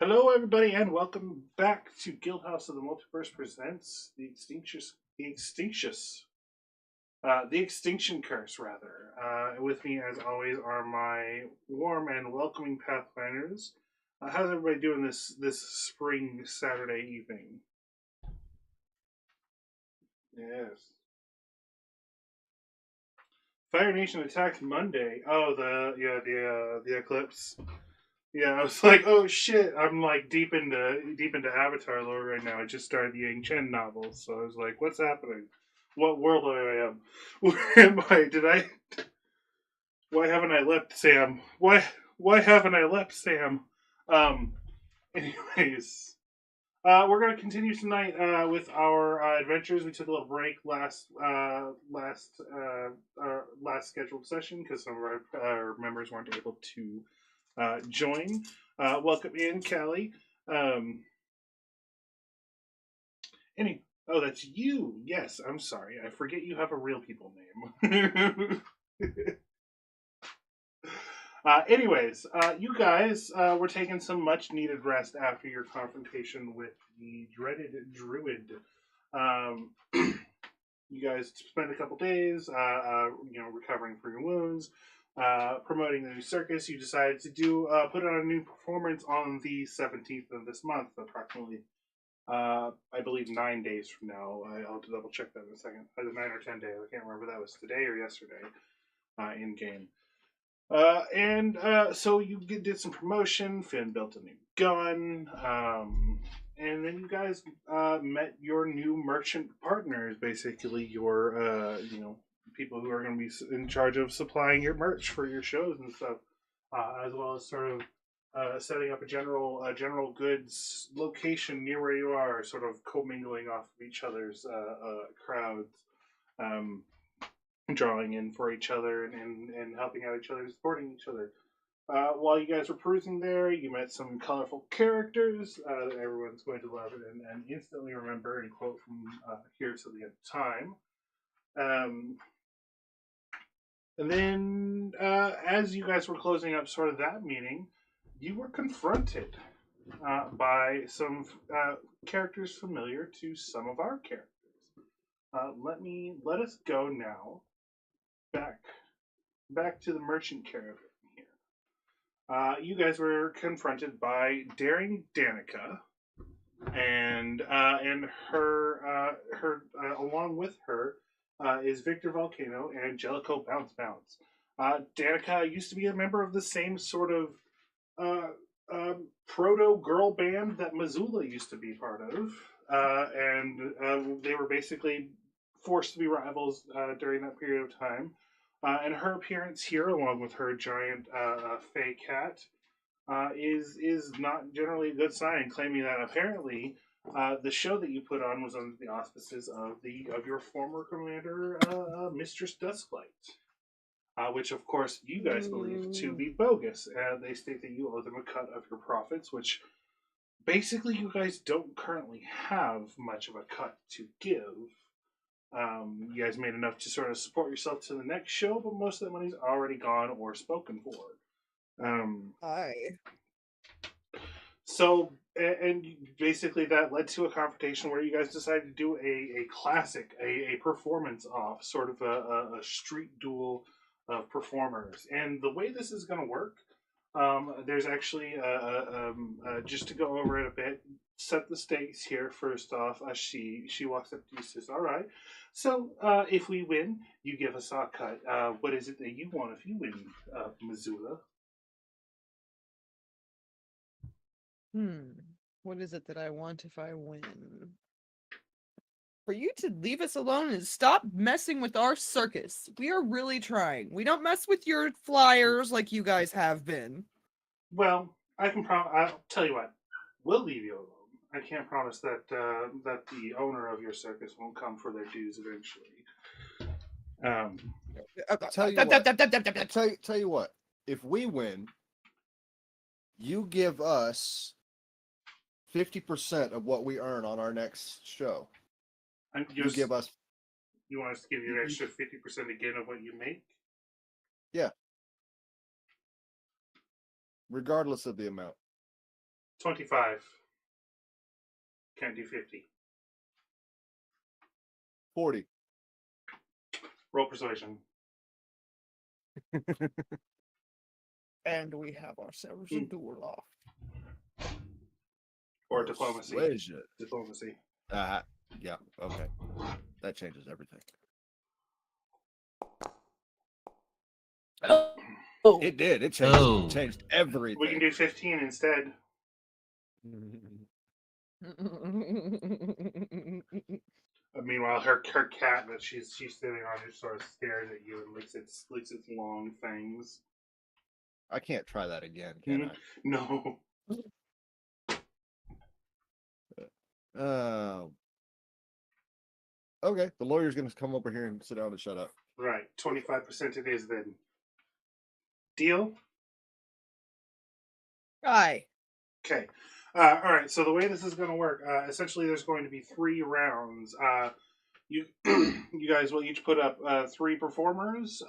Hello, everybody, and welcome back to Guildhouse of the Multiverse presents the Extinction Curse, rather. With me, as always, are my warm and welcoming Pathfinders. How's everybody doing this spring Saturday evening? Yes. Fire Nation attacks Monday. Oh, the eclipse. Yeah, I was like, oh shit, I'm like deep into Avatar lore right now. I just started the Yang Chen novel, so I was like, what's happening? What world I am? Where am I? Why haven't I left Sam? Why haven't I left Sam? Um anyways. We're gonna continue tonight with our adventures. We took a little break last scheduled session because some of our members weren't able to join. Welcome in, Callie. Um, oh, that's you. Yes, I'm sorry. I forget you have a real people name. You guys were taking some much needed rest after your confrontation with the dreaded Druid. Um, you guys spent a couple days, recovering from your wounds, promoting the new circus. You decided to put on a new performance on the 17th of this month, approximately, I believe 9 days from now. I'll double check that in a second. Either 9 or 10 days. I can't remember if that was today or yesterday in game. So you did some promotion. Finn built a new gun. And then you guys met your new merchant partners, basically your people who are going to be in charge of supplying your merch for your shows and stuff, as well as sort of setting up a general goods location near where you are, sort of commingling off of each other's crowds. Um, Drawing in for each other and helping out each other, supporting each other. While you guys were cruising there, you met some colorful characters that everyone's going to love and instantly remember and quote from here till the end of time. And then, as you guys were closing up sort of that meeting, you were confronted by some characters familiar to some of our characters. Let us go now back to the merchant caravan here. You guys were confronted by daring Danica, and along with her is Victor Volcano and Jellicoe Bounce Bounce. Danica used to be a member of the same sort of uh, proto girl band that Mazula used to be part of, and they were basically forced to be rivals during that period of time. And her appearance here, along with her giant fey cat, is not generally a good sign. Claiming that apparently the show that you put on was under the auspices of your former commander, Mistress Dusklight, which of course you guys believe to be bogus. They state that you owe them a cut of your profits, which basically you guys don't currently have much of a cut to give. You guys made enough to sort of support yourself to the next show, but most of the money's already gone or spoken for. Hi. So, and basically that led to a confrontation where you guys decided to do a classic, a performance off, sort of a street duel of performers. And the way this is going to work, there's actually, just to go over it a bit, set the stakes here first off. She walks up to you and says, all right, so if we win, you give us our cut. What is it that you want if you win, Mazula? What is it that I want if I win? For you to leave us alone and stop messing with our circus. We are really trying. We don't mess with your flyers like you guys have been. Well, I'll tell you what. We'll leave you alone. I can't promise that that the owner of your circus won't come for their dues eventually. Tell you what. If we win, you give us 50% of what we earn on our next show. You give us. You want us to give you an extra 50% again of what you make? Yeah. Regardless of the amount. 25. Can't do 50. 40. Roll persuasion. And we have ourselves a duel off. Or diplomacy. Persuasion. Diplomacy. Yeah, okay. That changes everything. Oh. It did. It changed everything. We can do 15 instead. Meanwhile, her cat that she's sitting on just sort of stares at you and licks its long fangs. I can't try that again, can I? No. Okay, the lawyer's going to come over here and sit down and shut up. Right, 25% it is then. Deal? Aye. Okay. All right, so the way this is going to work, essentially there's going to be 3 rounds. You you guys will each put up 3 performers.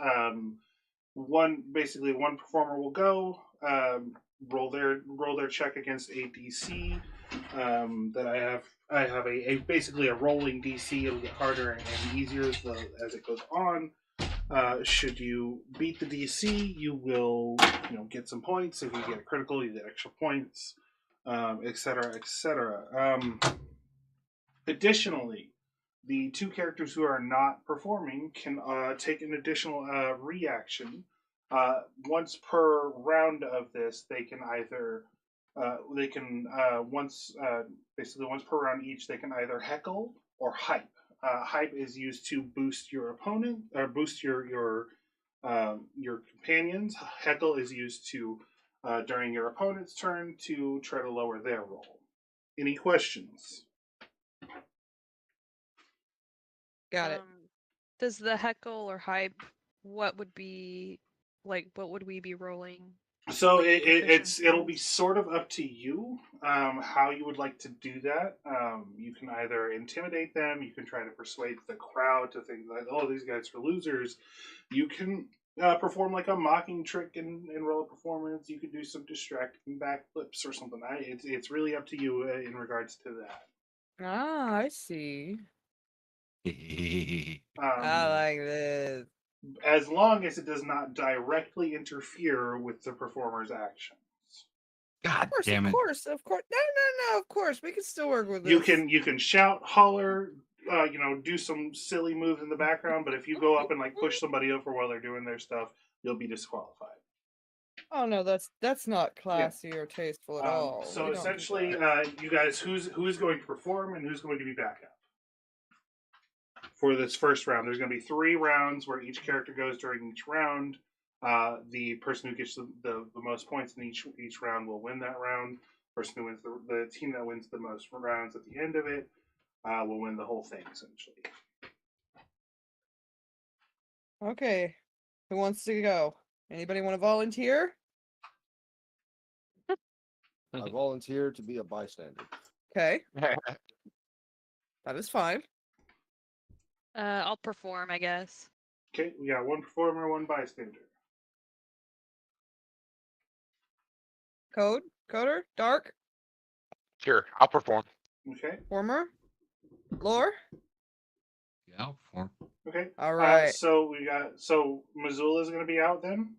One performer will go, roll their check against a DC that I have. I have basically a rolling DC. It'll get harder and easier as it goes on. Should you beat the DC, you will get some points. If you get a critical, you get extra points, etc., etc. Additionally, the 2 characters who are not performing can take an additional reaction. Once per round of this, they can either once per round each, they can either heckle or hype. Hype is used to boost your opponent or boost your companions. Heckle is used to during your opponent's turn to try to lower their roll. Any questions? Got it. Does the heckle or hype, what would we be rolling? So Like it'll be sort of up to you how you would like to do that. You can either intimidate them, you can try to persuade the crowd to think like, oh, these guys are losers. You can perform like a mocking trick and roll a performance. You could do some distracting backflips or something. It's really up to you in regards to that. Ah, I see. I Um, like this. as long as it does not directly interfere with the performer's actions. God damn it. Of course. No, of course. We can still work with this. You can shout, holler, do some silly moves in the background, but if you go up and like push somebody over while they're doing their stuff, you'll be disqualified. Oh no, that's not classy or tasteful at all. So essentially, you guys, who's going to perform and who's going to be backup? For this first round, there's going to be 3 rounds where each character goes during each round. The person who gets the most points in each round will win that round. Person who wins the team that wins the most rounds at the end of it will win the whole thing, essentially. Okay. Who wants to go? Anybody want to volunteer? I volunteer to be a bystander. Okay. That is fine. I'll perform, I guess. Okay, we got 1 performer, 1 bystander. Coder, Dark, Sure, I'll perform. Okay. Former, Lore. Yeah, I'll perform. Okay. All right. So Mazula is going to be out then.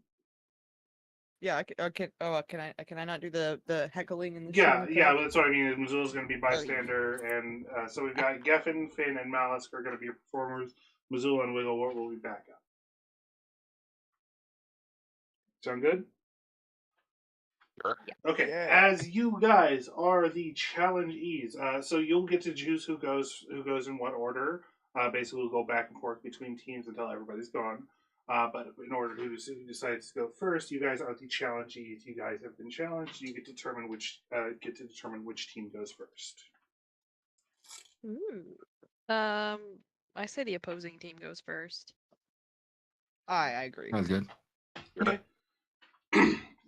Yeah, can I not do the heckling and the Yeah, that's what I mean. Mazula's going to be bystander, and so we've got Gefn, Finn, and Mallisk are going to be performers. Mazula and Wigglewort will be backup. Sound good? Sure. Okay. Yeah. As you guys are the challengees, so you'll get to choose who goes in what order. Basically, we'll go back and forth between teams until everybody's gone. But in order to who decides to go first, you guys are the challengees. You guys have been challenged. You get to determine which team goes first. Ooh. I say the opposing team goes first. I agree. Sounds good. Okay.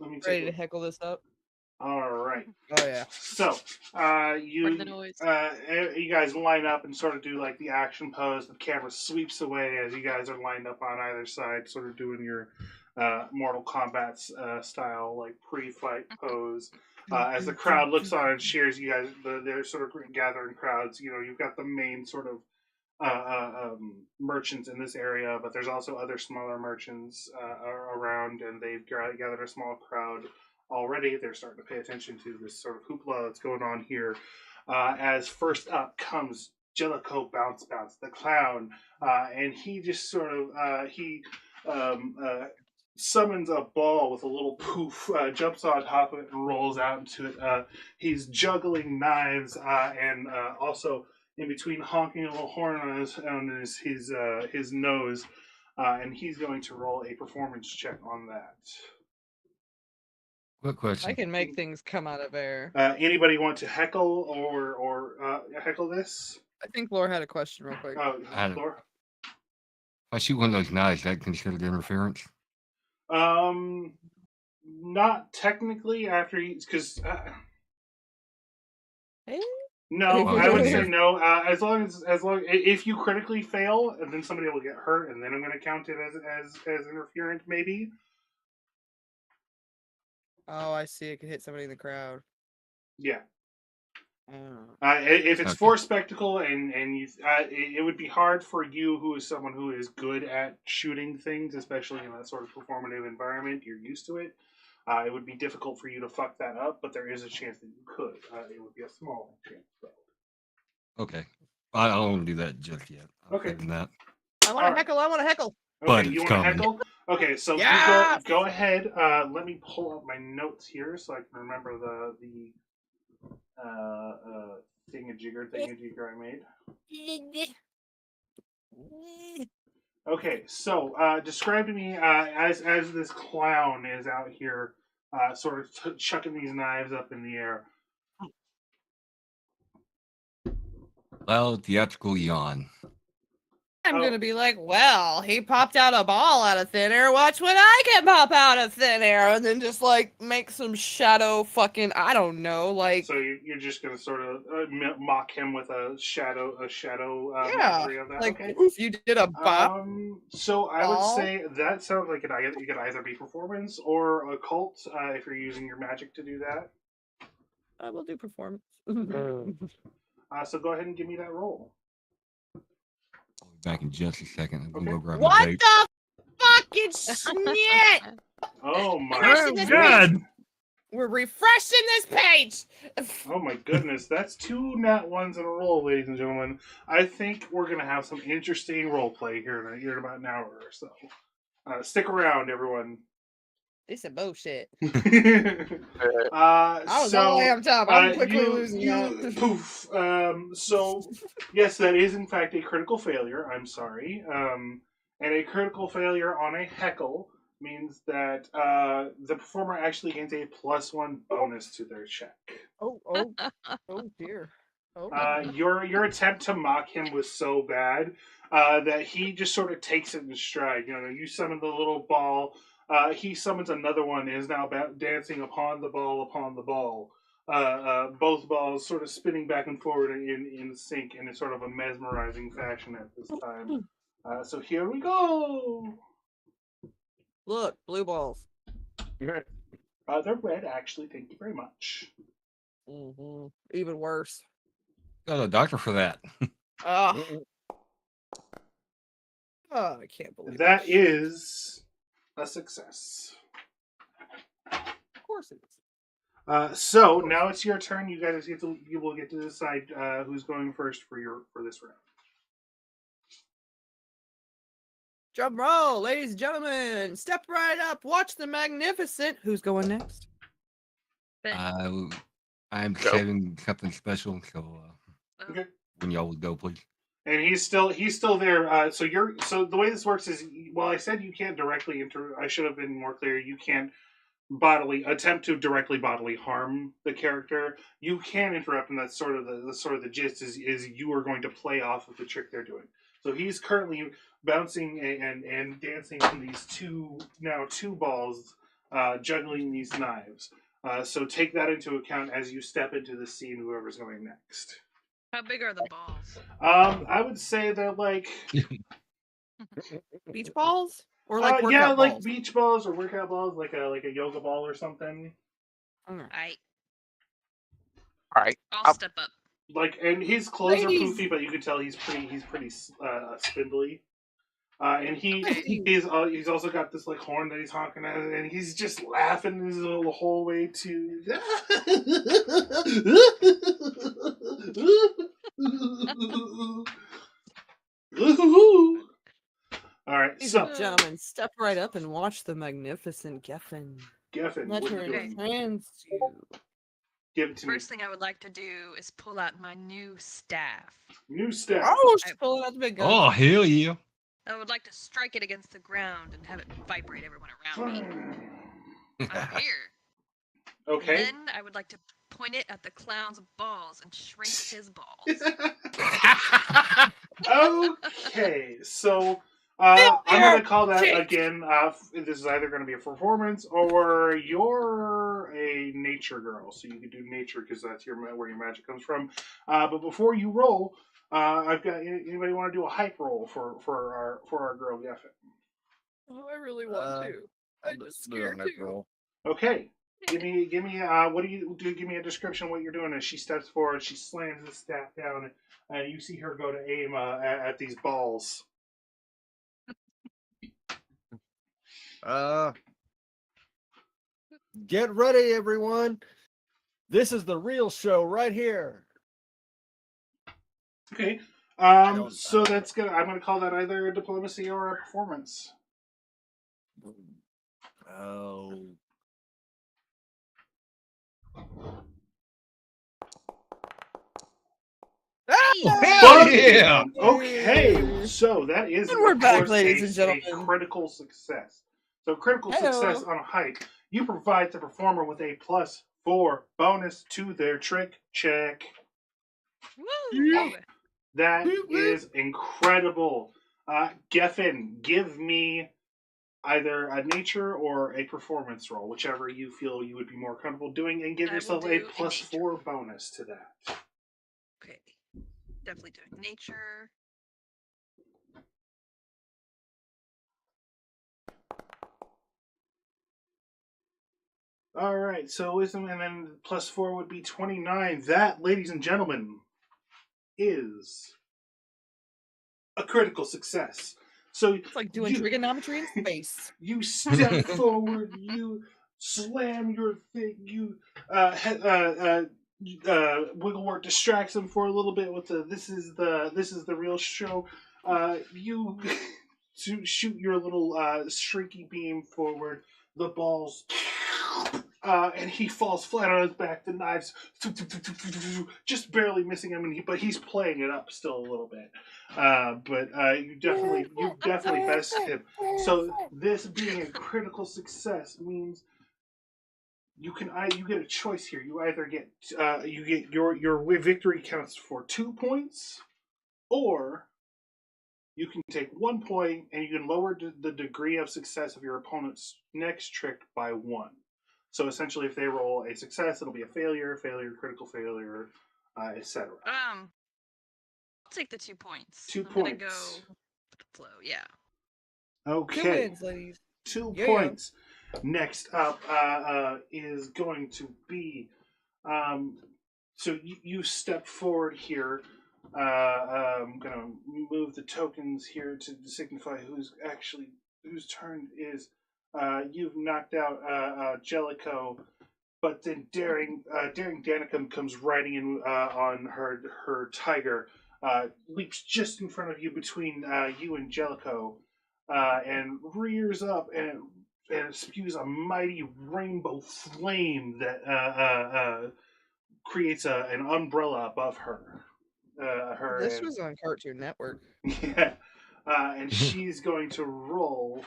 Let me Ready to heckle this up? All right. Oh yeah. So, Pardon the noise. you guys line up and sort of do like the action pose. The camera sweeps away as you guys are lined up on either side, sort of doing your Mortal Kombat style, like pre-fight pose. As the crowd looks on and cheers, you guys, they're sort of gathering crowds. You know, you've got the main sort of merchants in this area, but there's also other smaller merchants around, and they've gathered a small crowd already. They're starting to pay attention to this sort of hoopla that's going on here. As first up comes Jellicoe Bounce, the clown, and he just sort of summons a ball with a little poof, jumps on top of it and rolls out into it. He's juggling knives and also in between honking a little horn on his nose, and he's going to roll a performance check on that. Quick question. I can make things come out of air. Anybody want to heckle or heckle this? I think Lore had a question real quick. Oh, I- Laura? If I shoot one of those knives, is that considered interference? Not technically after because. Hey? No, Well, I would yeah. say no. As long if you critically fail, then somebody will get hurt, and then I'm going to count it as interference, maybe. Oh, I see. It could hit somebody in the crowd. Yeah. Oh. If it's Okay. for spectacle, and you, it would be hard for you, who is someone who is good at shooting things, especially in that sort of performative environment. You're used to it. It would be difficult for you to fuck that up, but there is a chance that you could. It would be a small chance, though. Okay. I don't want to do that just yet. I'm Okay. saving that. I want to Alright. heckle. I want to heckle. But Okay, you it's want to coming. heckle? Okay, so you Yes! go ahead. Let me pull up my notes here so I can remember the thingamajigger I made. Okay, so describe to me as this clown is out here, sort of chucking these knives up in the air. Loud theatrical yawn. I'm Oh. gonna be like, well, he popped out a ball out of thin air. Watch what I can pop out of thin air, and then just like make some shadow fucking I don't know, like So you're just gonna sort of mock him with a shadow yeah, mockery of that. like Okay. oof, you did a bop. So I would Ball. say that sounds like it could either be performance or occult if you're using your magic to do that. I will do performance. So go ahead and give me that roll. I'll be back in just a second. I'm gonna Okay. go grab What my vape. the fucking shit? Oh my Refreshing this god! page. We're refreshing this page. Oh my goodness, that's 2 nat 1s in a row, ladies and gentlemen. I think we're gonna have some interesting role play here in about an hour or so. Stick around, everyone. This is bullshit. Uh, I was all the way up top. I'm quickly losing that. Poof. So yes, that is in fact a critical failure. I'm sorry. And a critical failure on a heckle means that the performer actually gains a +1 bonus to their check. Oh dear. Oh. Your attempt to mock him was so bad that he just sort of takes it in stride. You know, you summon the little ball. He summons another one and is now dancing upon the ball. Both balls sort of spinning back and forward in sync in a sort of a mesmerizing fashion at this time. So here we go. Look, blue balls. They're red, actually. Thank you very much. Even worse. Got a doctor for that. Oh, I can't believe That it. is a success. Of course it is. So now it's your turn. You guys you will get to decide who's going first for this round. Drum roll, ladies and gentlemen. Step right up. Watch the magnificent. Who's going next? I'm Go. saving something special, so Okay. when y'all would go, please. And he's still there. So the way this works is, while I said you can't directly I should have been more clear. You can't attempt to directly bodily harm the character. You can interrupt, and that's sort of the gist is you are going to play off of the trick they're doing. So he's currently bouncing and dancing on these two balls, juggling these knives. So take that into account as you step into the scene, whoever's going next. How big are the balls? I would say they're like Beach balls? Or like workout yeah, like balls. beach balls or workout balls, like a yoga ball or something. Okay. Alright. I'll step up. Like, and his clothes are Ladies! poofy, but you can tell he's pretty spindly. And Okay. he's also got this like horn that he's honking at, and he's just laughing the whole way to. All right, Ladies so and gentlemen, step right up and watch the magnificent Gefn. Gefn, Let what are her you doing? entrance you. Give it to me. First thing I would like to do is pull out my new staff. New staff. Oh, she's pulling out the big guns. Oh, hell yeah. I would like to strike it against the ground and have it vibrate everyone around me. I'm here. Okay. Then I would like to point it at the clown's balls and shrink his balls. Okay, so I'm gonna call that again. This is either gonna be a performance or you're a nature girl, so you can do nature because that's where your magic comes from. But before you roll, I've got anybody want to do a hype roll for our girl Gefn? Oh, I really want to. I'm just scared too. Okay. Give me what do you do? Give me a description of what you're doing as she steps forward. She slams the staff down, and you see her go to aim at these balls. Get ready, everyone. This is the real show right here. Okay. So that's gonna. I'm gonna call that either a diplomacy or a performance. Oh. Hell yeah! Okay, so that is And we're of back, course, ladies and a gentlemen. critical success. So critical Hello. success on a hype. You provide the performer with a +4 bonus to their trick check. Woo! That is incredible. Gefn, give me either a nature or a performance roll, whichever you feel you would be more comfortable doing, and give I will yourself do a a +4 bonus to that. Okay. Definitely doing nature. All right, so wisdom and then +4 would be 29. That, ladies and gentlemen, is a critical success. So It's like doing trigonometry in space. You step forward, you slam your thing, you Wigglewort distracts him for a little bit with the this is the real show. You shoot your little shrinky beam forward. The balls, and he falls flat on his back. The knives just barely missing him, but he's playing it up still a little bit. But you definitely bested him. So this being a critical success means you get a choice here. You either get your victory counts for 2 points, or you can take 1 point and you can lower the degree of success of your opponent's next trick by 1. So essentially, if they roll a success, it'll be a failure, critical failure, etc. I'll take the 2 points. 2 I'm gonna points. go with the flow, yeah. Okay. 2 wins, ladies. 2 Yeah. points. Next up is going to be. So you step forward here. I'm going to move the tokens here to signify whose turn is. You've knocked out Jellicoe, but then daring Danica comes riding in on her tiger, leaps just in front of you between you and Jellicoe, and rears up and it spews a mighty rainbow flame that creates an umbrella above her. This was on Cartoon Network. Yeah, and she's going to roll.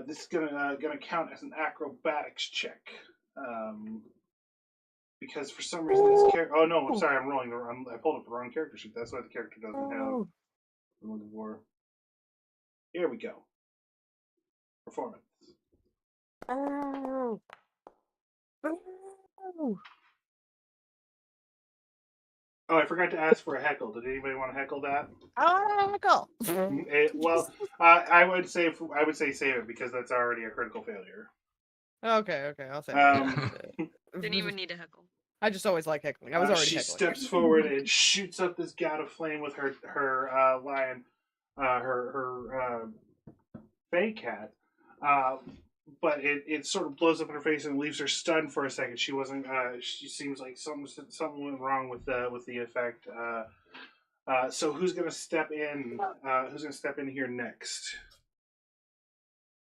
This is gonna count as an acrobatics check, because for some reason this character. Oh no, I'm sorry, I'm rolling the wrong. I pulled up the wrong character sheet. That's why the character doesn't have. I'm looking for. Here we go. Performance. Oh, I forgot to ask for a heckle. Did anybody want to heckle that? Heckle. I would say save it because that's already a critical failure. Okay, I'll say. Didn't even need a heckle. I just always like heckling. I was already she heckling. steps forward and shoots up this gout of flame with her lion, her Fey cat. But it sort of blows up in her face and leaves her stunned for a second. She wasn't. She seems like something went wrong with the effect. So who's gonna step in? Who's gonna step in here next?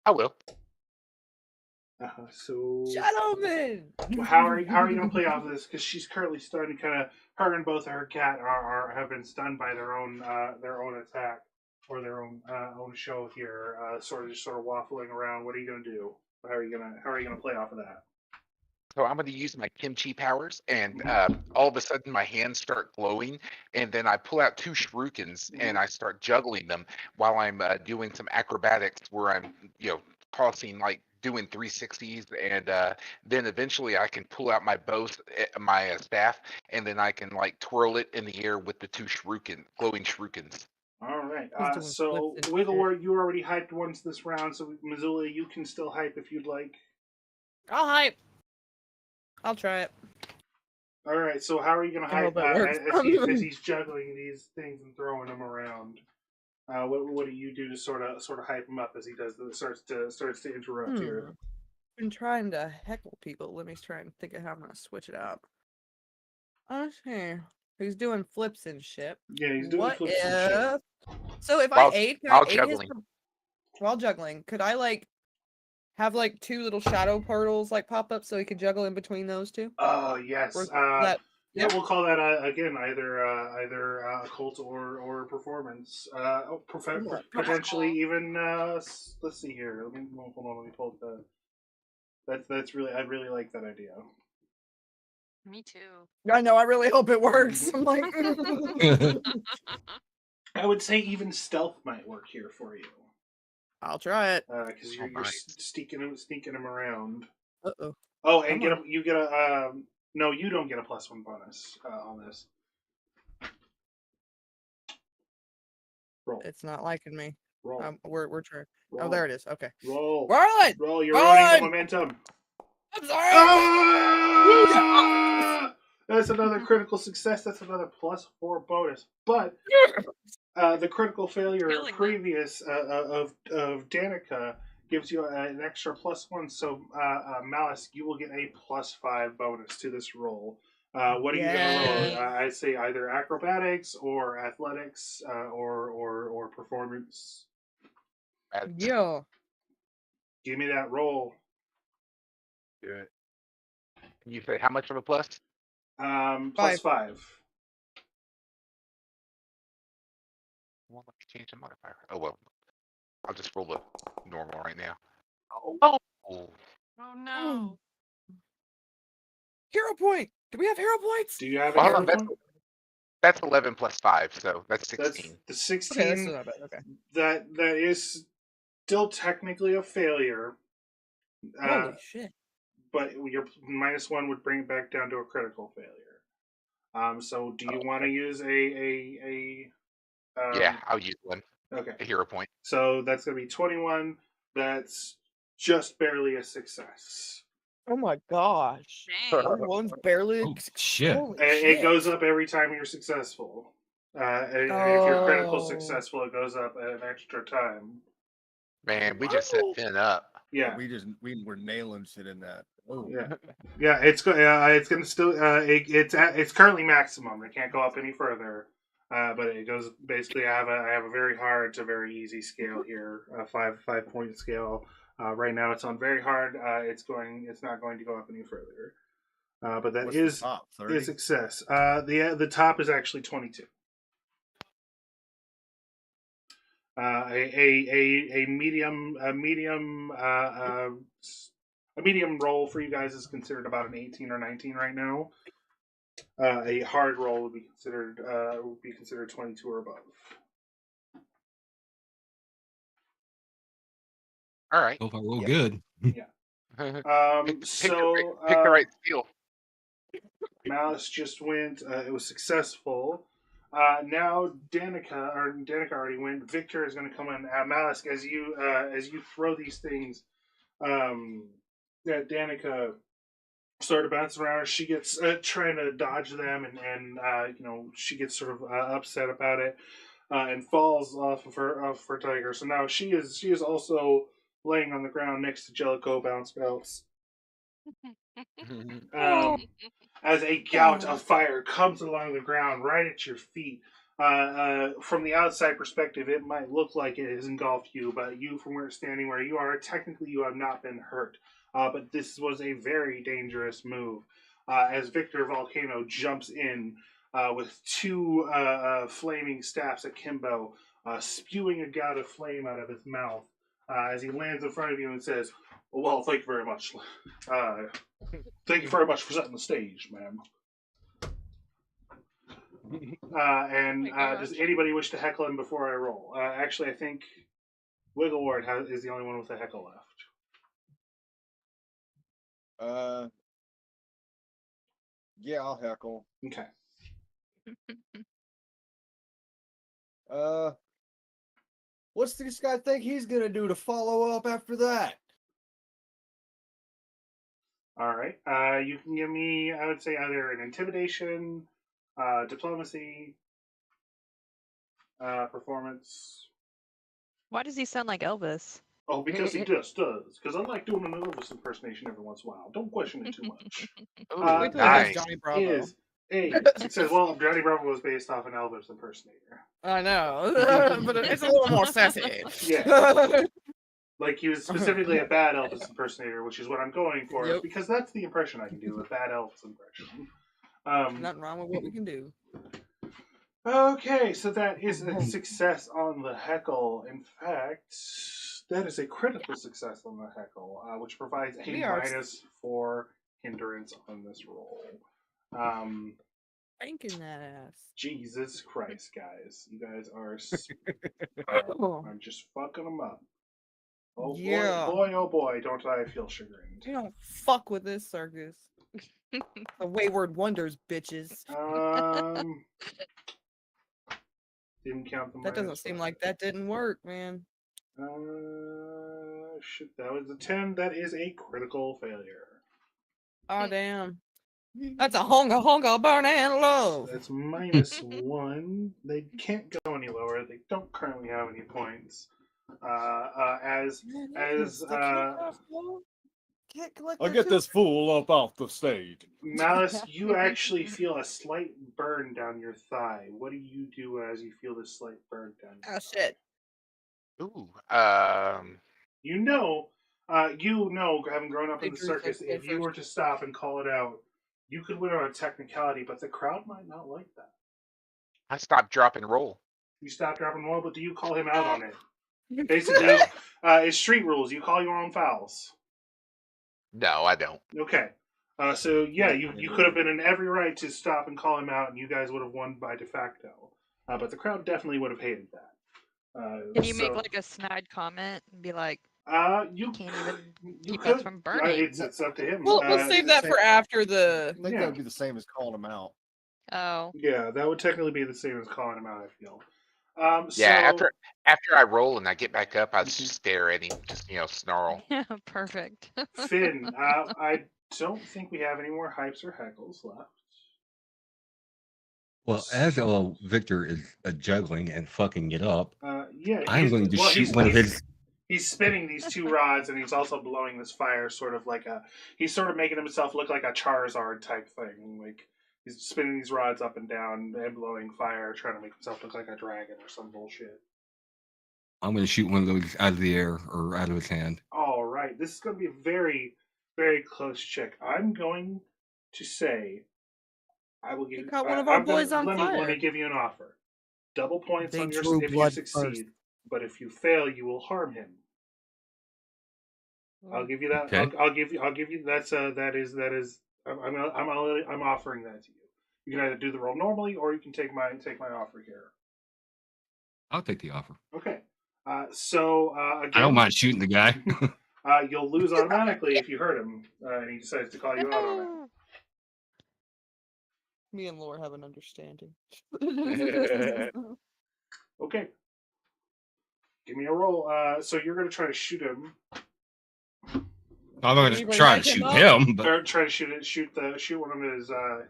I will. So Gentlemen. how are you gonna play off of this? Because she's currently stunned. Kind of her and both of her cat have been stunned by their own attack or their own show here. Sort of waffling around. What are you gonna do? How are you gonna play off of that? So I'm going to use my kimchi powers, and all of a sudden my hands start glowing, and then I pull out two shurikens and I start juggling them while I'm doing some acrobatics where I'm, tossing, like doing 360s, and then eventually I can pull out my bow, my staff, and then I can like twirl it in the air with the two glowing shurikens. All right. He's doing So flips and Wigglewort, you already hyped once this round. So Mazula, you can still hype if you'd like. I'll hype. I'll try it. All right. So how are you gonna I hype hope it works. as he's juggling these things and throwing them around? What do you do to sort of hype him up as he starts to interrupt here? I've been trying to heckle people. Let me try and think of how I'm gonna switch it up. Okay. He's doing flips and shit. Yeah, he's doing What flips and shit. if? So if While- I aid, can while I aid juggling. while juggling, could I like have like two little shadow portals like pop up so he could juggle in between those two? Oh yes. Or is that Yeah, we'll call that again either occult or performance. Potentially even. Let's see here. Hold on. Let me pull up the. That's really. I really like that idea. Me too. I know. I really hope it works. I'm like, I would say even stealth might work here for you. I'll try it. Because you're sneaking him around. Uh-oh. Oh, and you get a no, you don't get a +1 bonus on this. Roll. It's not liking me. Roll. We're trying. Roll. Oh, there it is. Okay. Roll. Roll. You're ruining the momentum. I'm sorry. Ah! That's another critical success. That's another +4 bonus. But the critical failure previous of Danica gives you an extra +1. So Mallisk, you will get a +5 bonus to this roll. What are you going to roll? I'd say either acrobatics or athletics or performance. Yeah. Give me that roll. Good. Can you say how much of a plus? +5. Well, let me change the modifier. Oh well, I'll just roll the normal right now. Oh no. Hero point. Do we have hero points? Do you have Well, a hold hero on, point? that's 11 plus 5, so that's 16. That's the 16. Okay, that's not bad. Okay. That is still technically a failure. Holy shit. But your -1 would bring it back down to a critical failure. So do you want to use a yeah, I'll use one. Okay. A hero point. So that's going to be 21. That's just barely a success. Oh my gosh. Dang. One's barely. Oh, shit. Holy It goes up every time you're successful. And if you're critical successful, it goes up an extra time. Man, we just set Finn up. Yeah. We were nailing shit in that. Oh. Yeah. It's gonna still. It's currently maximum. It can't go up any further. But it goes basically. I have a very hard to very easy scale here. A 5-point scale. Right now it's on very hard. It's not going to go up any further. But that What's is the top, a 30? success. The top is actually 22. A medium roll for you guys is considered about an 18 or 19 right now. A hard roll would be considered 22 or above. All right. Hope I roll good. Yeah. Pick the right skill. Mallisk just went. It was successful. Now Danica already went. Victor is going to come in. Mallisk, as you throw these things, that Danica sort of bounces around. She gets trying to dodge them, and she gets sort of upset about it, and falls off of her tiger. So now she is also laying on the ground next to Jellicoe Bounce. As a gout of fire comes along the ground right at your feet. From the outside perspective, it might look like it has engulfed you, but you, from where standing where you are, technically you have not been hurt. But this was a very dangerous move. As Victor Volcano jumps in with two flaming staffs akimbo, spewing a gout of flame out of his mouth, as he lands in front of you and says, "Well, thank you very much. Thank you very much for setting the stage, ma'am." Does anybody wish to heckle him before I roll? Actually, I think Wigglewort is the only one with a heckle left. Yeah, I'll heckle. Okay. What's this guy think he's gonna do to follow up after that? All right. You can give me, I would say, either an intimidation, diplomacy, performance. Why does he sound like Elvis? Oh, because he just does. Because I like doing an Elvis impersonation every once in a while. Don't question it too much. Ooh, Wait till he nice. does Johnny Bravo. Is a says, well, Johnny Bravo was based off an Elvis impersonator. I know, but it's a little more sassy. Yeah. Like he was specifically a bad Elvis impersonator, which is what I'm going for, Yep. because that's the impression I can do, a bad Elvis impression. Nothing wrong with what we can do. Okay, so that is a success on the heckle. In fact, that is a critical success on the heckle, which provides a -4 hindrance on this roll. Thanking that ass. Jesus Christ, guys. You guys are... I'm just fucking them up. Oh Yeah. boy, oh boy, don't I feel chagrined. You don't fuck with this circus. The wayward wonders, bitches. Didn't count the That doesn't seem like that didn't work, man. Shit, that was a 10. That is a critical failure. Oh, damn. That's a honga burning low. That's -1. They can't go any lower. They don't currently have any points. I'll get this fool up off the stage. Malice, you actually feel a slight burn down your thigh. What do you do as you feel this slight burn down your Oh, thigh? shit. Ooh. You know, having grown up in the circus, if you were to stop and call it out, you could win on a technicality, but the crowd might not like that. I stopped, drop, and roll. You stop, drop, and roll, but do you call him out on it? Basically, it's street rules. You call your own fouls. No, I don't. Okay. So yeah, you could have been in every right to stop and call him out, and you guys would have won by de facto. But the crowd definitely would have hated that. Can you make like a snide comment and be like, you can't even keep could. us from burning? It's up to him. We'll save that for after the. I think that would be the same as calling him out. Oh. Yeah, that would technically be the same as calling him out, I feel. Yeah, after I roll and I get back up, I just stare at him, just snarl. Yeah, perfect. Finn, I don't think we have any more hypes or heckles left. Well, as Victor is juggling and fucking it up, yeah, I'm going to shoot one of his. He's spinning these two rods, and he's also blowing this fire, sort of like he's sort of making himself look like a Charizard type thing. Like he's spinning these rods up and down and blowing fire, trying to make himself look like a dragon or some bullshit. I'm going to shoot one of those out of the air or out of his hand. All right, this is going to be a very, very close check. I'm going to say, I will give you. Got one of our boys on fire. Let me give you an offer. Double points They on your drew if you blood succeed, first. but if you fail, you will harm him. I'll give you that. Okay. I'll give you. That is. I'm offering that to you. You can either do the roll normally, or you can take my offer here. I'll take the offer. Okay. Again, I don't mind shooting the guy. You'll lose automatically if you hurt him, and he decides to call you out on it. Me and Lore have an understanding. Okay. Give me a roll. So you're gonna try to shoot him. I'm not We gonna were try like to him shoot up. him, but Or try to shoot one of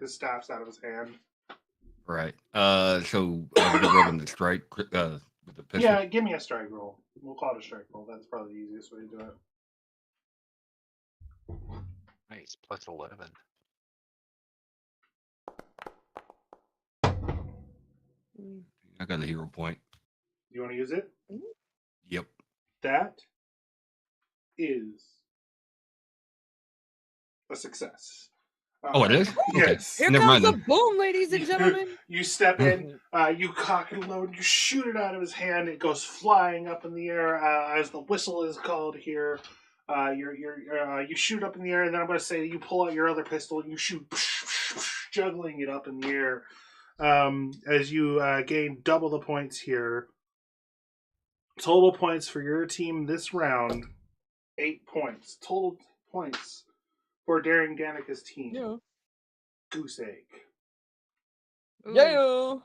his staffs out of his hand. right. So I'll be rolling the strike with the pistol. Yeah, give me a strike roll. We'll call it a strike roll. That's probably the easiest way to do it. Nice, plus 11. I got a hero point. You want to use it? Yep. That is a success. Oh, it is? Yes. Here Never comes mind the then. boom, ladies and gentlemen. You step in, you cock and load, you shoot it out of his hand. It goes flying up in the air as the whistle is called here. You shoot up in the air, and then I'm going to say you pull out your other pistol. You shoot, juggling it up in the air as you gain double the points here. Total points for your team this round, 8 points. Total points for Darren Gannica's team. Yeah. Goose egg. Yeah.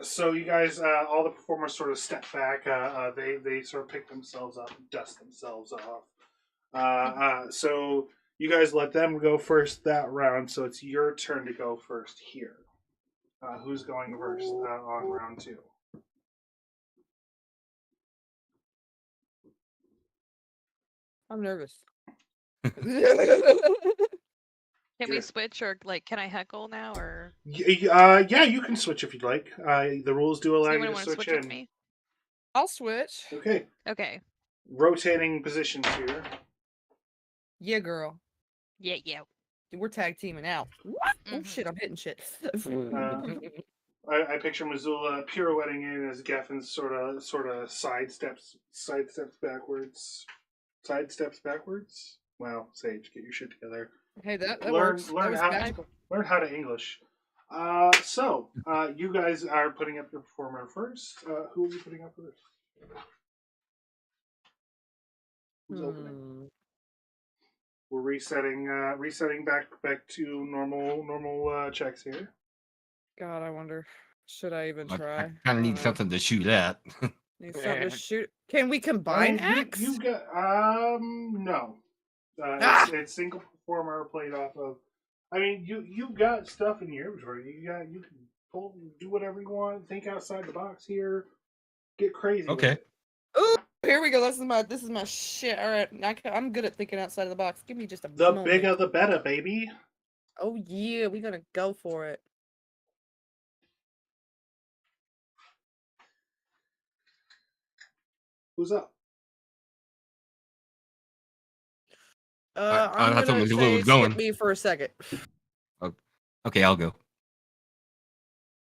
So you guys, all the performers sort of step back. They sort of pick themselves up and dust themselves off. So you guys let them go first that round. So it's your turn to go first here. Who's going first on round 2? I'm nervous. Can we switch or like can I heckle now or Yeah, you can switch if you'd like. The rules do does allow you anyone to want to switch switch with in. me? I'll switch. Okay, Okay. rotating positions here. Yeah, girl. Yeah. We're tag teaming out. What? Oh Mhm. shit, I'm hitting shit. I picture Mazula pirouetting in as Gefn sort of sidesteps backwards. Sidesteps backwards. Wow, Sage, get your shit together. Hey, that Learn works. learn that was how magical. learn how to English. So you guys are putting up your performer first. Who are you putting up first? Who's opening? We're resetting back to normal checks here. God, I wonder. Should I even I try? kind of need something to shoot at. Need something to shoot. Can we combine axe? You got no. It's single performer played off of. I mean, you got stuff in your inventory. You can do whatever you want. Think outside the box here. Get crazy. with Okay. it. Ooh, here we go. This is my shit. All right, I'm good at thinking outside of the box. Give me just a The moment. bigger the better, baby. Oh yeah, we're gonna go for it. Who's up? I I'm thought gonna Mazula say was going. skip me for a second. Okay, I'll go.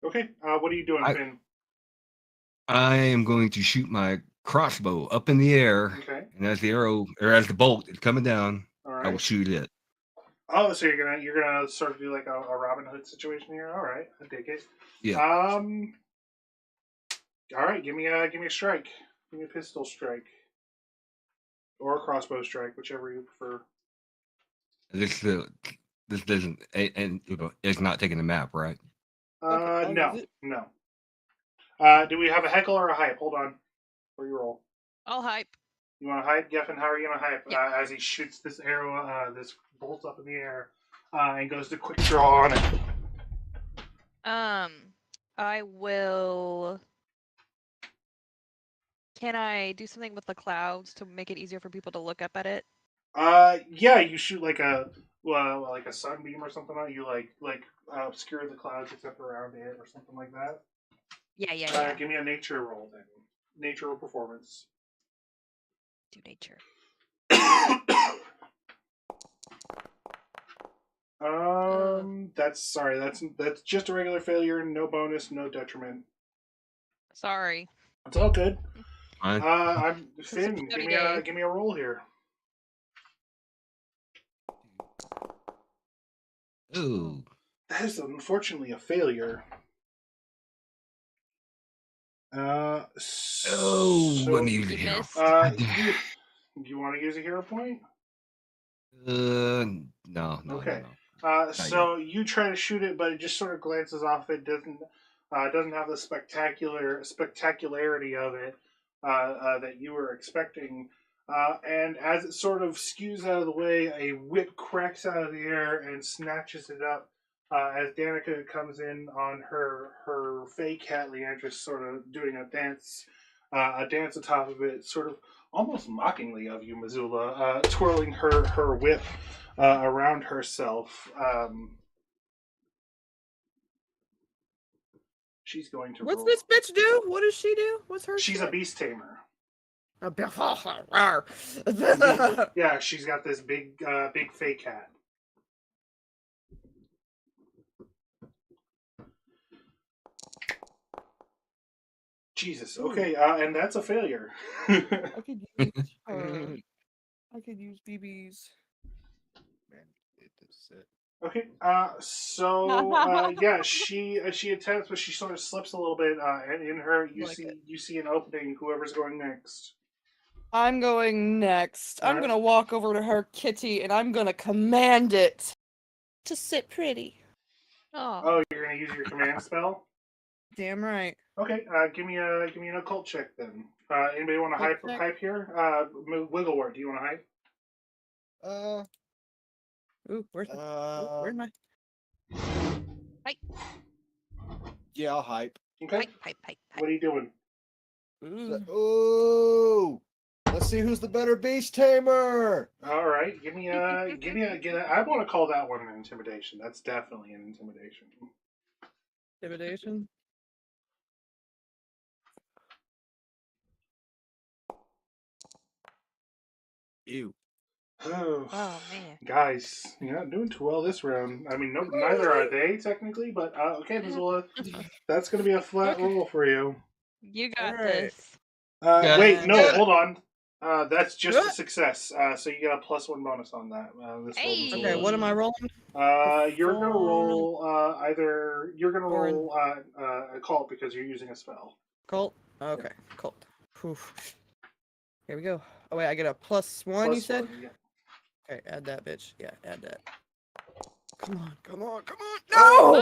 Okay. What are you doing, Finn? I am going to shoot my crossbow up in the air, Okay. and as the bolt is coming down, All I will right. shoot it. Oh, so you're gonna sort of do like a Robin Hood situation here. All right, I take it. Yeah. All right, give me a strike. Give me a pistol strike, or a crossbow strike, whichever you prefer. This doesn't, and it's not taking the map, right? Okay, No. Do we have a heckle or a hype? Hold on. For your roll. I'll hype. You want to hype, Gefn? How are you gonna hype? Yeah. As he shoots this arrow, this bolt up in the air, and goes to quick draw on it. I will. Can I do something with the clouds to make it easier for people to look up at it? Yeah, you shoot like a sunbeam or something on it. You like obscure the clouds except around it or something like that. Yeah. Give me a nature roll then. Nature or performance. Do nature. That's just a regular failure. No bonus, no detriment. Sorry. It's all good. Fine. I'm Finn. It's a Give bloody me a roll here. Ooh. That is unfortunately a failure. Let So, me use a hero. Miss. do you want to use a hero point? No. Okay. So you try to shoot it, but it just sort of glances off. It doesn't have the spectacularity of it that you were expecting. And as it sort of skews out of the way, a whip cracks out of the air and snatches it up. As Danica comes in on her fake cat, Leandris sort of doing a dance atop of it, sort of almost mockingly of you, Mazula, twirling her whip around herself. She's going to What's roll. this bitch do? What does she do? What's her She's shit? a beast tamer. Rawr. Yeah, she's got this big fake cat. Jesus. Okay, and that's a failure. I could use I could use BBs. Man, it is it. Okay, yeah, she attempts, but she sort of slips a little bit, and in her you see an opening. Whoever's going next. I'm going next. I'm Alright. gonna walk over to her kitty and I'm gonna command it to sit pretty. Oh, you're gonna use your command spell? Damn right. Okay, give me an occult check then. Anybody want to hype here? Wigglewort, do you want to hype? Ooh, where's my Hype. Yeah, I'll hype. Okay. Hype. What are you doing? Ooh, let's see who's the better beast tamer. All right, give me I want to call that one an intimidation. That's definitely an intimidation. intimidation? Ew. Oh man. Guys, you're not doing too well this round. I mean, neither are they technically, but okay, Mazula, that's going to be a flat roll for you. You got Alright. this. Wait, no, hold on. That's just a success. So you get a +1 bonus on that. Hey! Okay, what am I rolling? You're gonna roll a cult because you're using a spell. Colt? Okay, Colt. Poof. Here we go. Oh wait, I get a +1, you said? +1, yeah. Okay, add that bitch. Yeah, add that. Come on. No! Oh!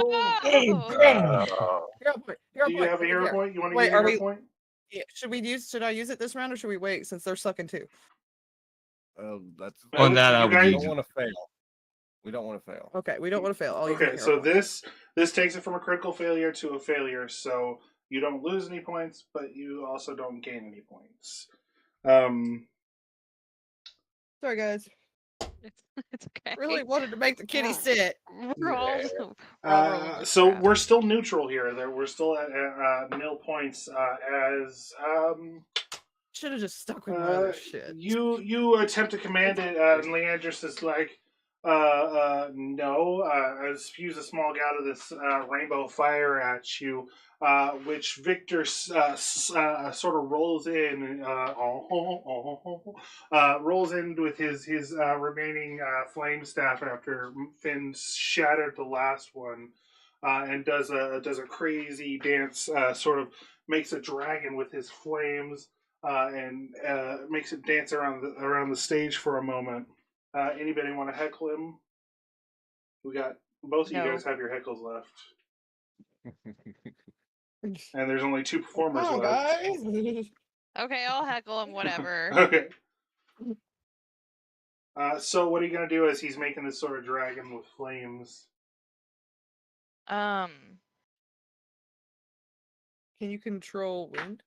Hero point. Do you have a hero point? You want to Wait, use a hero point? Yeah, should I use it this round or should we wait since they're sucking too? That's On that, I we would don't use it. want to fail. We don't want to fail. Okay, we don't want to fail. I'll use my Okay, hero so point. this takes it from a critical failure to a failure, so you don't lose any points, but you also don't gain any points. Sorry guys. It's okay. Really wanted to make the kitty sit. We're all So we're still neutral here. We're still at nil points. Should have just stuck with my other shit. You attempt to command it, and Leandris is like, no. Spews a small gout of this rainbow fire at you, which Victor sort of rolls in, rolls in with his remaining flame staff after Finn shattered the last one, and does a crazy dance, sort of makes a dragon with his flames. And makes it dance around the stage for a moment. Anybody want to heckle him? We got both of you guys have your heckles left, and there's only 2 performers left. Guys. Okay, I'll heckle him, whatever. Okay. So what are you gonna do as he's making this sort of dragon with flames? Can you control wind?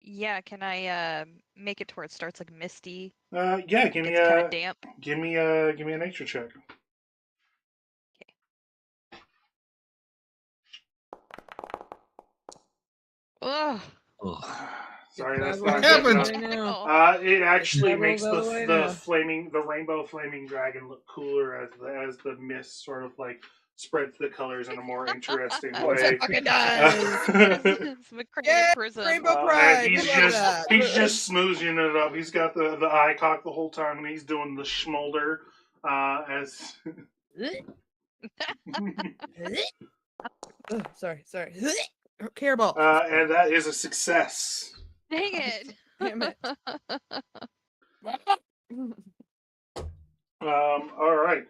Yeah, can I make it to where it starts like misty? Yeah, give me It's kind of damp. give me a nature check. Ugh. Sorry, that's What not good happened? enough. It actually That makes rolls out of the way the rainbow flaming dragon look cooler as the mist sort of like spreads the colors in a more interesting way. Fucking does. It's McCrae Yeah, prison. Rainbow And Pride. he's we love that. just smoozing it up. He's got the eye cocked the whole time, and he's doing the schmolder as. Ugh, sorry. Hairball. And that is a success. Dang it. Damn it. All right.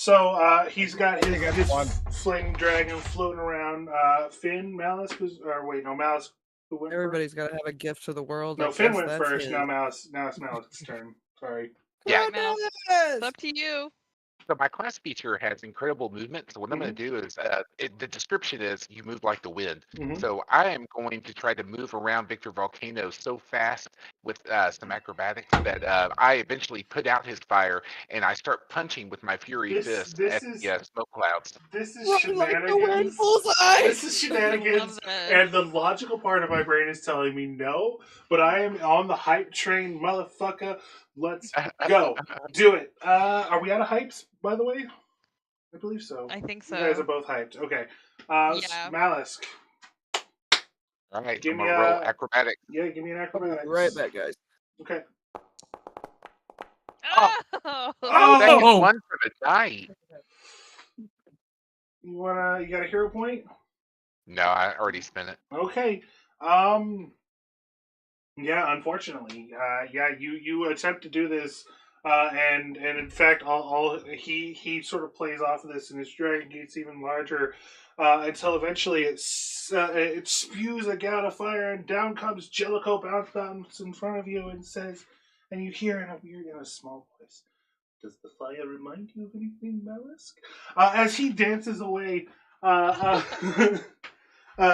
So he's got I think his that's one. flaming dragon floating around. Finn, Mallisk was, or wait, no, Mallisk. Who went Everybody's got to have a gift to the world. first? I No, Finn guess went that's first. his. Now it's Mallisk's turn. Sorry. Yeah. Alright, Mouse. It's Goodness! up to you. So my class feature has incredible movement. So what I'm going Mm-hmm. to do is, the description is you move like the wind. Mhm. So I am going to try to move around Victor Volcano so fast with some acrobatics that I eventually put out his fire and I start punching with my fury fist at the smoke clouds. This is Run like the wind, shenanigans. bullseye! This is shenanigans, and the logical part of my brain is telling me no, but I am on the hype train, motherfucker. Let's go. Do it. Are we out of hypes, by the way? I believe so. I think You guys are so. both hyped. Okay. Yeah. Mallisk. All right, Give I'm me going to roll a- acrobatics. Yeah, give me an I'll be acrobatics. right back, guys. Okay. Oh! Dang it, Oh! one for the die. You got a hero point? No, I already spent it. Okay. Yeah, unfortunately, you attempt to do this, and in fact, he sort of plays off of this, and his dragon gets even larger, until eventually it spews a gout of fire, and down comes Jellicoe bounce in front of you, and says, and you hear in a small voice, "Does the fire remind you of anything, Mallisk?" As he dances away,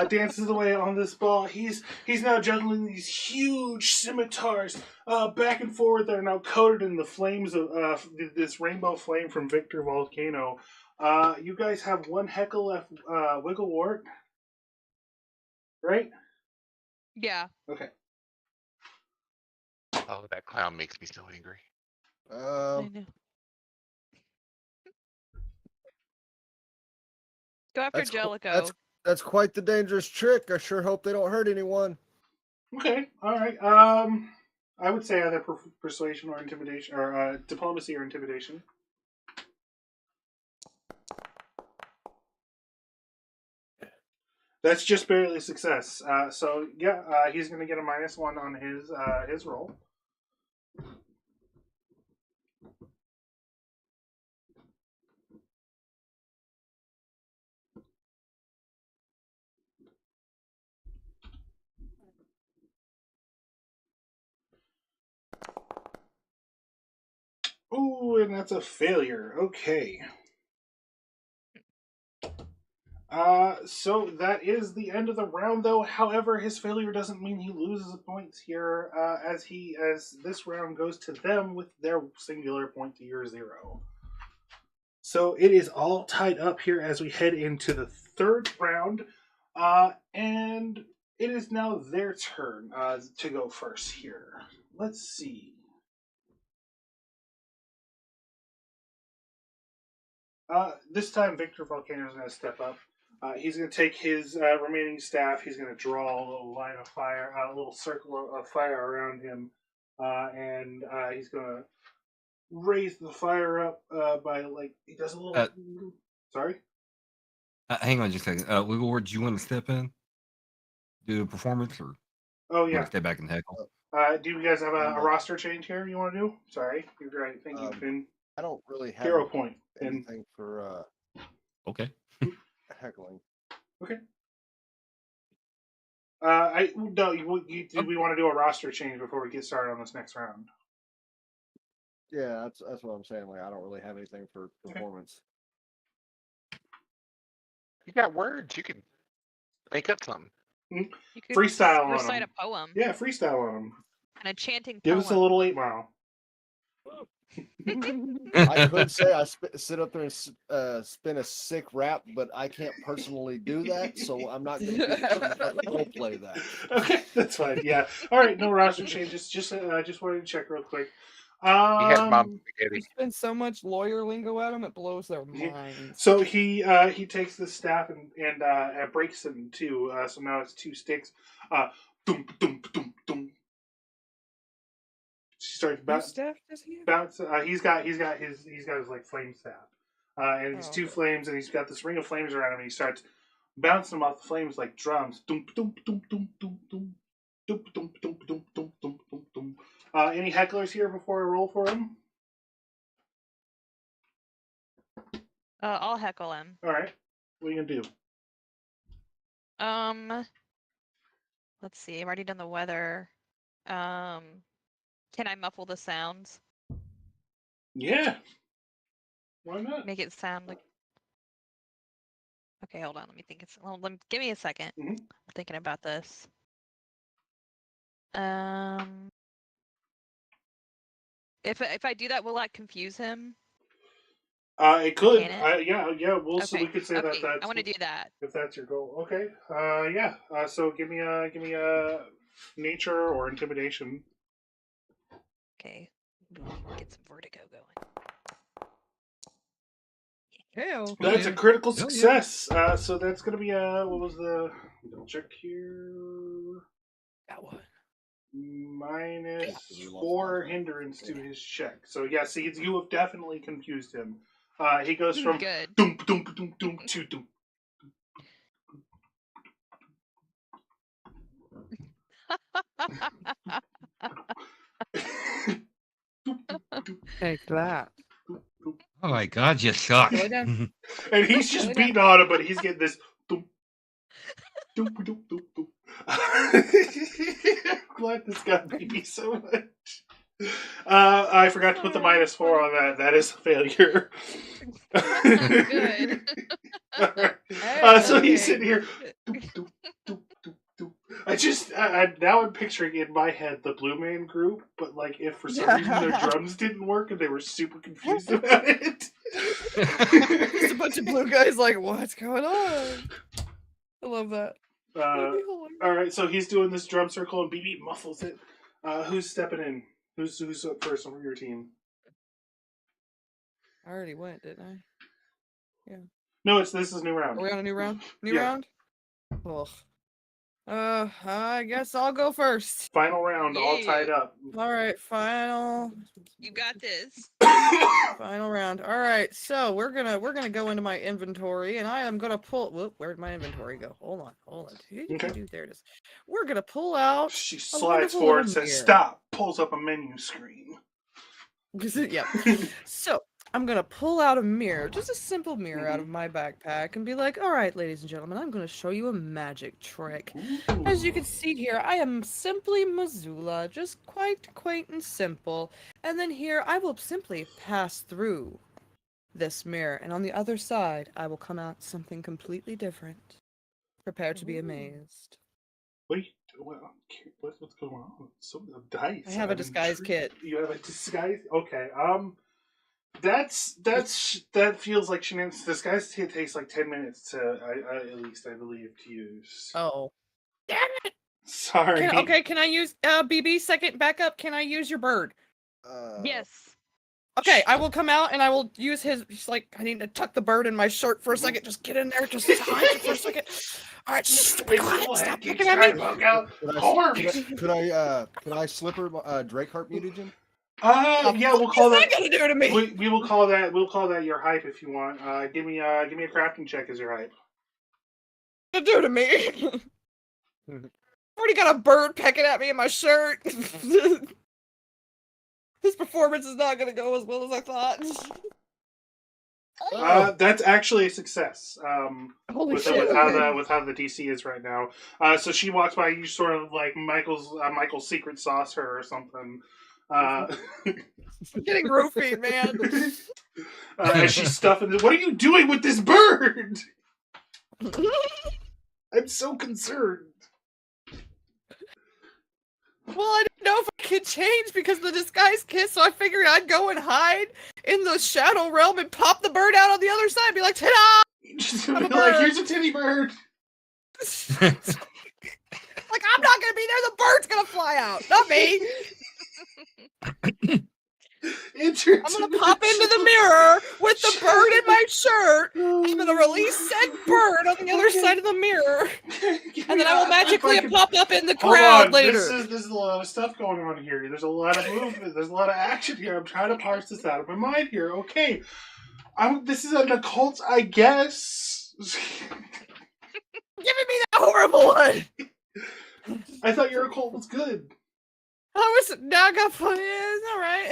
dances away on this ball. He's now juggling these huge scimitars back and forth. They're now coated in the flames of this rainbow flame from Victor Volcano. You guys have one heckle left, Wigglewort, right? Yeah. Okay. Oh, that clown makes me so angry. I know. Go after Jellicoe. That's quite the dangerous trick. I sure hope they don't hurt anyone. Okay. All right. I would say either persuasion or intimidation, or diplomacy or intimidation. That's just barely success. So yeah, he's going to get a -1 on his roll. Ooh, and that's a failure. Okay. So that is the end of the round, though. However, his failure doesn't mean he loses points here, as this round goes to them with their singular point to your 0. So it is all tied up here as we head into the third round, and it is now their turn to go first here. Let's see. This time, Victor Volcano is going to step up. He's going to take his remaining staff. He's going to draw a little line of fire, a little circle of fire around him, and he's going to raise the fire up by he does a little. Sorry. Hang on just a second. Wigglewort, do you want to step in, do a performance, or Oh you yeah. want to stay back and heckle? Do you guys have a roster change here you want to do? Sorry, you're right. Thank you, Finn. I don't really have Hero point. anything for Okay. heckling. Okay. Do we want to do a roster change before we get started on this next round? Yeah, that's what I'm saying. Like, I don't really have anything for performance. You got words. You can make up something. You could Freestyle on recite him. a poem. Yeah, freestyle on him. An enchanting Give poem. us a little 8 Mile. I could say I sit up there and spin a sick rap, but I can't personally do that, so I'm not going to role play that. Okay, that's fine. Yeah. All right, no roster changes. Just wanted to check real quick. He had mom spaghetti. You spend so much lawyer lingo at them, it blows their minds. So he takes the staff and breaks it in two. So now it's 2 sticks. Dum dum dum dum. She starts Whose staff does he have? bounce. He's got his like flame staff, and it's 2 okay. flames, and he's got this ring of flames around him. And he starts bouncing them off the flames like drums. Dum dum dum dum dum dum dum dum dum dum dum dum dum dum. Any hecklers here before I roll for him? I'll heckle him. All right. What are you gonna do? Let's see. I've already done the weather. Can I muffle the sounds? Yeah. Why not? Make it sound like. Okay, hold on. Let me think. Give me a second. Mhm. I'm thinking about this. If I do that, will that confuse him? It could. Can it? Yeah. We'll Okay. we could say that Okay, that's I want to do that. if that's your goal. Okay. Yeah. So give me a nature or intimidation. Okay. Get some vertigo going. Hell. That's a yeah. critical Hell yeah. success. So that's gonna be what was the double check here? That one. -4 hindrance to his check. So yeah, see, you have definitely confused him. He goes from Good. doom doom doom doom to doom. Take that. Oh my god, you suck. Slow down. And he's just beating on him, but he's getting this doom doom doom doom doom. I'm glad this got me so much. I forgot to put the -4 on that. That is a failure. Good. So he's Okay. sitting here. Doop, doop, doop, doop, doop. Now I'm picturing in my head the Blue Man Group, but like if for some reason their drums didn't work and they were super confused about it. Just a bunch of blue guys like, what's going on? I love that. All right, so he's doing this drum circle and BB muffles it. Who's stepping in? Who's up first on your team? I already went, didn't I? No, this is new round. Are we on a new round? New Yeah. round? Ugh. I guess I'll go first. Final round, all tied up. All right, final You got this. final round. All right, so we're gonna go into my inventory, and I am gonna pull. Whoop, where'd my inventory go? Hold on. Okay. There it is. We're gonna pull out. She a slides wonderful forward, little says mirror. stop, pulls up a menu screen. Yeah. So I'm gonna pull out a mirror, just a simple mirror out of my backpack, and be like, all right, ladies and gentlemen, I'm gonna show you a magic trick. As you can see here, I am simply Mazula, just quite quaint and simple. And then here, I will simply pass through this mirror, and on the other side, I will come out something completely different. Prepare to be amazed. What's going on? Some of the dice. I have a I'm disguise intrigued. kit. You have a disguise? Okay. That feels like shenanigans. Disguise kit takes like 10 minutes to, at least I believe, to use. Oh. Damn it! Sorry. Can I use BB second backup? Can I use your bird? Yes. Okay, I will come out and I will use his. He's like, I need to tuck the bird in my shirt for a second. Just get in there, just hide it for a second. All right, just be quiet. Stop picking at me. Could I slipper Drakeheart mutagen? Yeah, we'll call What's that. that gonna do to me? We will call that. We'll call that your hype if you want. Give me a crafting check as your hype. What do to me? Already got a bird pecking at me in my shirt. This performance is not gonna go as well as I thought. That's actually a success. Holy with shit! how the DC is right now. So she walks by, you sort of like Michael's secret sauce her or something. I'm getting roofied, man. As she's stuffing it. What are you doing with this bird? I'm so concerned. Well, I didn't know if I could change because of the disguise kit, so I figured I'd go and hide in the shadow realm and pop the bird out on the other side and be like, ta-da! Just be like, here's a titty bird. Like, I'm not gonna be there, the bird's gonna fly out, not me! I'm gonna pop into the mirror with the bird in my shirt. I'm gonna release said bird on the other side of the mirror, and then I will magically pop up in the crowd later. This is a lot of stuff going on here. There's a lot of movement. There's a lot of action here. I'm trying to parse this out of my mind here. Okay, this is an occult, I guess. Giving me that horrible one. I thought your occult was good. I was now I got funny. It's all right.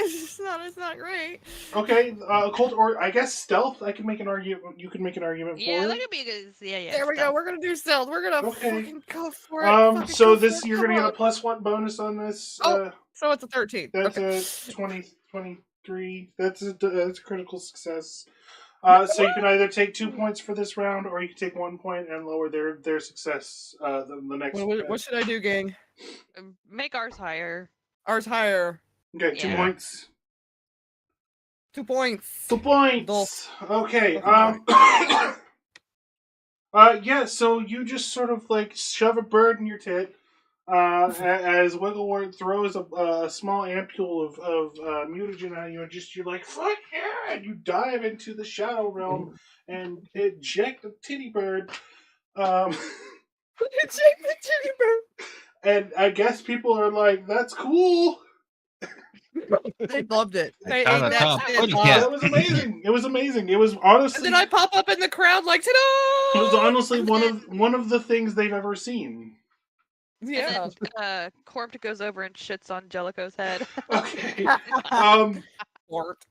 It's not great. Okay, occult, or I guess stealth. I can make an argument. You can make an argument Yeah, for that it. could be a good. Yeah. There we go. Stealth. We're gonna do stealth. We're gonna Okay. fucking go for it. Fucking So go this for it. you're Come gonna get a on. +1 bonus on this. Oh, so it's a 13. That's Okay. a 23. That's a critical success. So you can either take 2 points for this round, or you can take 1 point and lower their success. The next. What should I do, gang? Make ours higher. Ours higher. Okay, 2 Yeah. points. 2 points. 2 points. Okay. Yeah. So you just sort of like shove a bird in your tit. As Wigglewort throws a small ampule of mutagen at you, and you're like, fuck yeah! And you dive into the shadow realm and eject the titty bird. Eject the titty bird. And I guess people are like, that's cool. They loved it. They Sound ate like that a shit kitty up. cat. That was amazing. It was amazing. It was honestly. And then I pop up in the crowd like, ta-da! It was honestly one of the things they've ever seen. Yeah. And then Corp goes over and shits on Jellicoe's head. Okay. Fart.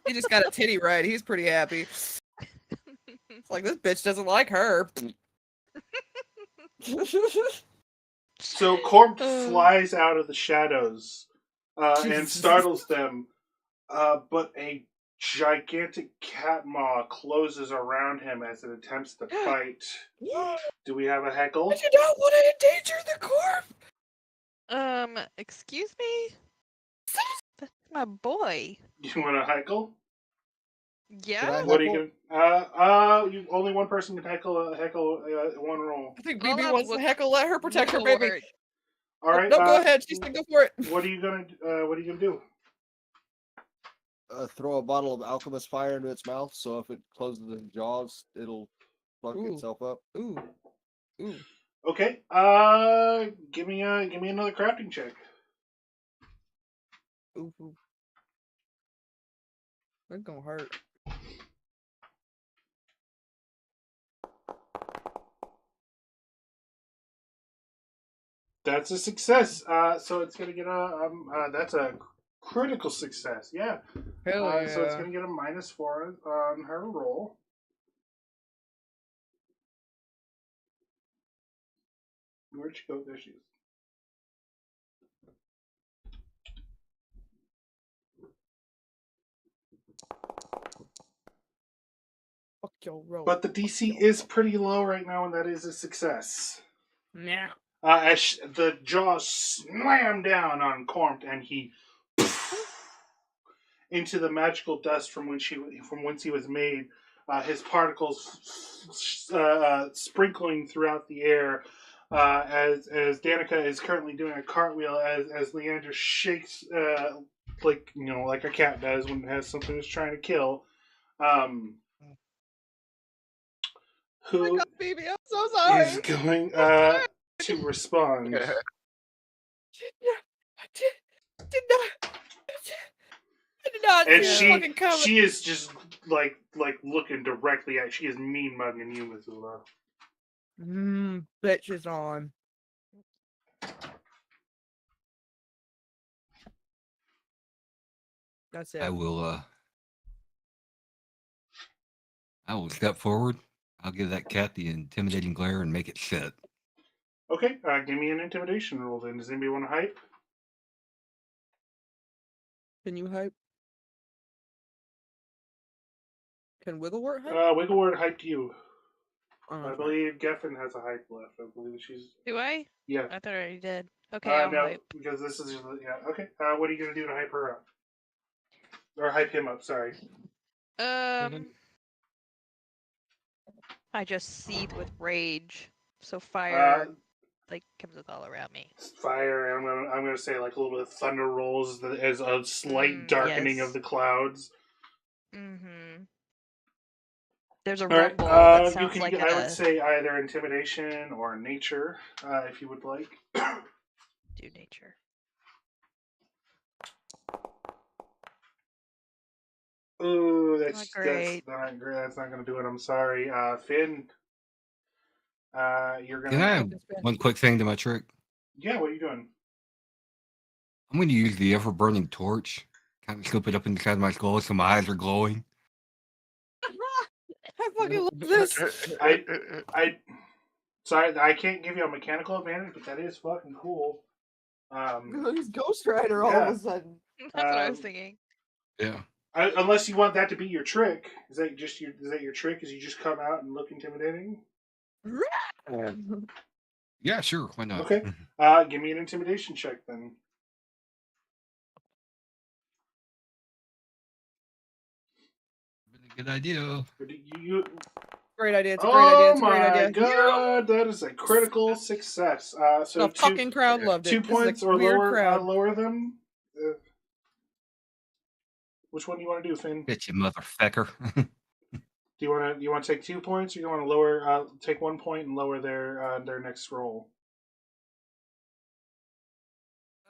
He just got a titty right. He's pretty happy. It's like, this bitch doesn't like her. So Corp flies out of the shadows and startles them, but a gigantic cat maw closes around him as it attempts to bite. Do we have a heckle? I do not want to endanger the corp. Excuse me? That's my boy. You want to heckle? Yeah? What are you gonna? You only one person can heckle one roll. I think Well, BB that's wants to what- heckle. Let her protect her baby. Wigglewort. All right. No, go ahead. She said go for it. What are you gonna do? Throw a bottle of alchemist fire into its mouth, so if it closes its jaws, it'll fuck Ooh. itself up. Ooh. Okay. Give me another crafting check. Ooh. That's gonna hurt. That's a success. So it's gonna get that's a critical success. Yeah. Hell yeah. So it's gonna get a -4 on her roll. Where'd she go? There she is. Fuck your roll. But the DC is pretty low right now, and that is a success. Nah. As the jaws slam down on Cormt, and he into the magical dust from whence he was made. His particles sprinkling throughout the air. As Danica is currently doing a cartwheel, as Leander shakes like a cat does when it has something it's trying to kill. Who BB, I'm so sorry. is going to respond? I did not And see it fucking coming. she is just like looking directly at. She is mean mugging you, Mazula. Bitch is on. That's it. I will step forward. I'll give that cat the intimidating glare and make it sit. Okay, give me an intimidation roll then. Does anybody want to hype? Can you hype? Can Wigglewort hype? Wigglewort hyped you. Oh, I believe Gefn has a hype left. I believe she's. Do I? Yeah. I thought I already did. Okay, I'll No, hype. because this is okay. What are you gonna do to hype her up? Or hype him up? Sorry. I just seethe with rage. So fire Uh, comes with all around me. Fire. And I'm gonna say like a little bit of thunder rolls as a slight darkening yes. of the clouds. Mm-hmm. There's a All right. rumble that You sounds can. like I would say either intimidation or nature, if you would like. do nature. Ooh, that's Not great. not great. That's not gonna do it. I'm sorry, Finn. You're gonna. Can I add one quick thing to my trick? Yeah. What are you doing? I'm going to use the ever-burning torch. Kind of slip it up inside my skull so my eyes are glowing. I fucking love this. Sorry, I can't give you a mechanical advantage, but that is fucking cool. He's Ghost Rider all of a sudden. That's what I was thinking. Yeah. Unless you want that to be your trick. Is that your trick? Is you just come out and look intimidating? Yeah, sure. Why not? Okay. Give me an intimidation check then. Really good idea. Great idea. It's a great idea. It's a great idea. Oh my god, that is a critical success. So the fucking crowd loved it. 2 points or lower. Lower them. Which one do you want to do, Finn? Bitch, you motherfucker. Do you want to take 2 points, or you want to lower take 1 point and lower their next roll?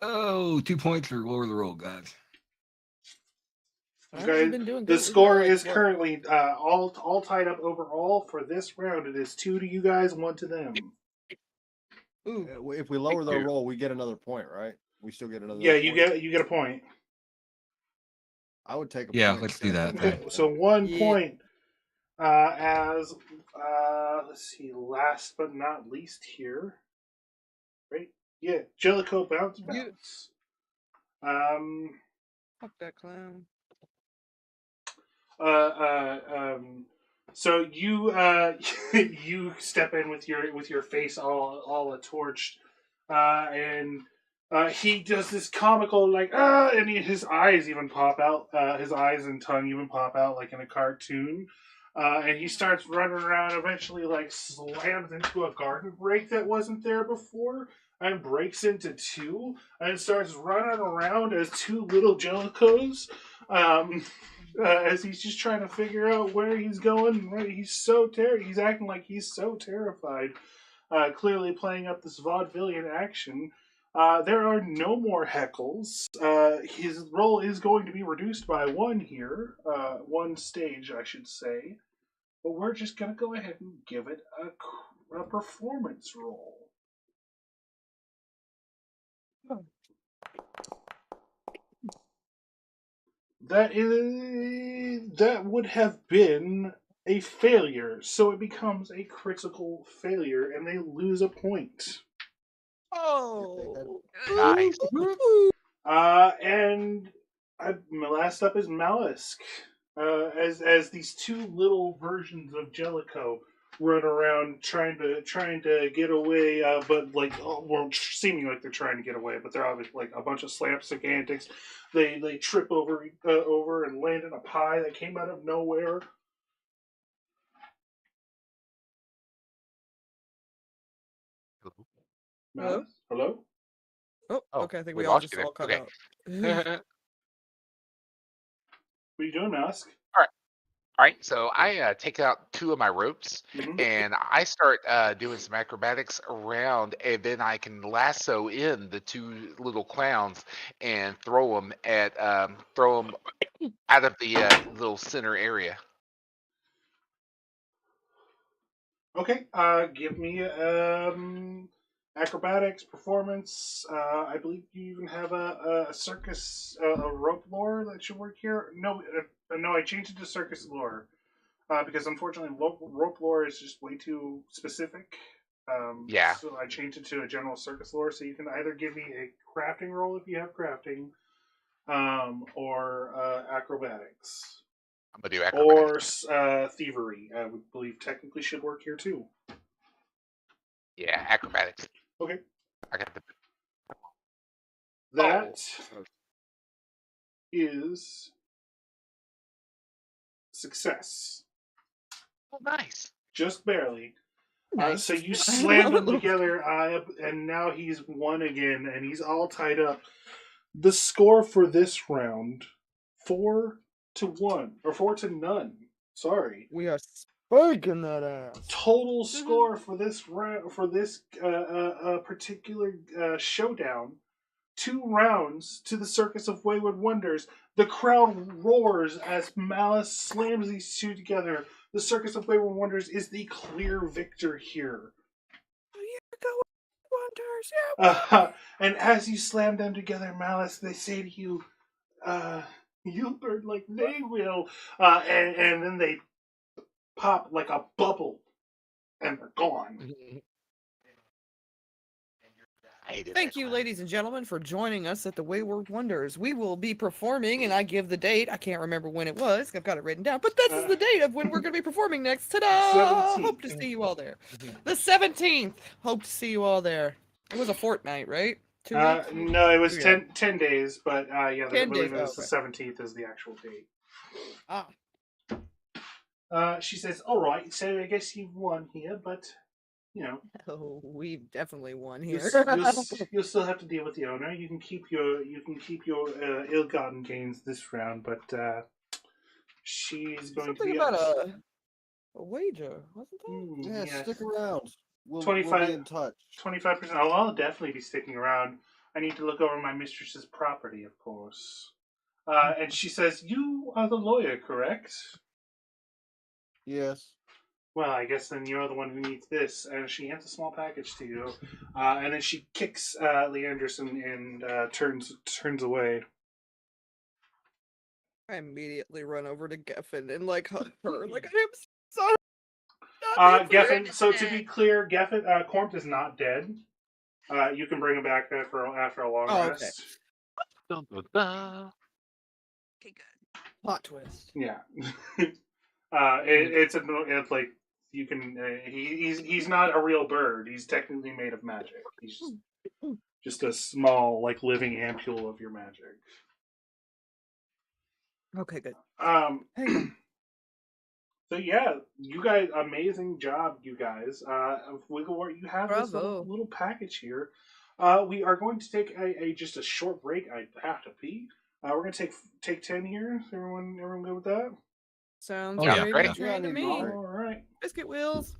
Oh, 2 points or lower the roll, guys. Okay. The score is currently all tied up overall for this round. It is 2 to you guys, 1 to them. Ooh. If we lower the roll, we get another point, right? We still get another. Yeah, point. you get a point. I would take a point. Let's do that. Okay, so 1 point. As let's see, last but not least here, right? Yeah, Jellicoe bounce. Fuck that clown. So you you step in with your face all torched, and he does this comical and his eyes even pop out. His eyes and tongue even pop out like in a cartoon. And he starts running around, eventually slams into a garden rake that wasn't there before, and breaks into 2, and starts running around as 2 little Jellicos, as he's just trying to figure out where he's going. He's so he's acting like he's so terrified, clearly playing up this vaudevillian action. There are no more heckles. His roll is going to be reduced by 1 here, 1 stage, I should say. But we're just going to go ahead and give it a performance roll. That would have been a failure, so it becomes a critical failure, and they lose a point. Oh, Nice. And last up is Mallisk. As these 2 little versions of Jellicoe run around trying to get away, but seeming like they're trying to get away, but they're obviously like a bunch of slapstick antics. They trip over and land in a pie that came out of nowhere. Hello? Hello? Oh, okay. I think we all lost just you all cut there. out. Okay. What are you doing, Mallisk? All right, so I take out 2 of my ropes, and I start doing some acrobatics around, and then I can lasso in the 2 little clowns and throw them out of the little center area. Okay, give me acrobatics, performance. I believe you even have a circus, a rope lore that should work here. No, I changed it to circus lore because unfortunately rope lore is just way too specific. Yeah. So I changed it to a general circus lore. So you can either give me a crafting roll if you have crafting, or acrobatics. I'm gonna do acrobatics. Or thievery. I would believe technically should work here too. Yeah, acrobatics. Okay. I got the. That is success. Oh, nice. Just barely. Nice. So you slam them together, and now he's 1 again, and he's all tied up. The score for this round, 4 to 1, or 4 to none. Sorry. We are spanking that ass. Total score for this round, for this particular showdown, 2 rounds to the Circus of Wayward Wonders. The crowd roars as Malice slams these 2 together. The Circus of Wayward Wonders is the clear victor here. Wonders, yeah. And as you slam them together, Mallisk, they say to you, "You'll burn like they will," and then they pop like a bubble, and they're gone. Thank you, ladies and gentlemen, for joining us at the Wayward Wonders. We will be performing, and I give the date. I can't remember when it was. I've got it written down. But this is the date of when we're going to be performing next. Ta-da! 17th. Hope to see you all there. The 17th. Hope to see you all there. It was a fortnight, right? 2 weeks? No, it was Yeah. 10 days, but yeah, 10 I believe days, it was okay. the 17th is the actual date. Ah. She says, "All right, so I guess you've won here, but you know, Oh, we've definitely won you'll, here. you'll still have to deal with the owner. You can keep your ill-gotten gains this round, but she's going to Something be about up. a wager, wasn't there? Yeah, Yes. stick around. We'll 25 be in touch. 25%. Oh, I'll definitely be sticking around. I need to look over my mistress's property, of course." And she says, "You are the lawyer, correct?" Yes. "Well, I guess then you're the one who needs this." And she hands a small package to you. And then she kicks Leanderson and turns away. I immediately run over to Gefn and like hug her. Like, I am sorry. Not here for Gefn, so to be clear, Gefn, Cormt is not dead. You can bring him back after a long Oh, okay. rest. Dun, dun, dun. Okay, good. Plot twist. Yeah. It's like you can. He's not a real bird. He's technically made of magic. He's just a small, like, living ampule of your magic. Okay, good. Hang on. So yeah, you guys, amazing job, you guys. Wigglewort, you have this Bravo. little package here. We are going to take just a short break. I have to pee. We're gonna take 10 here. Is everyone good with that? Sounds Oh, yeah, great great. and trained to Yeah, me. great. All right. Biscuit wheels.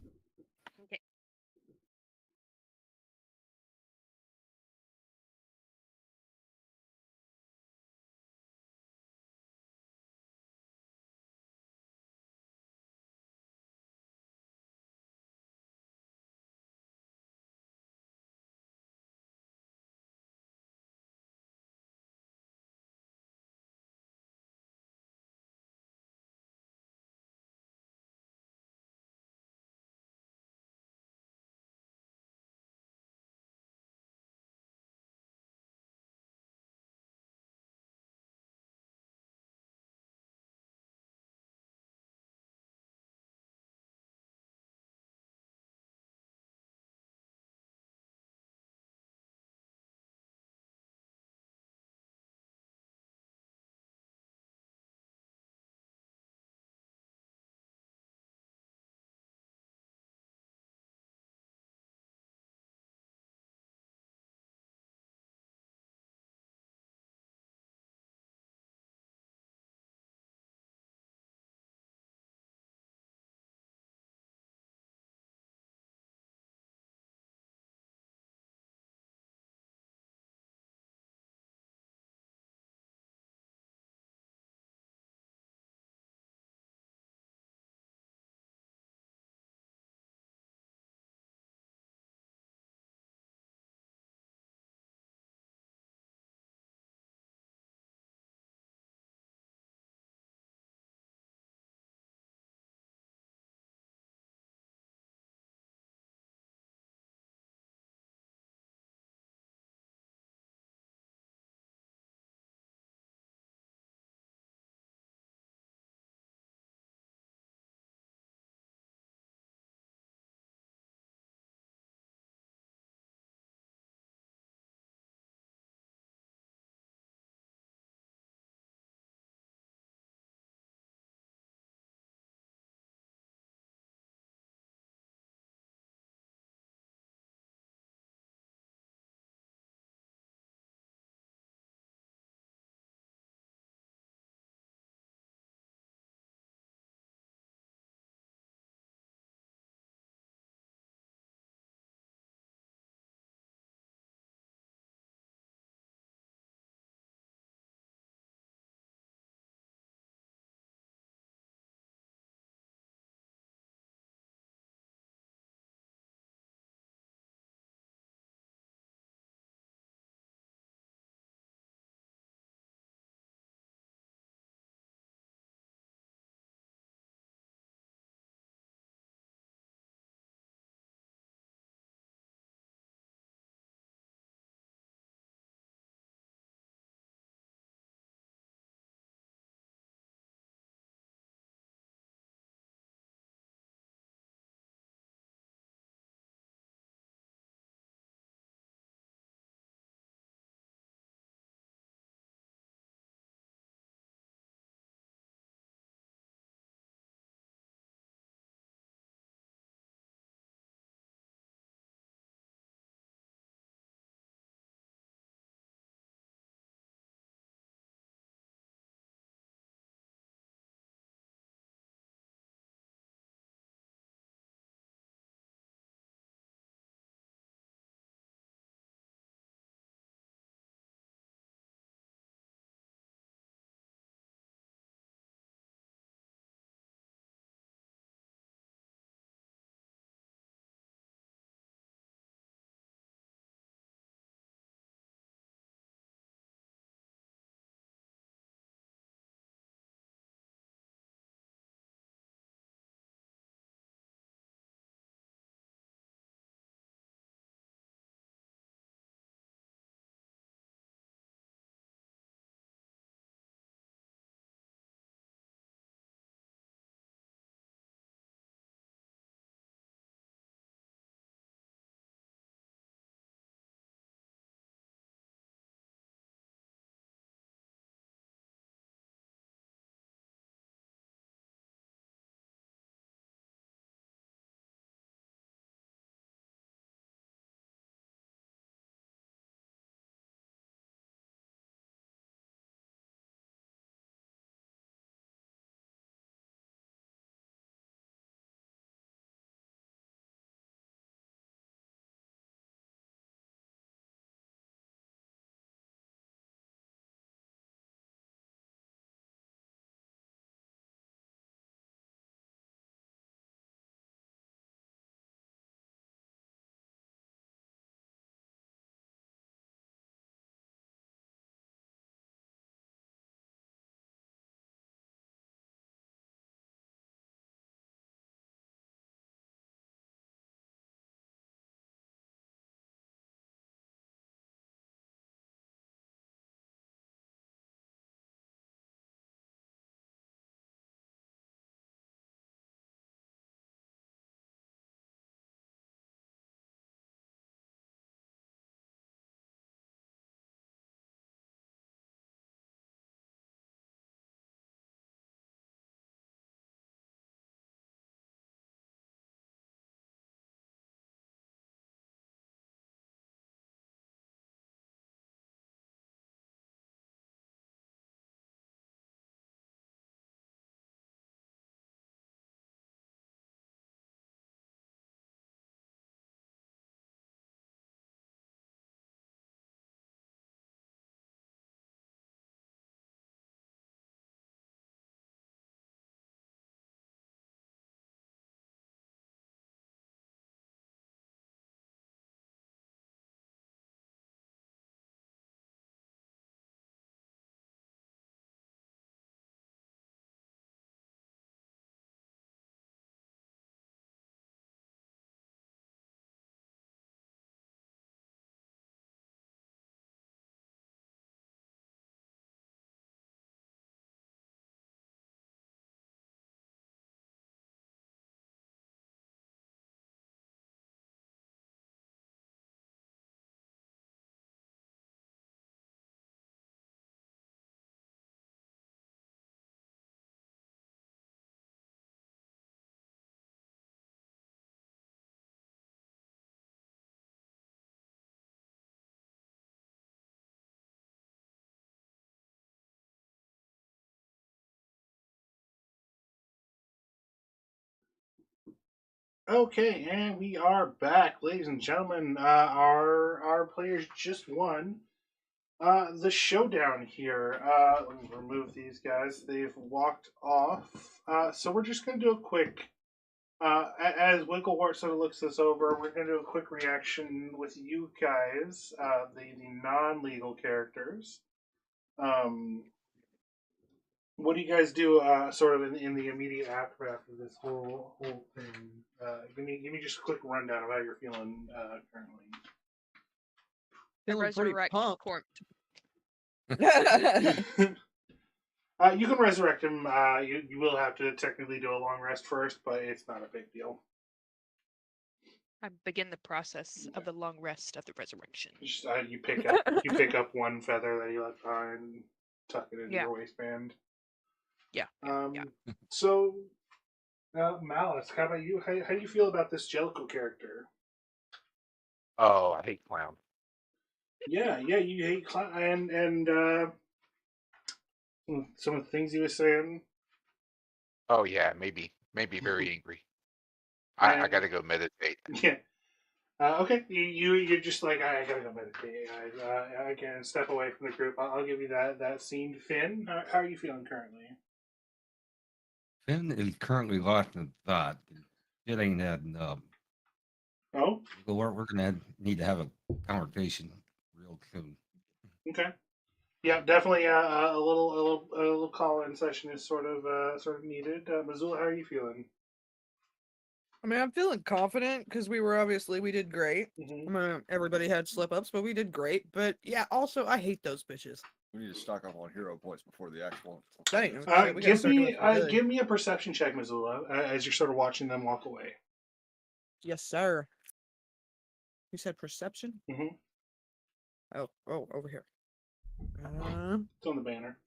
Okay, and we are back, ladies and gentlemen. Our players just won the showdown here. Let me remove these guys. They've walked off. So we're just going to do a quick. As Wigglewort sort of looks this over, we're going to do a quick reaction with you guys, the non-legal characters. What do you guys do, sort of in the immediate aftermath of this whole thing? Give me just a quick rundown of how you're feeling currently. Feeling pretty Resurrect pumped. You can resurrect him. You will have to technically do a long rest first, but it's not a big deal. I begin the process of the long rest of the resurrection. Just, you pick up one feather that you left behind, tuck it into your waistband. Yeah. So, Mallisk, how about you? How do you feel about this Jellicle character? Oh, I hate clown. Yeah, you hate clown, and some of the things he was saying. Oh yeah, maybe very angry. I gotta go meditate. Yeah. Okay, you're just like, I gotta go meditate. I can step away from the group. I'll give you that scene. Finn, how are you feeling currently? Finn is currently lost in thought. It ain't adding up. Oh, We're gonna need to have a conversation real soon. okay. Yeah, definitely. A little call-in session is sort of needed. Mazula, how are you feeling? I mean, I'm feeling confident because we did great. Mm-hmm. I mean, everybody had slip-ups, but we did great. But yeah, also, I hate those bitches. We need to stock up on hero points before the actual. Dang, Give me a perception check, Mazula, as you're sort of watching them walk away. Yes, sir. You said perception? Mm-hmm. Oh, over here. It's on the banner.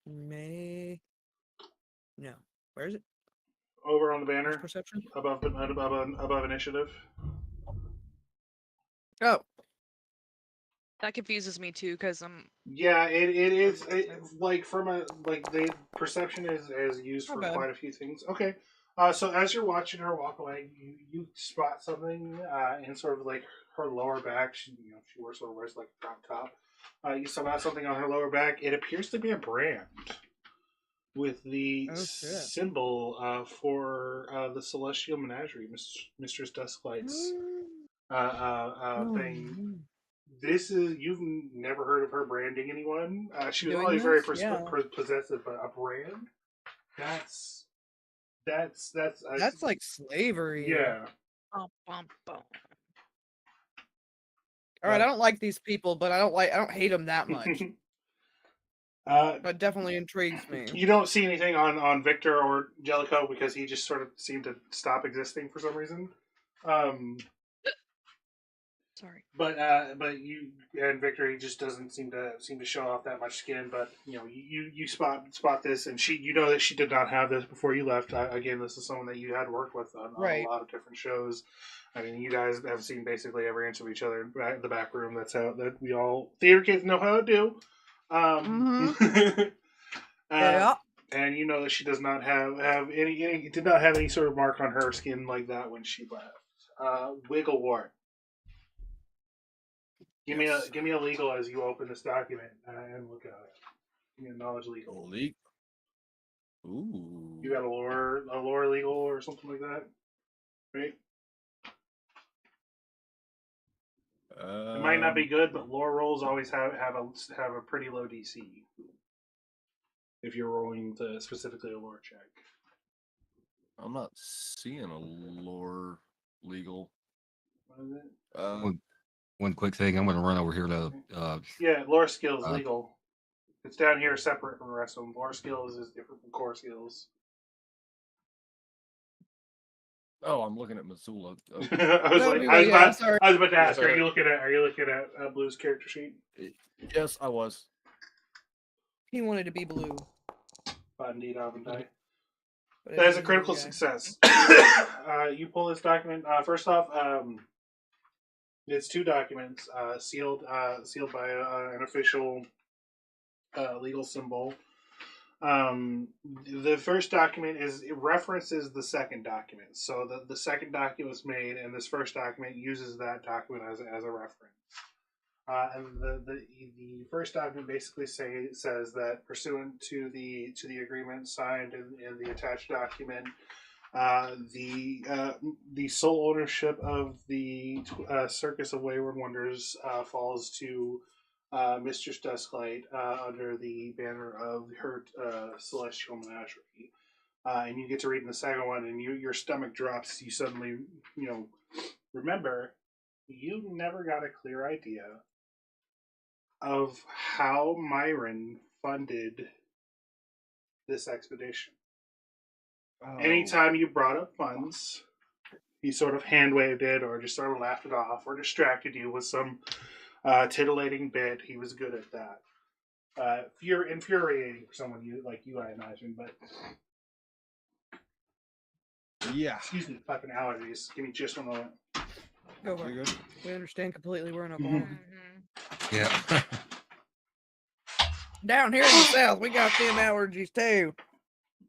No. Where is it? Over on the banner. Where's perception? Above initiative. Oh. That confuses me too, because Yeah, it is like the perception is used for quite a few things. Okay, so as you're watching her walk away, you spot something in sort of like her lower back. She wears like a crop top. You spot something on her lower back. It appears to be a brand with the symbol for the Celestial Menagerie, Mistress Dusklight's thing. You've never heard of her branding anyone. She was always very possessive, but a brand? That's like slavery. Yeah. All right, I don't like these people, but I don't hate them that much. That definitely intrigues me. You don't see anything on Victor or Jellicoe because he just sort of seemed to stop existing for some reason. Sorry. But you and Victor, he just doesn't seem to show off that much skin. But you spot this, and you know that she did not have this before you left. Again, this is someone that you had worked with on a lot of different shows. I mean, you guys have seen basically every inch of each other in the back room. That's how that we all theater kids know how to do. Yeah. And you know that she does not have any did not have any sort of mark on her skin like that when she left. Wigglewort. Give me a legal as you open this document and look at it. Give me a knowledge legal. Ooh. You got a lore legal or something like that, right? It might not be good, but lore rolls always have a pretty low DC if you're rolling specifically a lore check. I'm not seeing a lore legal. What is it? One quick thing, I'm going to run over here to. Yeah, lore skills legal. It's down here separate from the rest of them. Lore skills is different from core skills. Oh, I'm looking at Mazula. I was about to ask. Are you looking at Blue's character sheet? Yes, I was. He wanted to be blue. Indeed, Avondai. That is a critical success. You pull this document. First off, it's 2 documents sealed by an official legal symbol. the first document it references the second document. So the second document was made, and this first document uses that document as a reference. And the first document basically says that pursuant to the agreement signed in the attached document, the sole ownership of the Circus of Wayward Wonders falls to Mistress Dusklight under the banner of her celestial menagerie. And you get to read in the second one, and your stomach drops. You suddenly, remember, you never got a clear idea of how Myron funded this expedition. Oh. Anytime you brought up funds, he sort of hand waved it, or just sort of laughed it off, or distracted you with some titillating bit. He was good at that. Infuriating for someone like you, I imagine. But yeah, excuse me, fucking allergies. Give me just a moment. Go for you it. good? We understand completely. We're in Oklahoma. Mhm. Yeah. Down here in the South, we got them allergies too.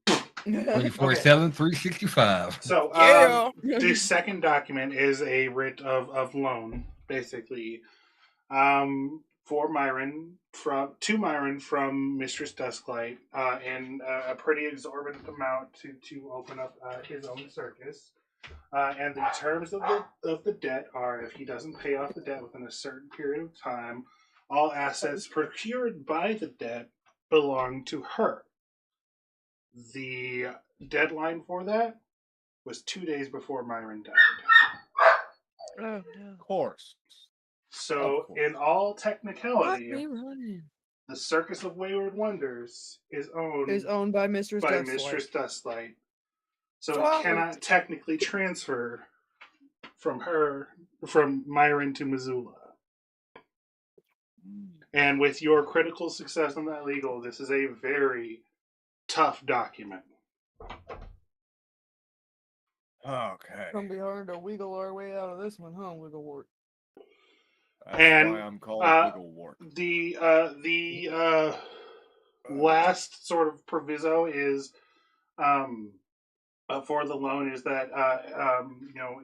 24/7, 365. So, Yeah. the second document is a writ of loan, basically, for Myron to Myron from Mistress Dusklight, and a pretty exorbitant amount to open up his own circus. And the terms of the debt are: if he doesn't pay off the debt within a certain period of time, all assets procured by the debt belong to her. The deadline for that was 2 days before Myron died. Oh no. Of course. So, Of course. in all Fuck technicality, me running. the Circus of Wayward Wonders is Is owned by Mistress by Dusklight. Mistress Dustlight. So Fuck. it cannot technically transfer from Myron to Mazula. And with your critical success on that legal, this is a very tough document. Okay. It's gonna be hard to wiggle our way out of this one, huh, Wigglewort? That's And, why I'm called Wigglewort. The last sort of proviso is for the loan is that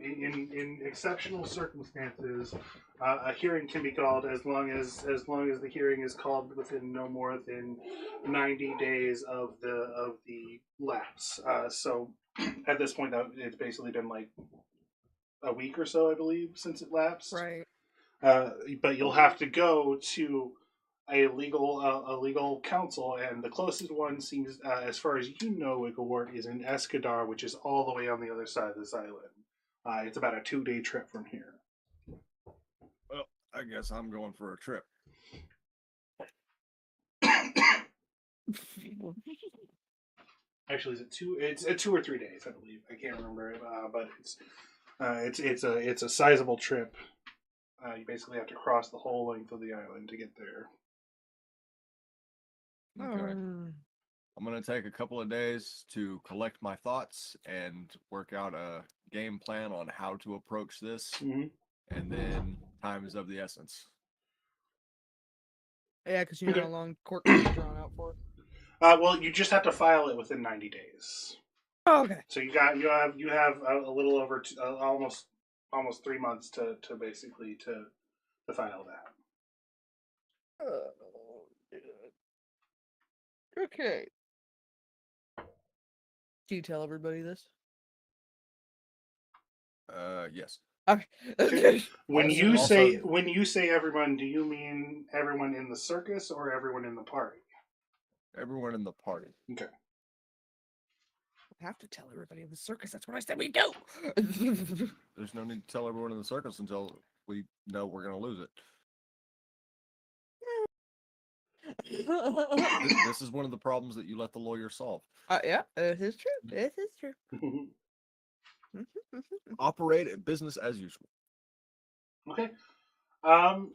in exceptional circumstances, a hearing can be called as long as the hearing is called within no more than 90 days of the lapse. So at this point, it's basically been like a week or so, I believe, since it lapsed. Right. But you'll have to go to a legal counsel, and the closest one seems, as far as you know, Wigglewort, is in Escadar, which is all the way on the other side of this island. It's about a 2-day trip from here. Well, I guess I'm going for a trip. Actually, is it 2? It's 2 or 3 days, I believe. I can't remember, but it's a sizable trip. You basically have to cross the whole length of the island to get there. Okay. I'm going to take a couple of days to collect my thoughts and work out a game plan on how to approach this. Mm-hmm. And then time is of the essence. Yeah, because you know how long court can be drawn out for. Well, you just have to file it within 90 days. Oh, okay. So you have a little over almost 3 months to basically to file that. Okay. Do you tell everybody this? Yes. Okay. When Also- you say everyone, do you mean everyone in the circus or everyone in the party? Everyone in the party. Okay. I have to tell everybody in the circus. That's what I said we do. There's no need to tell everyone in the circus until we know we're going to lose it. This is one of the problems that you let the lawyer solve. Yeah, this is true. This is true. Operate business as usual. Okay.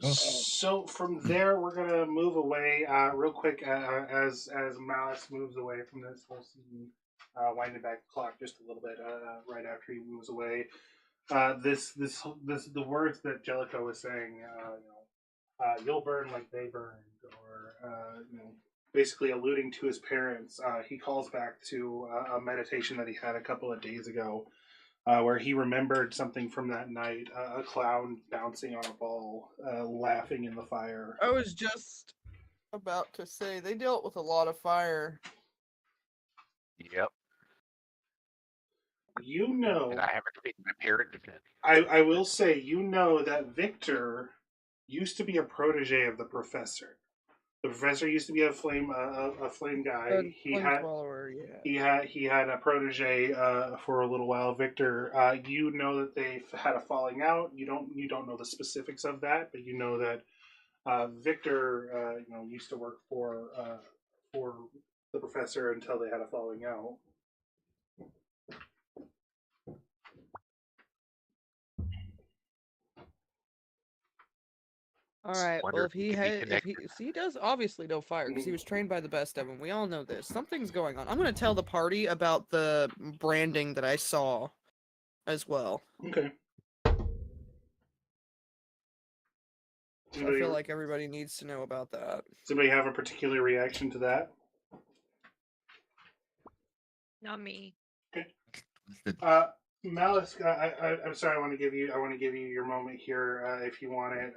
So from there, we're gonna move away real quick as Mallisk moves away from this whole scene, winding back the clock just a little bit right after he moves away. The words that Jellicoe was saying, you'll burn like they burned, or basically alluding to his parents. He calls back to a meditation that he had a couple of days ago, where he remembered something from that night: a clown bouncing on a ball, laughing in the fire. I was just about to say they dealt with a lot of fire. Yep. You know, And I haven't taken my parent defense. I will say, that Victor used to be a protege of the professor. The professor used to be a flame guy. Swallower, yeah. He had a protege for a little while. Victor, you know that they've had a falling out. You don't know the specifics of that, but you know that Victor used to work for the professor until they had a falling out. All right. Wonder Well, if he he does obviously know fire because he was trained by the best of them. We all know this. Something's going on. I'm going to tell the party about the branding that I saw, as well. Okay. I feel like everybody needs to know about that. Does anybody have a particular reaction to that? Not me. Okay. Mallisk, I'm sorry. I want to give you your moment here, if you want it.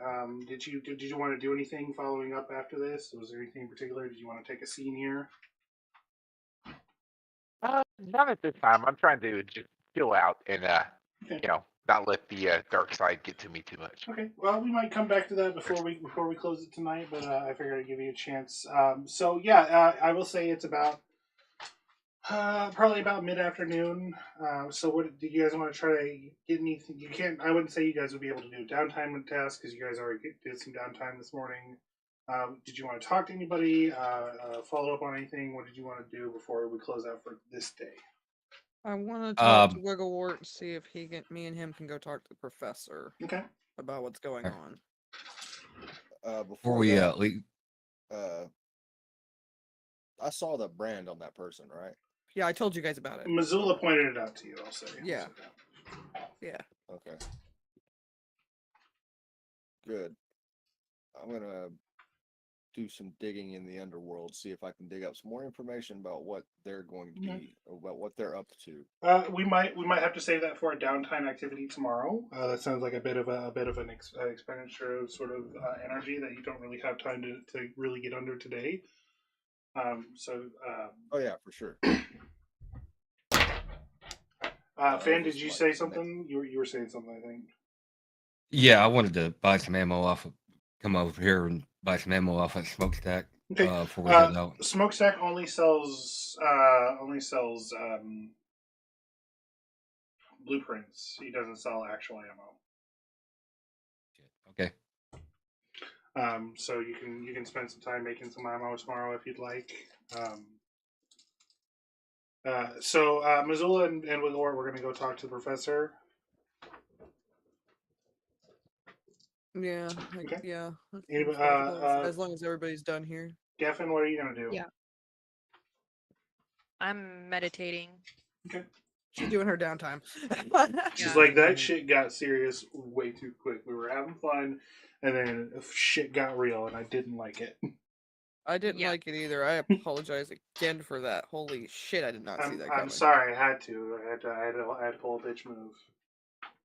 Did you want to do anything following up after this? Was there anything in particular? Did you want to take a scene here? Not at this time. I'm trying to just chill out and Okay. not let the dark side get to me too much. Okay. Well, we might come back to that before we close it tonight, but I figured I'd give you a chance. I will say it's about probably about mid-afternoon. So what do you guys want to try to get anything? You can't. I wouldn't say you guys would be able to do downtime tasks because you guys already did some downtime this morning. Did you want to talk to anybody? Follow up on anything? What did you want to do before we close out for this day? I want to talk to Wigglewort and see if me and him can go talk to the professor. Okay. About what's going on. Before we that, leave. I saw the brand on that person, right? Yeah, I told you guys about it. Mazula pointed it out to you, I'll say. Yeah. Yeah. Okay. Good. I'm going to do some digging in the underworld, see if I can dig up some more information about what they're going to be, about what they're up to. We might have to save that for a downtime activity tomorrow. That sounds like a bit of an expenditure of sort of energy that you don't really have time to really get under today. Oh yeah, for sure. Fan, did you say something? You were saying something, I think. Yeah, I wanted to buy some ammo off. Come over here and buy some ammo off at Smokestack. Okay. Before we head out. Smokestack only sells blueprints. He doesn't sell actual ammo. Okay. So you can spend some time making some ammo tomorrow if you'd like. Mazula and Wigglewort, we're going to go talk to the professor. Yeah. Okay. Yeah. Anybody, as long as everybody's done here. Gefn, what are you going to do? Yeah. I'm meditating. Okay. She's doing her downtime. She's like, that shit got serious way too quick. We were having fun, and then shit got real, and I didn't like it. I didn't like it either. I apologize again for that. Holy shit, I did not see that coming. I'm sorry, I had to. I had to pull a bitch move.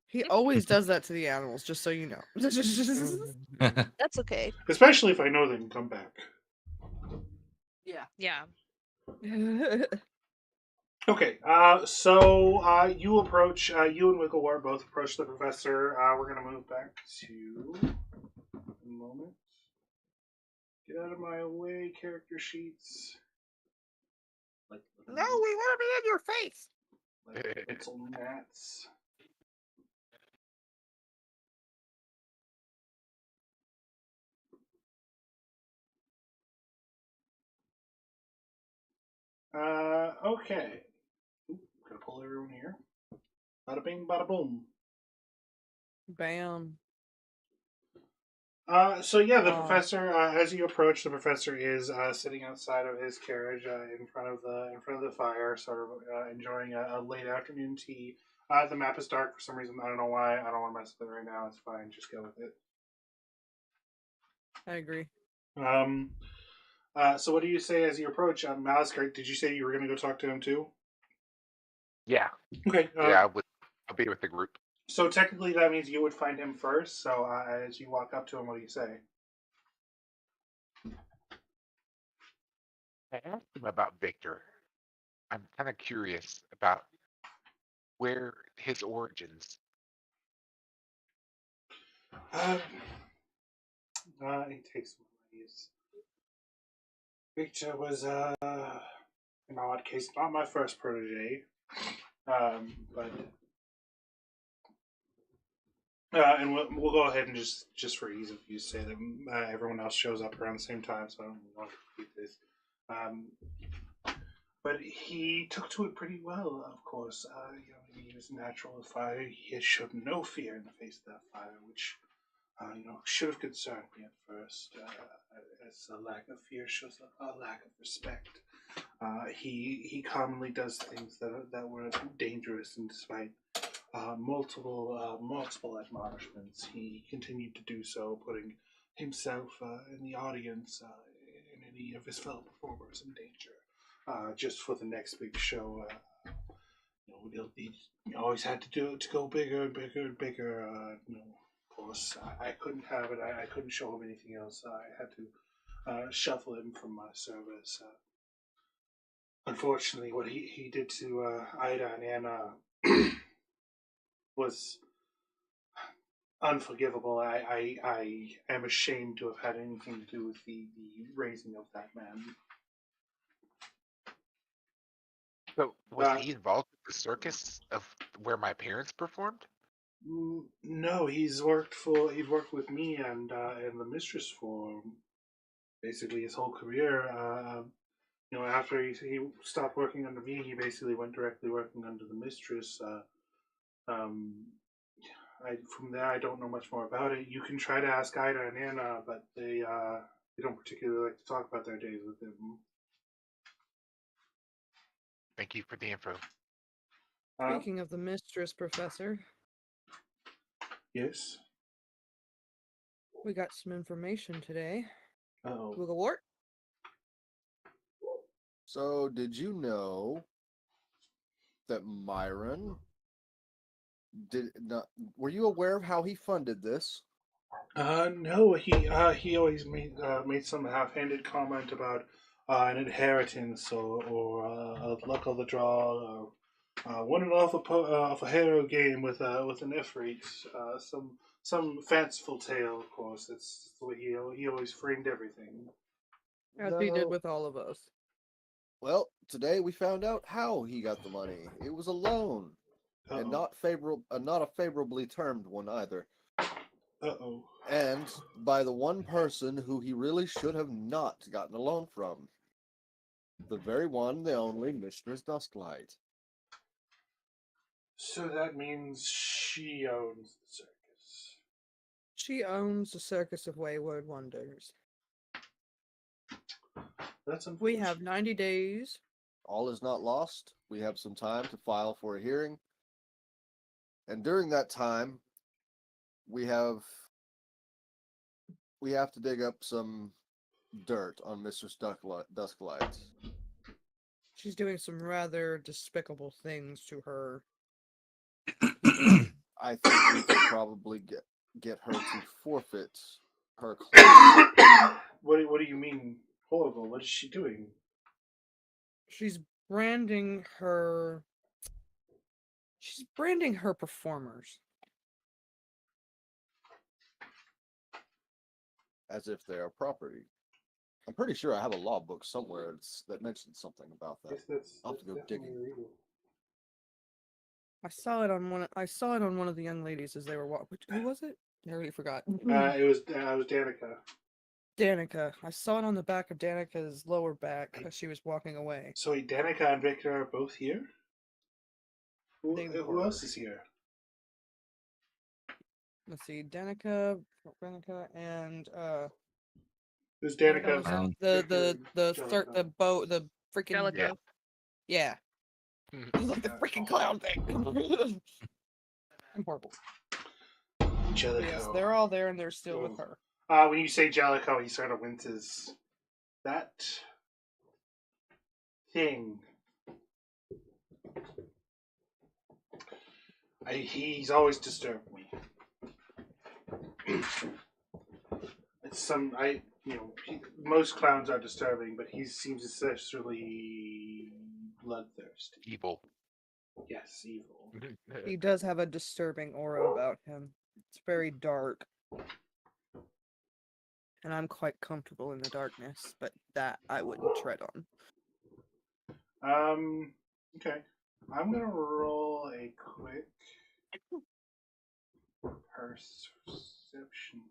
He always does that to the animals, just so you know. That's okay. Especially if I know they can come back. Yeah. Yeah. Okay, you approach, you and Wigglewort both approach the professor. We're going to move back to a moment. Get out of my way, character sheets. No, we want to be in your face. Like pencil gnats. Okay. Gonna pull everyone here. Bada bing, bada boom. Bam. The professor, as you approach, the professor is sitting outside of his carriage in front of the fire, sort of enjoying a late afternoon tea. The map is dark for some reason. I don't know why. I don't want to mess with it right now. It's fine. Just go with it. I agree. So what do you say as you approach Mallisk? Did you say you were going to go talk to him too? Yeah. Okay. Yeah, I'll be with the group. So technically that means you would find him first. So as you walk up to him, what do you say? I asked him about Victor. I'm kind of curious about where his origins. He takes one of these. Victor was, in my odd case, not my first protege, but and we'll go ahead and just for ease of use say that everyone else shows up around the same time, so I don't want to repeat this. But he took to it pretty well, of course. He was natural with fire. He had showed no fear in the face of that fire, which should have concerned me at first. As a lack of fear shows a lack of respect. He commonly does things that were dangerous, and despite multiple admonishments, he continued to do so, putting himself in the audience and any of his fellow performers in danger. Just for the next big show, he always had to go bigger and bigger and bigger. Of course, I couldn't have it. I couldn't show him anything else. I had to shuffle him from my service. Unfortunately, what he did to Ida and Anna was unforgivable. I am ashamed to have had anything to do with the raising of that man. So was he involved with the circus of where my parents performed? No, he's worked with me and the mistress for basically his whole career. After he stopped working under me, he basically went directly working under the mistress. From there, I don't know much more about it. You can try to ask Ida and Anna, but they don't particularly like to talk about their days with him. Thank you for the info. Speaking of the mistress, Professor. Yes? We got some information today. Uh-oh. Wigglewort? So, did you know that Myron did not? Were you aware of how he funded this? No. He always made some half-handed comment about an inheritance or a luck of the draw, or winning off a hero game with an Ifrit. Some fanciful tale, of course. That's the way he always framed everything. As he did with all of us. Well, today we found out how he got the money. It was a loan, and not a favorably termed one either. Uh-oh. And by the one person who he really should have not gotten a loan from. The very one, the only Mistress Dusklight. So that means she owns the circus. She owns the Circus of Wayward Wonders. That's unfortunate. We have 90 days. All is not lost. We have some time to file for a hearing. And during that time, we have to dig up some dirt on Mistress Dusklight. She's doing some rather despicable things to her. I think we could probably get her to forfeit her claim. What do you mean horrible? What is she doing? She's branding her performers. As if they are property. I'm pretty sure I have a law book somewhere that mentions something about that. I'll have to go digging. I saw it on one of the young ladies as they were walking. Who was it? I already forgot. It was Danica. Danica. I saw it on the back of Danica's lower back as she was walking away. So wait, Danica and Victor are both here? Who else is here? Let's see, Danica, and Who's Danica? The freaking Jellicoe. Yeah. Like the freaking clown thing. I'm horrible. Jellicoe. Yes, they're all there and they're still with her. When you say Jellicoe, he sort of winces. that thing. He's always disturbed me. Most clowns are disturbing, but he seems especially bloodthirsty. Evil. Yes, evil. He does have a disturbing aura about him. It's very dark. And I'm quite comfortable in the darkness, but that I wouldn't tread on. Okay. I'm gonna roll a quick perception.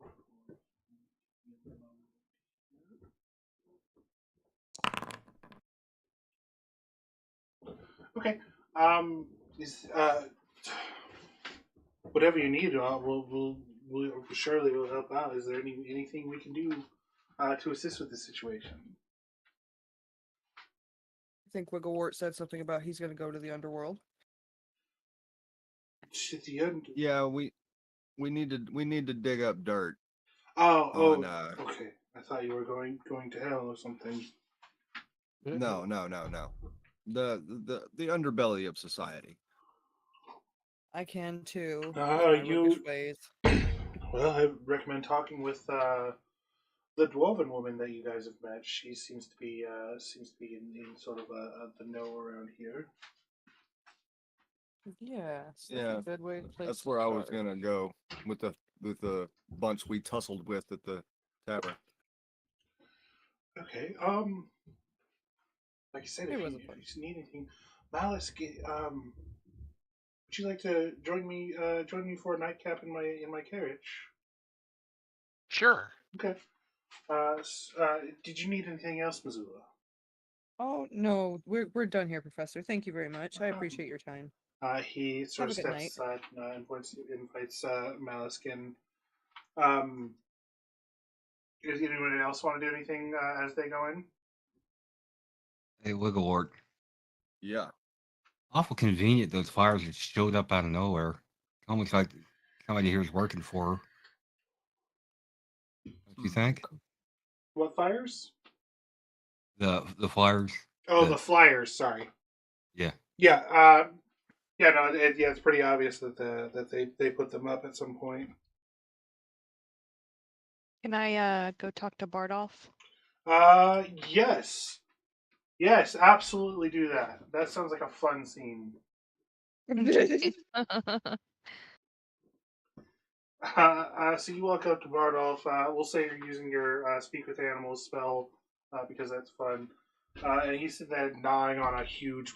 Okay. Is whatever you need, we'll surely will help out. Is there anything we can do to assist with this situation? I think Wigglewort said something about he's going to go to the underworld. To the end. Yeah, we need to dig up dirt. Okay. I thought you were going to hell or something. No. The underbelly of society. I can too. with Uh, my you- roguish ways. Well, I recommend talking with the dwarven woman that you guys have met. She seems to be in sort of the know around here. Yeah. Yeah, A good way to place That's where I was start. gonna go with the bunch we tussled with at the tavern. Okay. Like I said, It if was you a fun. need anything, Mallisk, would you like to join me for a nightcap in my carriage? Sure. Okay. Did you need anything else, Mazula? Oh no, we're done here, Professor. Thank you very much. I appreciate your time. He sort Have of a good steps aside and invites Mallisk in. Does anyone else want to do anything as they go in? Hey, Wigglewort. Yeah. Awful convenient those fires that showed up out of nowhere. Almost like somebody here is working for her. Don't you think? What fires? The flyers. Oh, the- the flyers. Sorry. Yeah. Yeah. Yeah. No. It's pretty obvious that they put them up at some point. Can I go talk to Bardolph? Yes. Yes, absolutely do that. That sounds like a fun scene. So you walk up to Bardolph. We'll say you're using your Speak with Animals spell because that's fun. And he's sitting there gnawing on a huge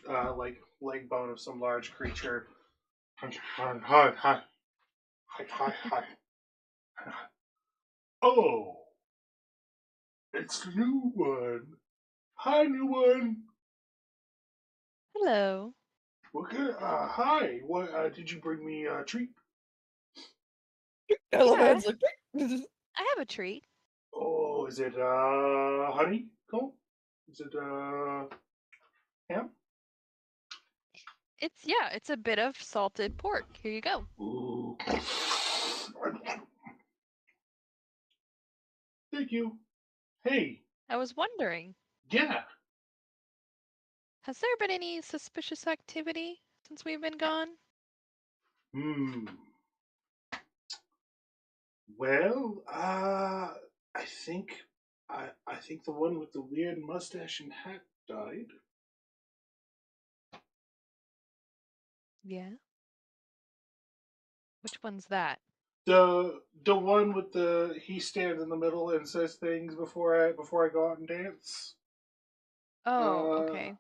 leg bone of some large creature. Hi. Oh, it's the new one. Hi, new one. Hello. Okay. Hi. What did you bring me a treat? Elephant's like, I have a treat. Oh, is it honey? Cool. Is it ham? It's a bit of salted pork. Here you go. Ooh. Thank you. Hey. I was wondering, Yeah. has there been any suspicious activity since we've been gone? Well, I think the one with the weird mustache and hat died. Yeah. Which one's that? The one with he stands in the middle and says things before I go out and dance. Oh, okay.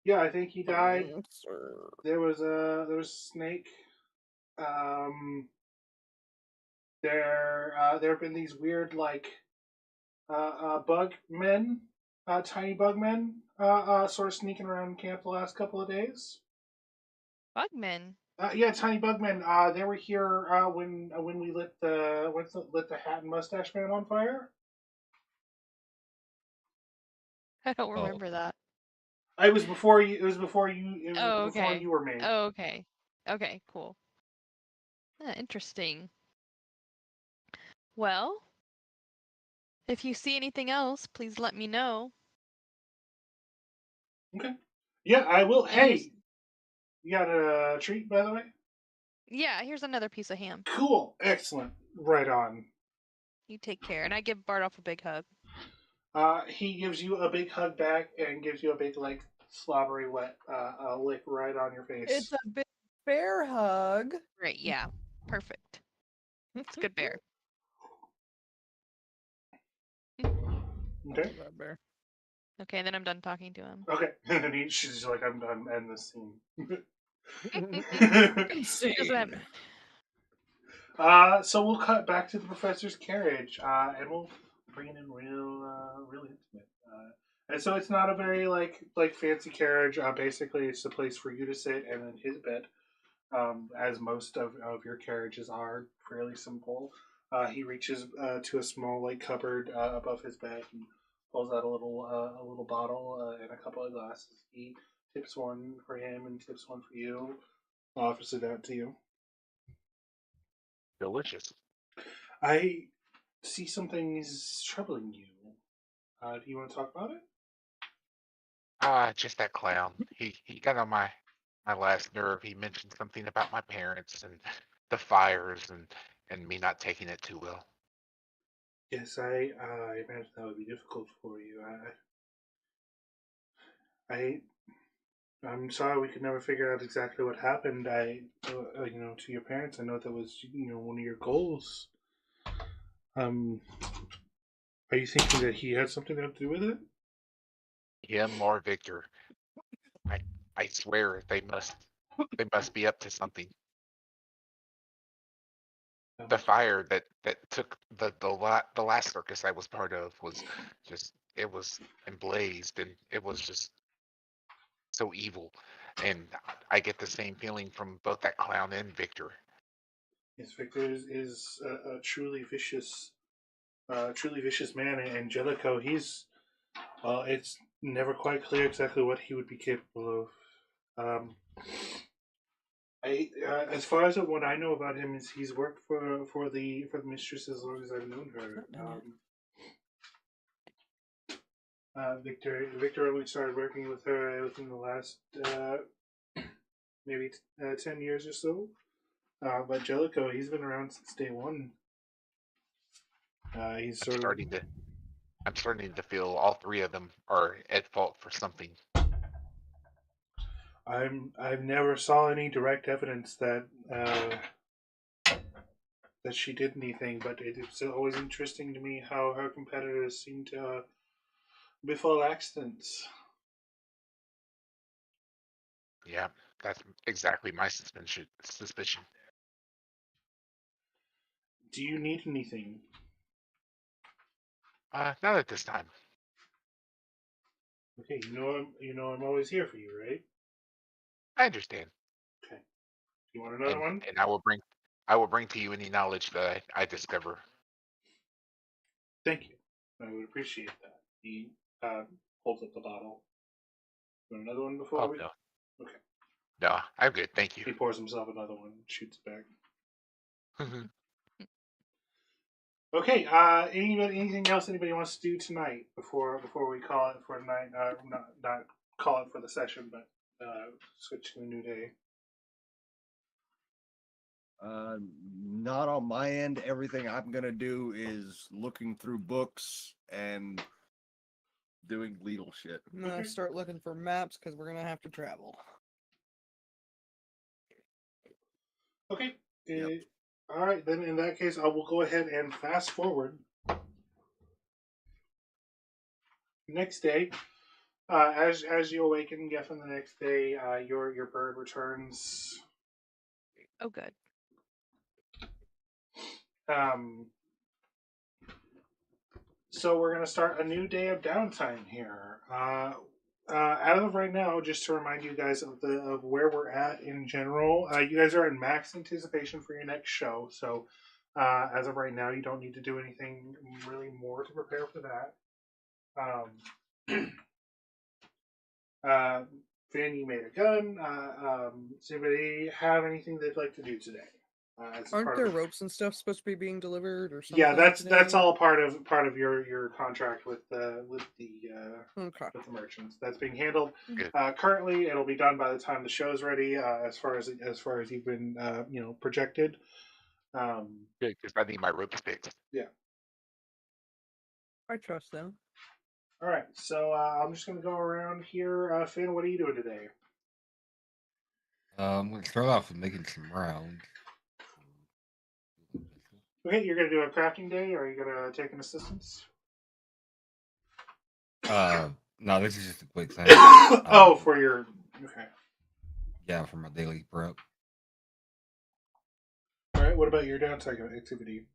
Yeah, I think he died. Sir. There was a snake. There have been these weird bug men, tiny bug men, sort of sneaking around camp the last couple of days. Bugmen. Yeah, tiny bug men. They were here when we lit the hat and mustache man on fire. I don't remember that. It was before you. It was before you. It was Oh, before okay. you were made. Oh, okay. Okay, cool. Interesting. Well, if you see anything else, please let me know. Okay. Yeah, I will. And Hey, you got a treat, by the way? yeah, here's another piece of ham. Cool. Excellent. Right on. You take care. And I give Bardolph a big hug. He gives you a big hug back and gives you a big, like, slobbery wet lick right on your face. It's a big bear hug. Great, yeah. Perfect. It's a good bear. Okay. That bear. Okay, and then I'm done talking to him. Okay. And then she's like, I'm done. End this scene. He doesn't have... So we'll cut back to the professor's carriage, and we'll bring it in real intimate. And so it's not a very like fancy carriage. Basically, it's a place for you to sit and then his bed. As most of your carriages are fairly simple. He reaches to a small like cupboard above his bed and pulls out a little bottle and a couple of glasses. He tips one for him and tips one for you. Offers it out to you. Delicious. I see something is troubling you. Do you want to talk about it? Just that clown. He got on my last nerve. He mentioned something about my parents and the fires and me not taking it too well. Yes, I imagine that would be difficult for you. I'm sorry we could never figure out exactly what happened. To your parents, I know that was one of your goals. Are you thinking that he had something to do with it? Him or Victor. I swear they must be up to something. The fire that took the last circus I was part of was just it was emblazed and it was just so evil. And I get the same feeling from both that clown and Victor. Yes, Victor is a truly vicious man. And Angelico, it's never quite clear exactly what he would be capable of. As far as what I know about him is he's worked for the mistress as long as I've known her. Victor only started working with her within the last maybe 10 years or so. But Jellicoe, he's been around since day one. He's I'm starting to feel all three of them are at fault for something. I've never saw any direct evidence that that she did anything, but it's always interesting to me how her competitors seem to befall accidents. Yeah, that's exactly my suspicion. Do you need anything? Not at this time. Okay, you know I'm always here for you, right? I understand. Okay. You want another one? And I will bring to you any knowledge that I discover. Thank you. I would appreciate that. He holds up the bottle. You want another one before we? No. Okay. No, I'm good. Thank you. He pours himself another one, shoots it back. Okay. Anything else anybody wants to do tonight before we call it for tonight? Not call it for the session, but switch to a new day. Not on my end. Everything I'm gonna do is looking through books and doing legal shit. I'm gonna start looking for maps because we're gonna have to travel. Okay. Yep. All right, then in that case, I will go ahead and fast forward. Next day, as you awaken, Gefn, the next day, your bird returns. Oh, good. So we're gonna start a new day of downtime here. As of right now, just to remind you guys of where we're at in general, you guys are in max anticipation for your next show. So as of right now, you don't need to do anything really more to prepare for that. Finn, you made a gun. Does anybody have anything they'd like to do today? Aren't there ropes and stuff supposed to be being delivered or something? Yeah, that's today? all part of your contract with the Okay. with the merchants. That's being handled Good. currently. It'll be done by the time the show's ready. As far as you've been projected. Good, because I need my ropes fixed. Yeah. I trust them. All right, so I'm just going to go around here. Finn, what are you doing today? I'm going to start off with making some rounds. Okay, you're going to do a crafting day, or are you going to take an assistance? No, this is just a quick thing. Oh, for your okay. Yeah, for my daily prep. All right. What about your downtime activity?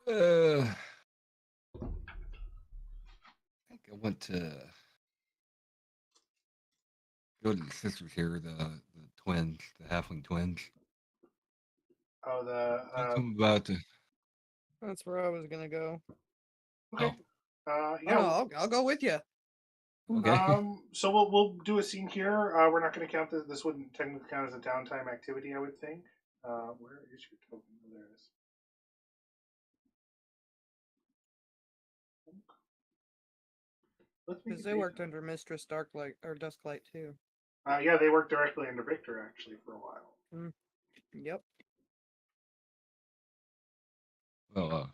I think I went to go to the sisters here, the twins, the halfling twins. Oh, Talk to them about the. That's where I was gonna go. Okay. Yeah, I'll go with you. Okay. So we'll do a scene here. We're not going to count this. This wouldn't technically count as a downtime activity, I would think. Where is your token? Oh, there it is. Because they worked under Mistress Darklight or Dusklight too. Yeah, they worked directly under Victor actually for a while. Yep. Well,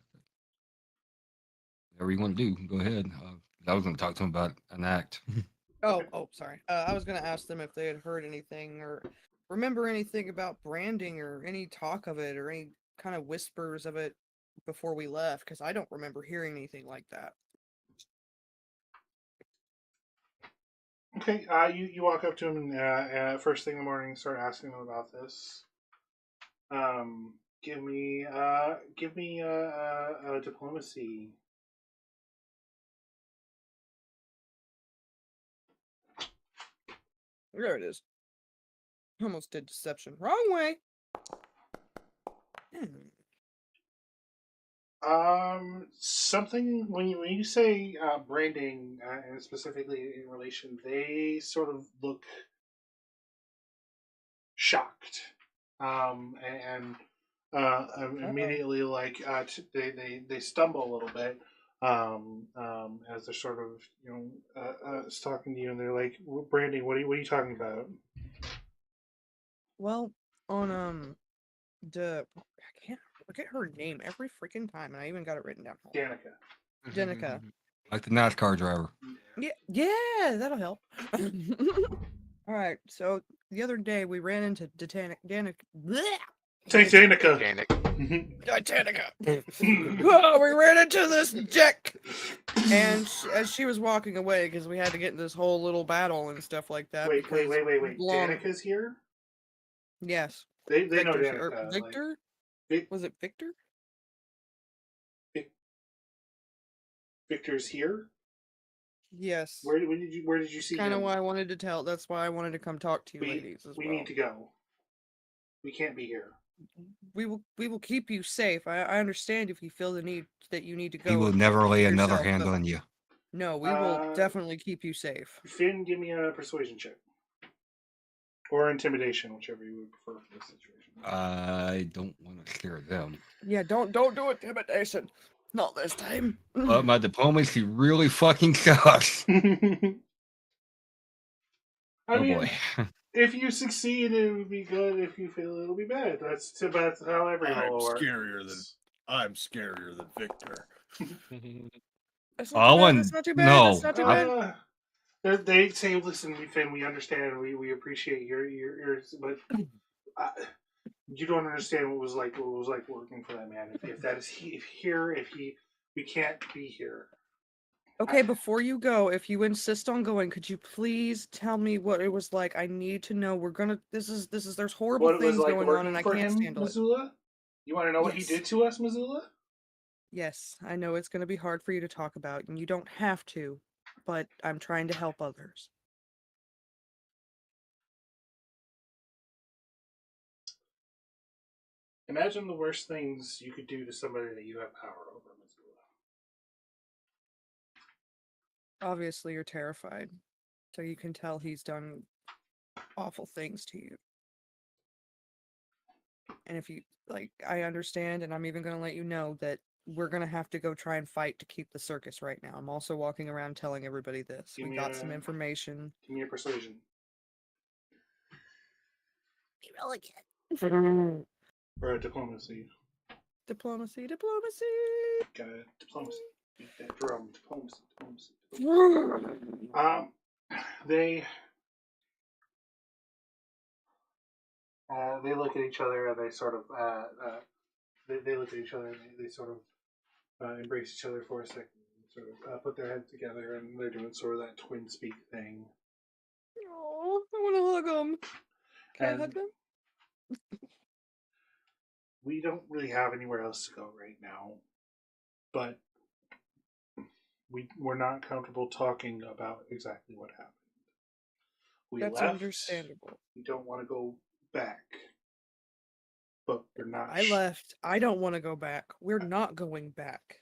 whatever you want to do, go ahead. I was going to talk to them about an act. Oh, sorry. I was gonna ask them if they had heard anything or remember anything about branding or any talk of it or any kind of whispers of it before we left, because I don't remember hearing anything like that. Okay, you walk up to him and first thing in the morning, start asking him about this. Give me a diplomacy. There it is. Almost did deception. Wrong way. Something when you say branding and specifically in relation, they sort of look shocked, and immediately like they stumble a little bit as they're sort of talking to you, and they're like, "Branding, what are you talking about?" Well, on I can't forget her name every freaking time, and I even got it written down. Danica. Danica. Like the NASCAR driver. Yeah, that'll help. All right, so the other day we ran into Danica. Titanica. Titanica. Oh, we ran into this Jack, and as she was walking away, because we had to get in this whole little battle and stuff like that. Wait. Danica's here? Yes. They know Victor's Danica. Victor? Was it Victor? Victor's here? Yes. Where did you see him? Kind of why I wanted to tell. That's why I wanted to come talk to you ladies as we well. need to go. We can't be here. We will keep you safe. I understand if you feel the need that you need to go. He will never lay another yourself, hand but on you. No, we will definitely keep you safe. Finn, give me a persuasion check. Or intimidation, whichever you would prefer for this situation. I don't want to scare them. Yeah, don't do intimidation. Not this time. But my diplomacy really fucking sucks. I mean, boy. If you succeed, it would be good. If you fail, it'll be bad. That's about how every roll works. I'm scarier than Victor. That's not too bad. No. That's not too bad. They say, "Listen, Finn, we understand. We appreciate your but you don't understand what it was like working for that man. If that is we can't be here." Okay, before you go, if you insist on going, could you please tell me what it was like? I need to know. There's horrible what it was things like going on, and I can't stand it. Mazula? You want to know what he did to us, Mazula? Yes, I know it's going to be hard for you to talk about, and you don't have to, but I'm trying to help others. Imagine the worst things you could do to somebody that you have power over, Mazula. Obviously, you're terrified, so you can tell he's done awful things to you. And if you like, I understand, and I'm even going to let you know that we're going to have to go try and fight to keep the circus right now. I'm also walking around telling everybody this. Give We me got a- some information. Give me a persuasion. Be roll again. Or a diplomacy. Diplomacy, diplomacy. Got a diplomacy. Beat that drum. Diplomacy, diplomacy. They look at each other and they sort of they look at each other and they sort of embrace each other for a second, and sort of put their heads together, and they're doing sort of that twin speak thing. Oh, I want to hug him. Can I hug them? We don't really have anywhere else to go right now, but we're not comfortable talking about exactly what happened. We That's left. understandable. We don't want to go back, but we're not. I left. I don't want to go back. We're not going back.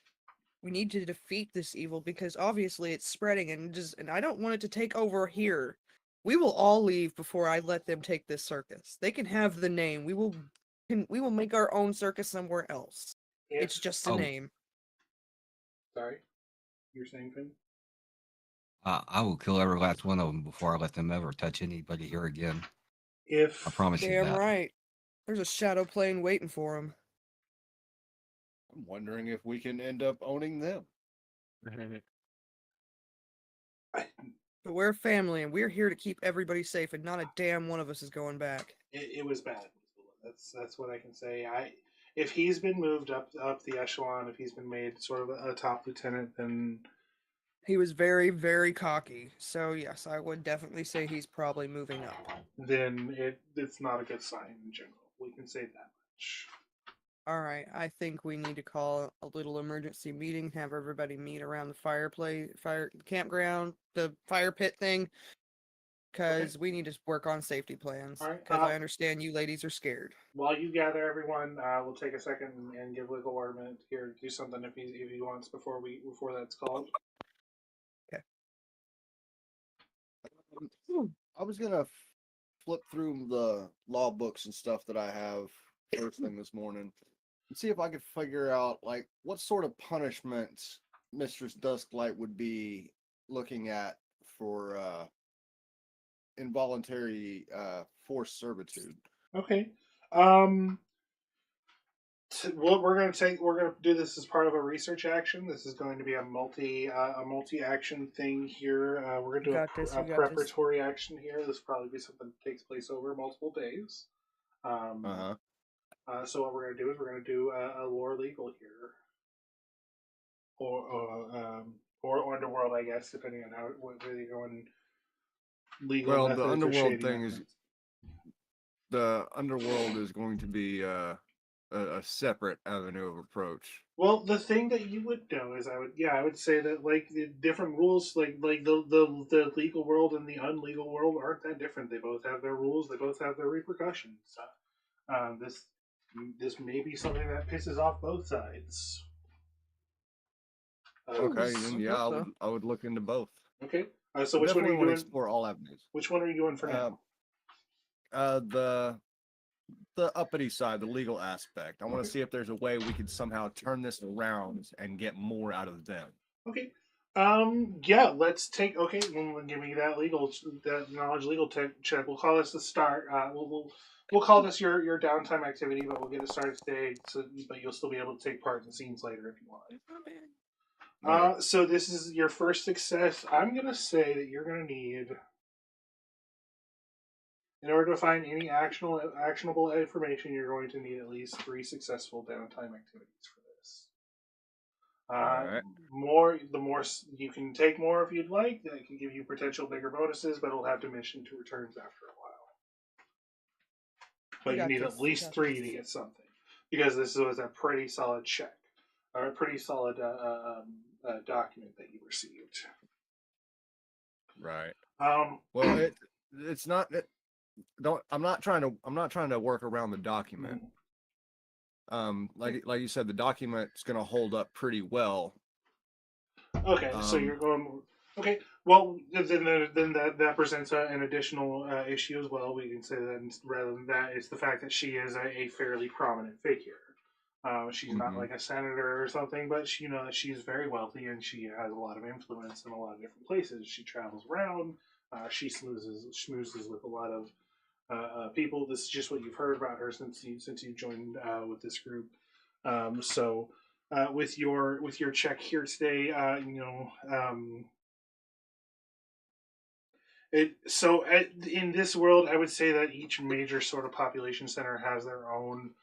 We need to defeat this evil because obviously it's spreading and I don't want it to take over here. We will all leave before I let them take this circus. They can have the name. We will make our own circus somewhere else. It's just a name. Sorry, you're saying, Finn? I will kill every last one of them before I let them ever touch anybody here again. I promise you Damn that. right. There's a shadow plane waiting for him. I'm wondering if we can end up owning them. But we're family, and we're here to keep everybody safe, and not a damn one of us is going back. It was bad. That's what I can say. If he's been moved up the echelon, if he's been made sort of a top lieutenant, then he was very, very cocky. So yes, I would definitely say he's probably moving up. Then it's not a good sign in general. We can say that much. All right, I think we need to call a little emergency meeting, have everybody meet around the fire campground, the fire pit thing, because we need to work on safety plans. Because I understand you ladies are scared. While you gather everyone, we'll take a second and give Wigglewort a minute here to do something if he wants before that's called. Okay. I was gonna flip through the law books and stuff that I have first thing this morning and see if I could figure out like what sort of punishments Mistress Dusklight would be looking at for involuntary forced servitude. Okay. What we're going to do this as part of a research action. This is going to be a multi-action thing here. We're going to do a preparatory action here. This will probably be something that takes place over multiple days. So what we're going to do is we're going to do a lore legal here, or underworld, I guess, depending on whether you're going legal. Well, the underworld thing is the underworld is going to be a separate avenue of approach. Well, the thing that you would know is I would say that like the different rules, like the legal world and the unlegal world aren't that different. They both have their rules. They both have their repercussions. This may be something that pisses off both sides. Okay, then yeah, I would look into both. Okay, so which one are you doing? Explore all avenues. Which one are you doing for now? The uppity side, the legal aspect. I want to see if there's a way we could somehow turn this around and get more out of them. Okay. Yeah, let's take. Okay, give me that knowledge legal check. We'll call this the start. We'll call this your downtime activity, but we'll get it started today. But you'll still be able to take part in scenes later if you want. So this is your first success. I'm gonna say that you're gonna need, in order to find any actionable information, you're going to need at least 3 successful downtime activities for this. The more you can take more if you'd like. That can give you potential bigger bonuses, but it'll have diminishing to returns after a while. But you need at least 3 to get something, because this was a pretty solid check, or a pretty solid document that you received. Right. Well, it's not. I'm not trying to work around the document. Like you said, the document's going to hold up pretty well. Okay, so you're going. Okay, Well, then that presents an additional issue as well. We can say that rather than that, it's the fact that she is a fairly prominent figure. She's not Mhm. like a senator or something, but she, she's very wealthy and she has a lot of influence in a lot of different places. She travels around. She schmoozes with a lot of people. This is just what you've heard about her since you joined with this group. So with your check here today, in this world, I would say that each major sort of population center has their own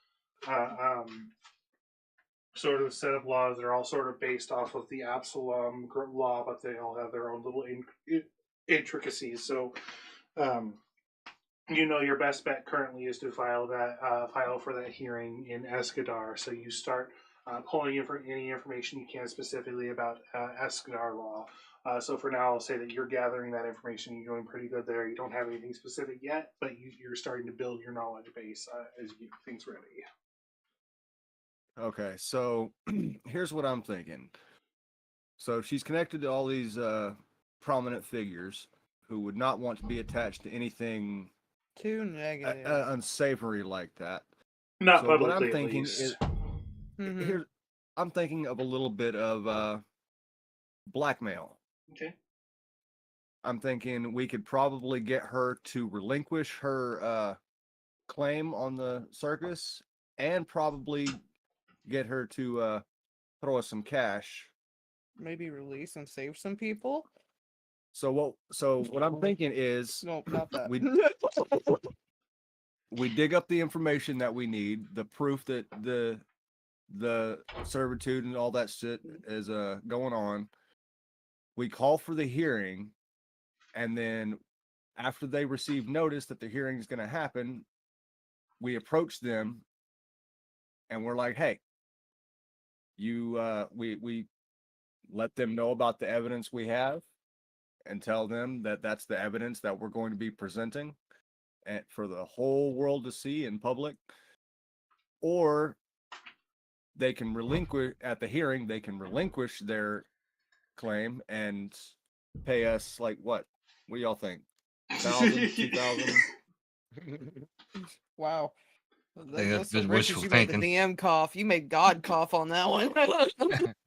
sort of set of laws. They're all sort of based off of the Absalom law, but they all have their own little intricacies. So, your best bet currently is to file for that hearing in Escadar. So you start pulling in for any information you can specifically about Escadar law. So for now, I'll say that you're gathering that information. You're doing pretty good there. You don't have anything specific yet, but you're starting to build your knowledge base as you get things ready. Okay, so here's what I'm thinking. So she's connected to all these prominent figures who would not want to be attached to anything Too negative. unsavory like that. Not So publicly, what I'm at thinking least. is Mhm. here. I'm thinking of a little bit of blackmail. Okay. I'm thinking we could probably get her to relinquish her claim on the circus, and probably get her to throw us some cash. Maybe release and save some people. So what I'm thinking is No, not that. we dig up the information that we need, the proof that the servitude and all that shit is going on. We call for the hearing, and then after they receive notice that the hearing is going to happen, we approach them and we're like, hey, we let them know about the evidence we have and tell them that that's the evidence that we're going to be presenting and for the whole world to see in public. Or they can relinquish at the hearing, they can relinquish their claim and pay us like what do y'all think? 1,000, 2,000? Wow. Hey, That's so that's rich wishful as you made the thinking. DM cough. You made God cough on that one.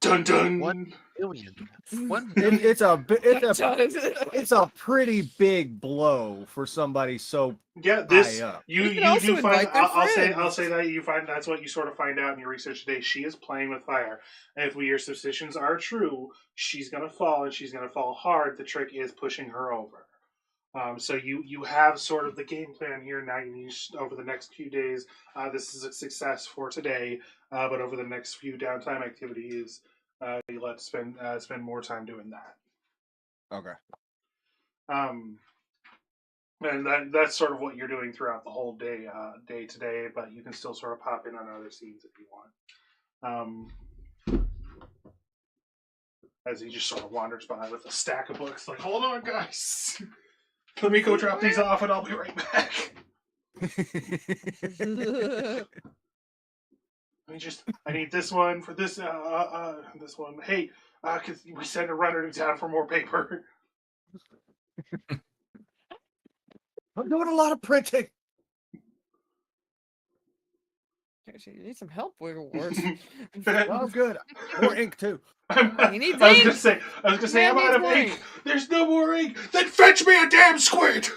Dun dun. 1 billion. 1 It, billion. it's a pretty big blow for somebody so Yeah, high this up. you They can also do find. invite their I'll say friends. that you find that's what you sort of find out in your research today. She is playing with fire. And if your suspicions are true, she's gonna fall and she's gonna fall hard. The trick is pushing her over. So you have sort of the game plan here. Now you need over the next few days. This is a success for today, but over the next few downtime activities, you let spend more time doing that. Okay. And that's sort of what you're doing throughout the whole day today. But you can still sort of pop in on other scenes if you want. As he just sort of wanders by with a stack of books, like, hold on, guys. Let me go drop these off and I'll be right back. I need this one for this one. Hey, cause we sent a runner to town for more paper. I'm doing a lot of printing. Actually, you need some help, Wigglewort. Oh, good. More ink too. He needs I was ink. gonna say, Man I'm out needs of more ink. ink. There's no more ink. Then fetch me a damn squid.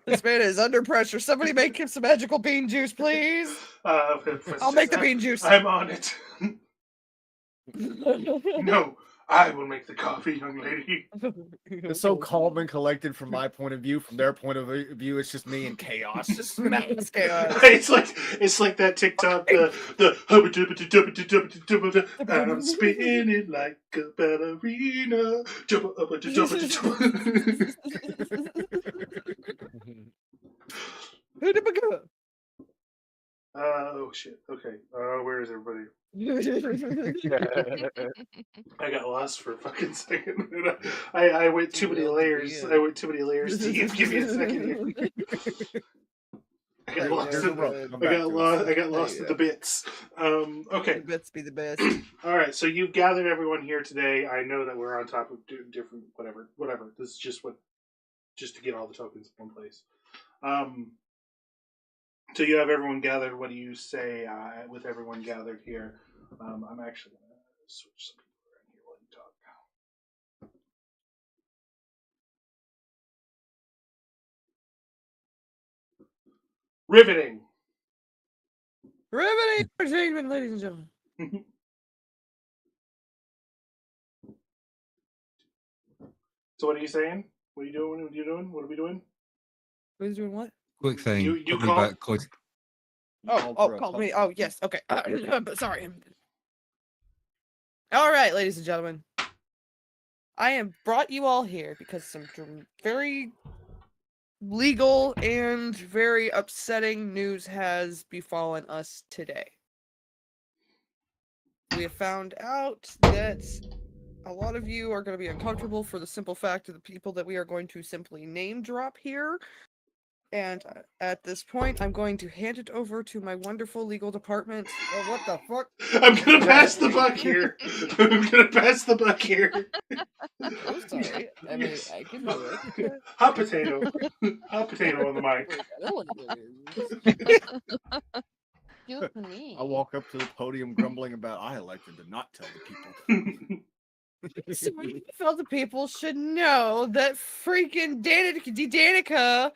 This man is under pressure. Somebody make him some magical bean juice, please. I'll make the bean juice. I'm on it. No, I will make the coffee, young lady. It's so calm and collected from my point of view. From their point of view, it's just me in chaos. Just Madness chaos. It's like that TikTok, the I'm spinning like a ballerina. Oh shit. Okay. Where is everybody? I got lost for a fucking second. I went too many layers. I went too many layers to give me a second here. I got Hey, lost. there's In, a rope. Come I back got to lost. us. I got lost Hey, in the bits. Okay. The bits be the best. All right. So you've gathered everyone here today. I know that we're on top of different whatever. This is just to get all the tokens in one place. So you have everyone gathered. What do you say with everyone gathered here? I'm actually going to switch some people around here while you talk. Riveting. Riveting entertainment, ladies and gentlemen. So what are you saying? What are you doing? What are you doing? What are we doing? Who's doing what? Quick thing. You put me call- back close. Called me. Oh, yes. Okay. But sorry. All right, ladies and gentlemen. I have brought you all here because some very legal and very upsetting news has befallen us today. We have found out that a lot of you are going to be uncomfortable for the simple fact of the people that we are going to simply name drop here. And at this point, I'm going to hand it over to my wonderful legal department. Oh, what the fuck? I'm gonna pass the buck here. I'm gonna pass the buck here. Oh, sorry. I mean, I can do it. Hot potato. Hot potato on the mic. I know what it is. Excuse me. I walk up to the podium grumbling about I elected to not tell the people. So you felt the people should know that freaking Danica,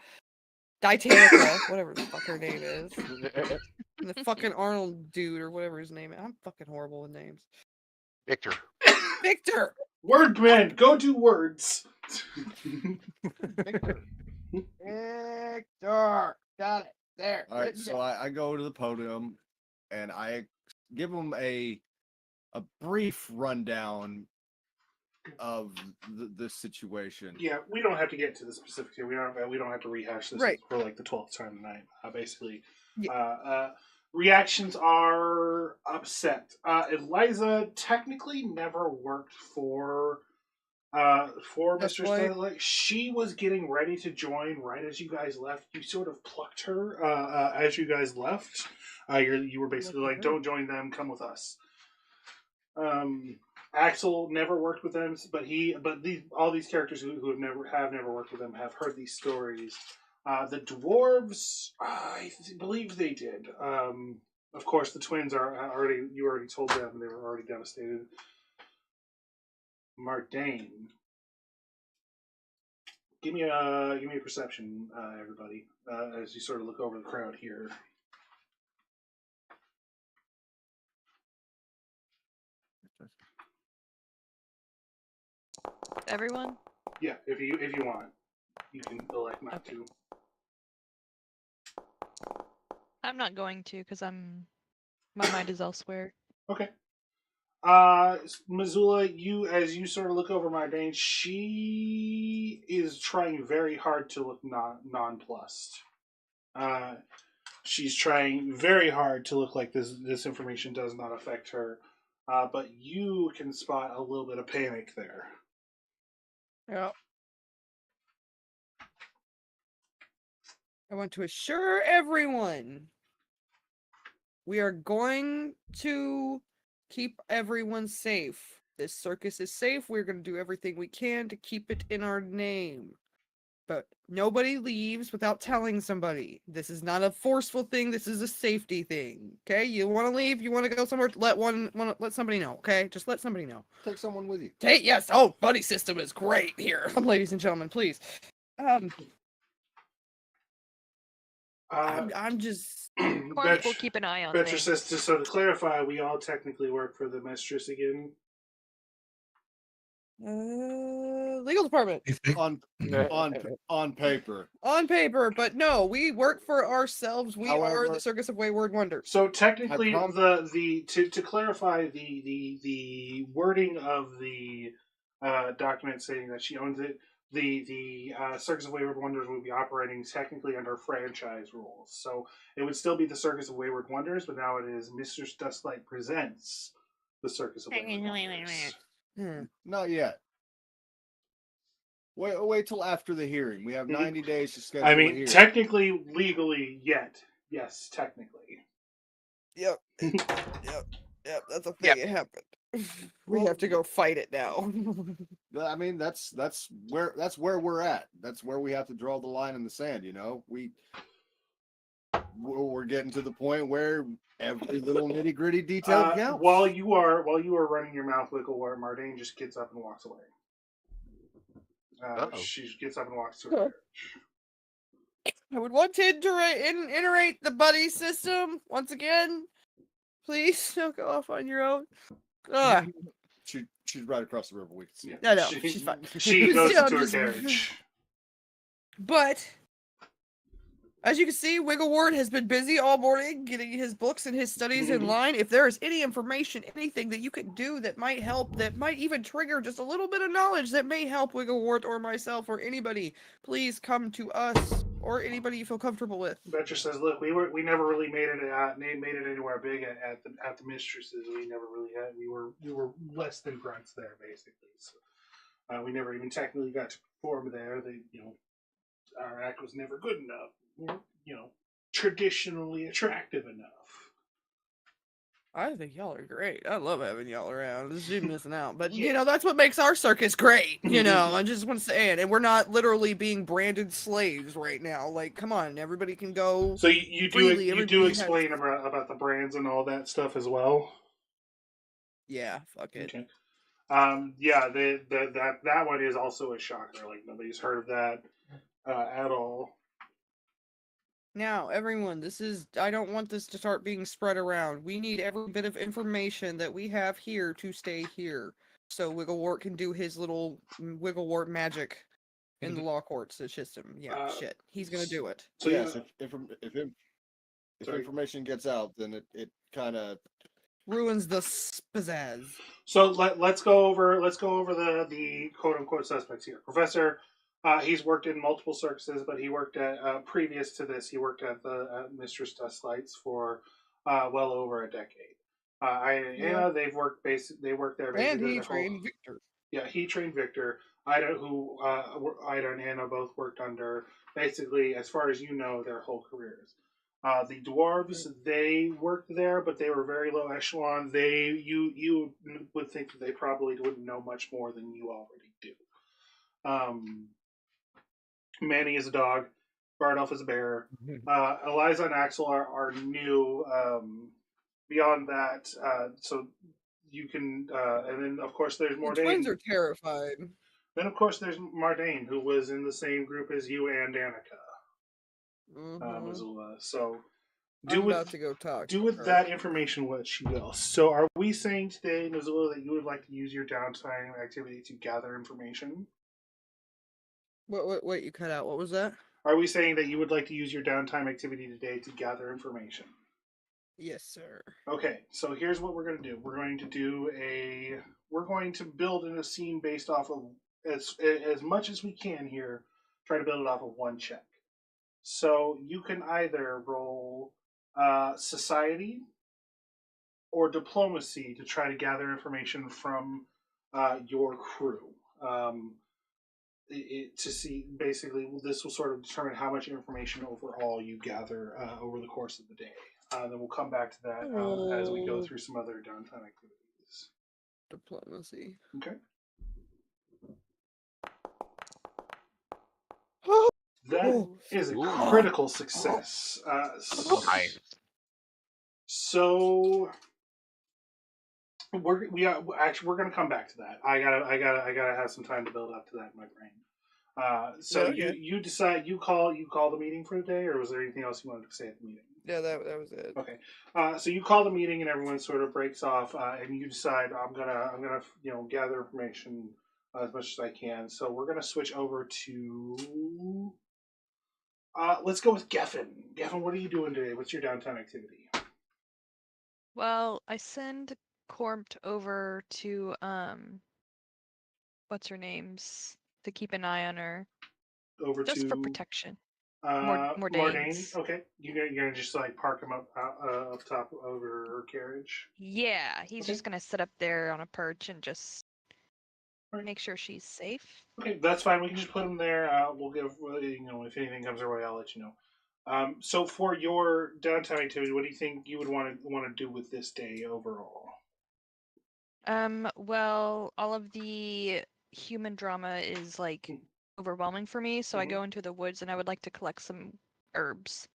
whatever the fuck her name is, and the fucking Arnold dude or whatever his name is. I'm fucking horrible with names. Victor. Victor. Word man, go do words. Victor. Victor. Got it. There. All right, so I go to the podium and I give them a brief rundown of this situation. Yeah, we don't have to get to the specifics here. We don't have to rehash this Right. for like the 12th time tonight. Basically, Yeah. reactions are upset. Eliza technically never worked for That's Mr. why- Starlight. She was getting ready to join right as you guys left. You sort of plucked her as you guys left. You were basically like, "Don't join them. Come with us." Axel never worked with them, but all these characters who have never worked with them have heard these stories. The dwarves, I believe they did. Of course, the twins you already told them they were already devastated. Mardane. Give me a perception, everybody, as you sort of look over the crowd here. Everyone? Yeah, if you want, you can elect not Okay. to. I'm not going to because my mind is elsewhere. Okay. Mazula, as you sort of look over Mardane, she is trying very hard to look nonplussed. She's trying very hard to look like this information does not affect her. But you can spot a little bit of panic there. Yeah. I want to assure everyone we are going to keep everyone safe. This circus is safe. We're going to do everything we can to keep it in our name. But nobody leaves without telling somebody. This is not a forceful thing. This is a safety thing. Okay? You want to leave? You want to go somewhere? Let somebody know. Okay? Just let somebody know. Take someone with you. Okay? Yes. Oh, buddy system is great here, ladies and gentlemen. Please. I'm just. Of course, we'll keep an eye on Petra things. says, to sort of clarify, we all technically work for the mistress again. Legal department. On paper. On paper, but no, we work for ourselves. We are However- the Circus of Wayward Wonders. So technically, I prom- to clarify the wording of the document saying that she owns it, the Circus of Wayward Wonders would be operating technically under franchise rules. So it would still be the Circus of Wayward Wonders, but now it is Mistress Dustlight presents the Circus of Wayward Wonders. Hmm. Not yet. Wait till after the hearing. We have Mhm. 90 days to schedule I a mean, hearing. technically, legally, yes, technically. Yep. Yep. That's a thing. Yep. It happened. We have to go fight it now. I mean, that's where we're at. That's where we have to draw the line in the sand. You know, we're getting to the point where every little nitty gritty detail counts. While you are running your mouth, Wigglewort, Mardane just gets up and walks away. She gets up and walks to her carriage. I would want to iterate the buddy system once again. Please don't go off on your own. Ugh. She's right across the river. We can see it. No, She- she's fine. She goes Still, into her just- carriage. But as you can see, Wigglewort has been busy all morning getting his books and his studies in line. If there is any information, anything that you could do that might help, that might even trigger just a little bit of knowledge that may help Wigglewort or myself or anybody, please come to us or anybody you feel comfortable with. Betcher says, "Look, we never really made it anywhere big at the mistresses. We never really had. We were less than grunts there, basically. So we never even technically got to perform there. Our act was never good enough. Traditionally attractive enough." I think y'all are great. I love having y'all around. This is missing out. But, Yeah. that's what makes our circus great. I just want to say it. And we're not literally being branded slaves right now. Like, come on. Everybody can go. So you freely, do everybody has- explain about the brands and all that stuff as well. Yeah, fuck it. Okay. Yeah, that one is also a shocker. Like nobody's heard of that at all. Now, everyone, I don't want this to start being spread around. We need every bit of information that we have here to stay here. So Wigglewort can do his little Wigglewort magic in the law court system. Yeah, shit. He's gonna do it. So yes, yeah, if information gets out, then it kind of Ruins the pizzazz. So let's go over the quote unquote suspects here. Professor, he's worked in multiple circuses, but he worked at previous to this, he worked at the Mistress Dustlights for well over a decade. Anna, they worked there basically. And he their whole- trained Victor. Yeah, he trained Victor. Ida and Anna both worked under, basically, as far as you know, their whole careers. The dwarves, they worked there, but they were very low echelon. You would think that they probably wouldn't know much more than you already do. Manny is a dog. Bardolph is a bear. Eliza and Axel are new. Beyond that, so you can, and then of course there's The Mordane. twins are terrified. Then of course there's Mardane, who was in the same group as you and Danica, Mazula. So I'm about to go talk. do to with her. that information what you will. So are we saying today, Mazula, that you would like to use your downtime activity to gather information? What you cut out? What was that? Are we saying that you would like to use your downtime activity today to gather information? Yes, sir. Okay, so here's what we're going to do. We're going to build in a scene based off of as much as we can here. Try to build it off of one check. So you can either roll society or diplomacy to try to gather information from your crew. To see, basically, this will sort of determine how much information overall you gather over the course of the day. Then we'll come back to that as we go through some other downtime activities. Diplomacy. Okay. That is a critical success. Nice. So we're going to come back to that. I gotta have some time to build up to that in my brain. So Okay. you decide, you call the meeting for today, or was there anything else you wanted to say at the meeting? Yeah, that was it. Okay. So you call the meeting and everyone sort of breaks off, and you decide I'm gonna gather information as much as I can. So we're gonna switch over to let's go with Gefn. Gefn, what are you doing today? What's your downtime activity? Well, I send Cormt over to what's her name's to keep an eye on her, Over just to for protection. Mordane's. Mordane's. Okay, you're gonna just like park him up top over her carriage. Yeah, he's Okay. just gonna sit up there on a perch and just Right. make sure she's safe. Okay, that's fine. We can just put them there. We'll give if anything comes our way, I'll let you know. So for your downtime activity, what do you think you would want to do with this day overall? Well, all of the human drama is like overwhelming for me, so I Mhm. go into the woods and I would like to collect some herbs.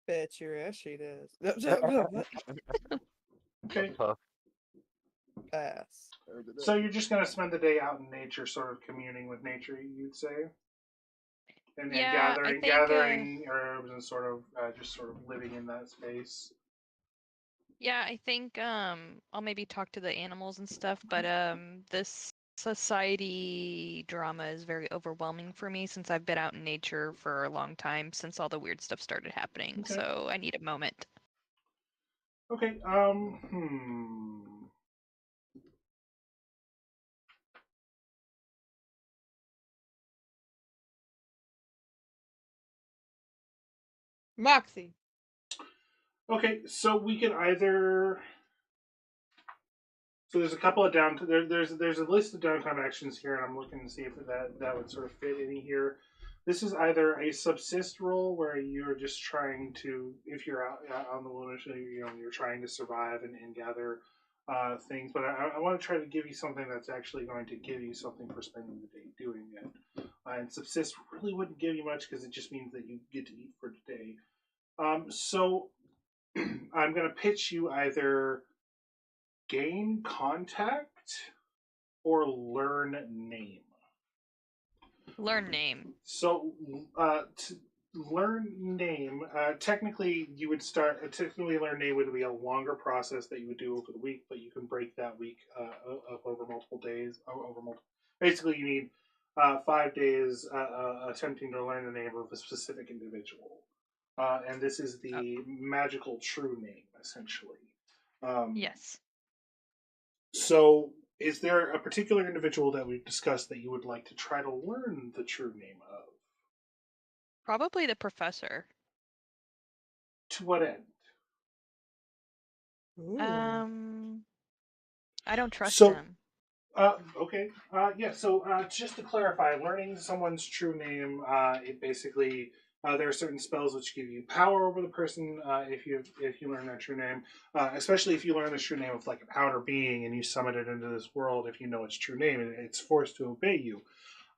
Bet your ass she does. Okay. Pass. So you're just going to spend the day out in nature, sort of communing with nature, you'd say, and Yeah, I think gathering herbs and sort of just sort of living in that space. yeah, I think I'll maybe talk to the animals and stuff, but this society drama is very overwhelming for me since I've been out in nature for a long time since all the weird stuff started happening. Okay. So I need a moment. Okay. Moxie. Okay, so we could either. So there's a couple of there's a list of downtime actions here, and I'm looking to see if that would sort of fit in here. This is either a subsist role where you're just trying to, if you're out on the wilderness, you're trying to survive and gather things. But I want to try to give you something that's actually going to give you something for spending the day doing it. And subsist really wouldn't give you much because it just means that you get to eat for today. So I'm going to pitch you either gain contact or learn name. Learn name. So to learn name, technically you would start. Technically, learn name would be a longer process that you would do over the week, but you can break that week up over multiple days. Basically, you need 5 days attempting to learn the name of a specific individual, and this is the magical true name, essentially. Yes. So, is there a particular individual that we've discussed that you would like to try to learn the true name of? Probably the professor. To what end? I don't trust So, him. okay. Yeah, so just to clarify, learning someone's true name, it basically. There are certain spells which give you power over the person if you learn their true name, especially if you learn the true name of like an outer being and you summon it into this world. If you know its true name, it's forced to obey you.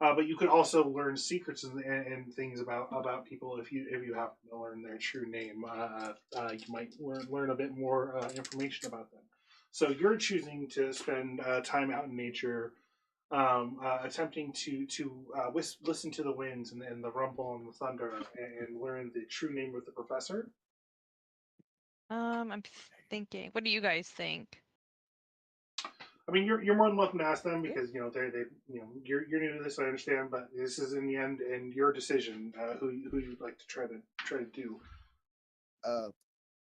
But you could also learn secrets and things about people if you happen to learn their true name. You might learn a bit more information about them. So you're choosing to spend time out in nature, attempting to listen to the winds and the rumble and the thunder and learn the true name of the professor. I'm thinking. What do you guys think? I mean, you're more than welcome to ask them because they you're new to this. I understand, but this is in the end and your decision who you'd like to try to do.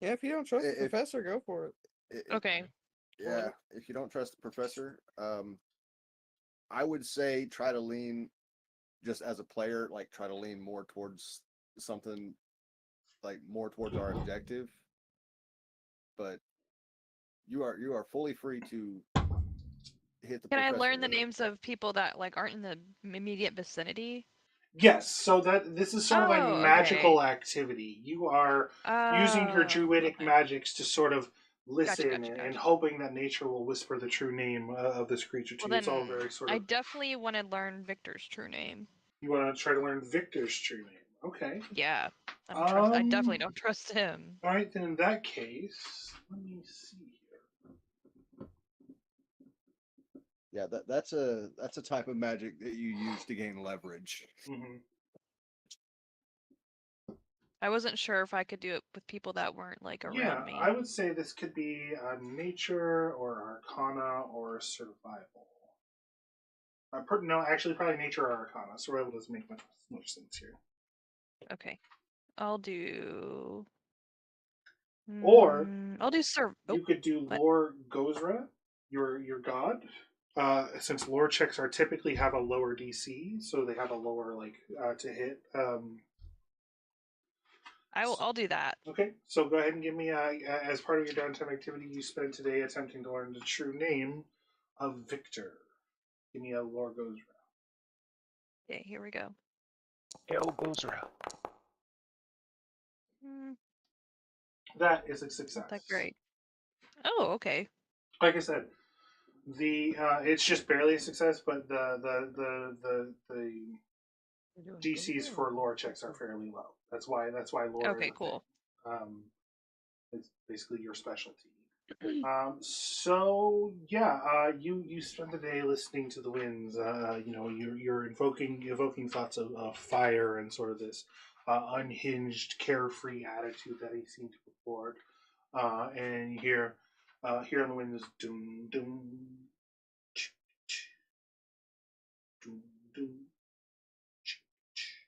Yeah, if you don't trust the professor, go for it. Okay. Yeah, if you don't trust the professor, I would say try to lean, just as a player, like try to lean more towards something, like more towards our objective. But you are fully free to hit the Can I professor learn the with it. names of people that like aren't in the immediate vicinity? Yes, so this is sort of a magical activity. You are using your druidic magics to sort of listen and hoping that nature will whisper the true name of this creature to you. It's all very sort of. I definitely want to learn Victor's true name. You want to try to learn Victor's true name. Okay. Yeah. I definitely don't trust him. All right, then in that case, let me see here. Yeah, that's a type of magic that you use to gain leverage. Mm-hmm. I wasn't sure if I could do it with people that weren't like around me. I would say this could be nature or arcana or survival. No, actually, probably nature or arcana. Survival doesn't make much sense here. Okay, I'll do. Or I'll do you could do Lore Gozra, your god. Since lore checks are typically have a lower DC, so they have a lower to hit. I'll do that. Okay, so go ahead and give me as part of your downtime activity you spend today attempting to learn the true name. of Victor. Give me a lore goes round. Okay, here we go. Hell goes around. That is a success. Not that great. Oh, okay. Like I said, it's just barely a success, but the DCs for lore checks are fairly low. That's why lore. Okay, is a cool. thing. It's basically your specialty. So yeah, you spend the day listening to the winds. You're evoking thoughts of fire and sort of this unhinged, carefree attitude that he seemed to purport. And you hear on the winds, doom doom, ch, ch, doom doom, ch, ch.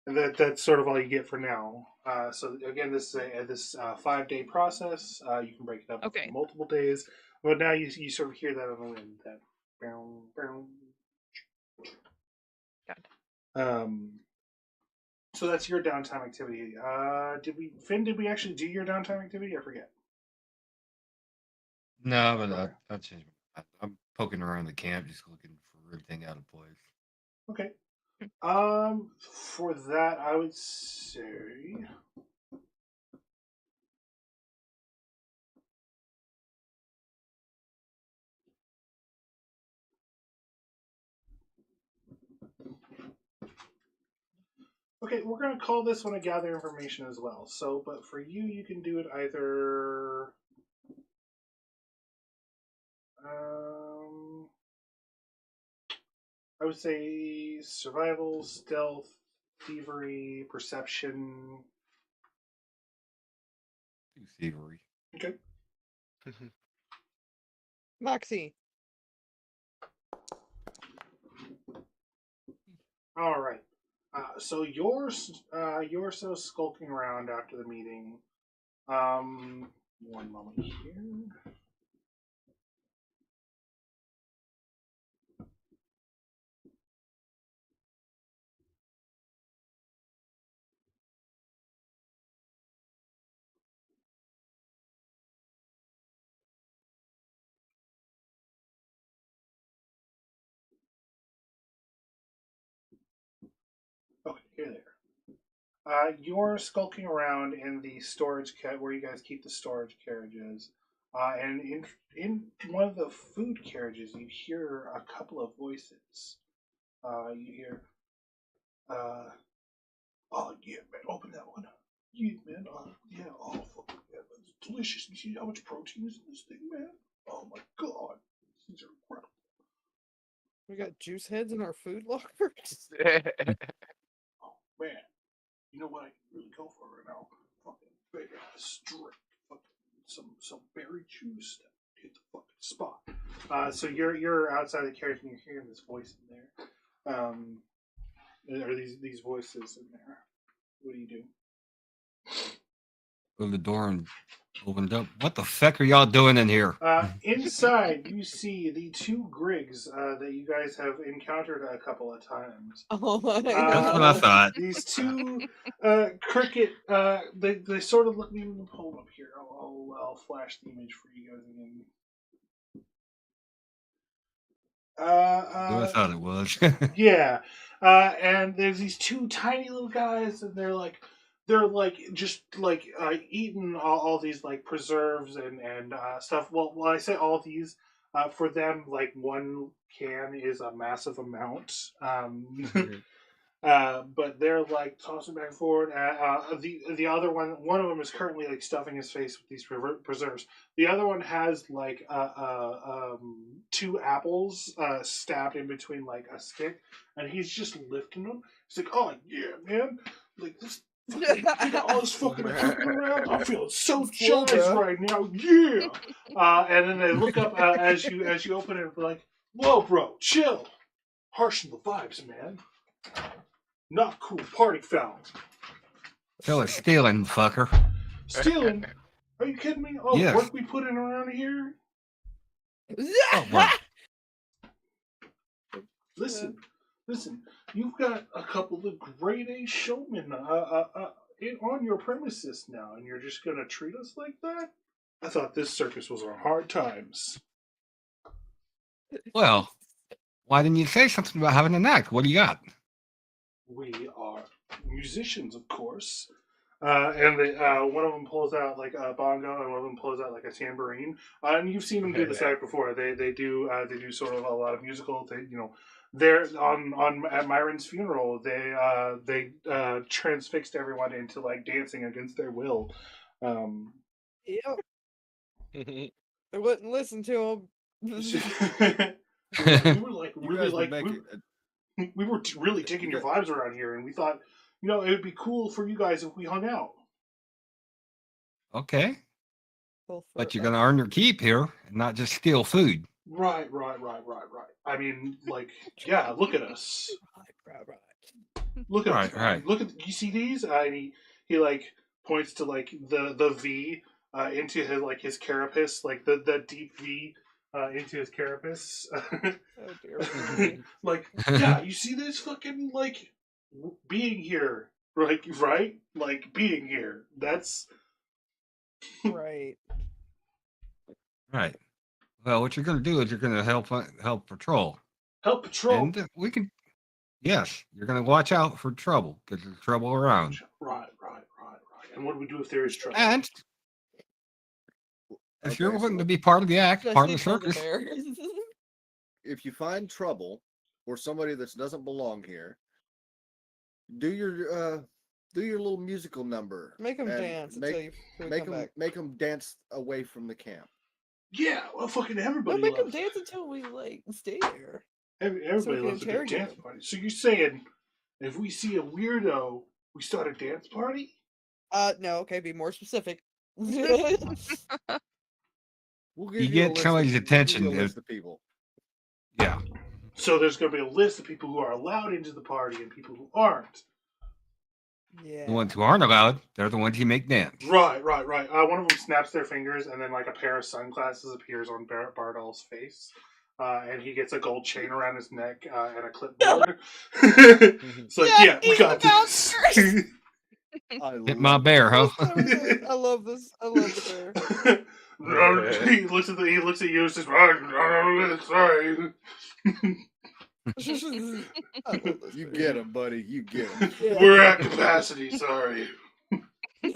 And that's sort of all you get for now. So again, this is a 5-day process. You can break it up Okay. into multiple days, but now you sort of hear that on the wind. That bow, bow. Got it. So that's your downtime activity. Did we actually do your downtime activity? I forget. No, but Okay. that's just, I'm poking around the camp, just looking for everything out of place. Okay. For that, I would say. Okay, we're going to call this one a gather information as well. So, but for you, you can do it either. I would say survival, stealth, thievery, perception. Thievery. Okay. Moxie. All right. So you're so skulking around after the meeting. One moment here. Okay, here they are. You're skulking around in the storage where you guys keep the storage carriages, and in one of the food carriages, you hear a couple of voices. You hear, "Oh yeah, man, open that one. Yeah, man. Yeah, oh fucking yeah, it's delicious. You see how much protein is in this thing, man? Oh my god, these are incredible." We got juice heads in our food lockers. Oh man, you know what I can really go for right now? Fucking big ass straight, fucking some berry juice that hit the fucking spot. So you're outside the carriage and you're hearing this voice in there. There are these voices in there. What do you do? Open the door and opened up. What the fuck are y'all doing in here? Inside, you see the two Griggs that you guys have encountered a couple of times. Oh my That's god. what I thought. These two cricket, they sort of look. Let me pull them up here. I'll flash the image for you guys again. I thought it was. Yeah, and there's these two tiny little guys, and they're just like eating all these like preserves and stuff. Well, I say all these, for them, like one can is a massive amount. But they're like tossing back and forward. The other one of them is currently like stuffing his face with these preserves. The other one has like two apples stabbed in between like a stick, and he's just lifting them. He's like, "Oh yeah, man! Like this, you got all this fucking equipment around. I'm feeling so jazzed right now. Yeah!" And then they look up as you open it, like, "Whoa, bro, chill. Harshing the vibes, man. Not cool party foul." So it's stealing, fucker. Stealing? Are you kidding me? Oh, Yes. work we put in around here? Oh, what? Listen. You've got a couple of grade A showmen on your premises now, and you're just gonna treat us like that? I thought this circus was our hard times. Well, why didn't you say something about having an act? What do you got? We are musicians, of course. And one of them pulls out like a bongo, and one of them pulls out like a tambourine. And you've seen them do this act before. They do sort of a lot of musical. They're on at Myron's funeral. They transfixed everyone into like dancing against their will. Yep. I wouldn't listen to we him. were like You really guys would like make we were really taking your vibes around here, and we thought, it would be cool for you guys if we hung out. Okay, Go for but it, you're bud. gonna earn your keep here and not just steal food. Right. I mean, like, yeah, look at us. Right. Look at us, Right, man. right. Look at, you see these? And he like points to like the V into his like his carapace, like the deep V into his carapace. Oh dear. Like, yeah, you see this fucking like being here, like, right? Like being here. That's Right. Right. Well, what you're gonna do is you're gonna help patrol, help patrol. and we can. Yes, you're gonna watch out for trouble because there's trouble around. Right. And what do we do if there is trouble? And if you're Okay, willing so to be part of the act, part of the Especially circus, Polar Bear. if you find trouble or somebody that doesn't belong here, do your little musical number. Make them and dance until you make come them back. make them dance away from the camp. Yeah, well, fucking everybody No, make them loves dance until we like stay there. everybody can loves a good interrogate dance them. party. So you're saying if we see a weirdo, we start a dance party? No, okay, be more specific. We'll You get somebody's attention, We'll give you a list of people. yeah. So there's going to be a list of people who are allowed into the party and people who aren't. Yeah. The ones who aren't allowed, they're the ones you make dance. Right. One of them snaps their fingers, and then like a pair of sunglasses appears on Bardol's face. And he gets a gold chain around his neck and a clipboard. It's like, yeah, we he's got the this. Hit my bear, huh? I love this. I love the bear. He looks at you and says, sorry. I love this You bear. get him, buddy. You get him. Yeah. We're at capacity, sorry. You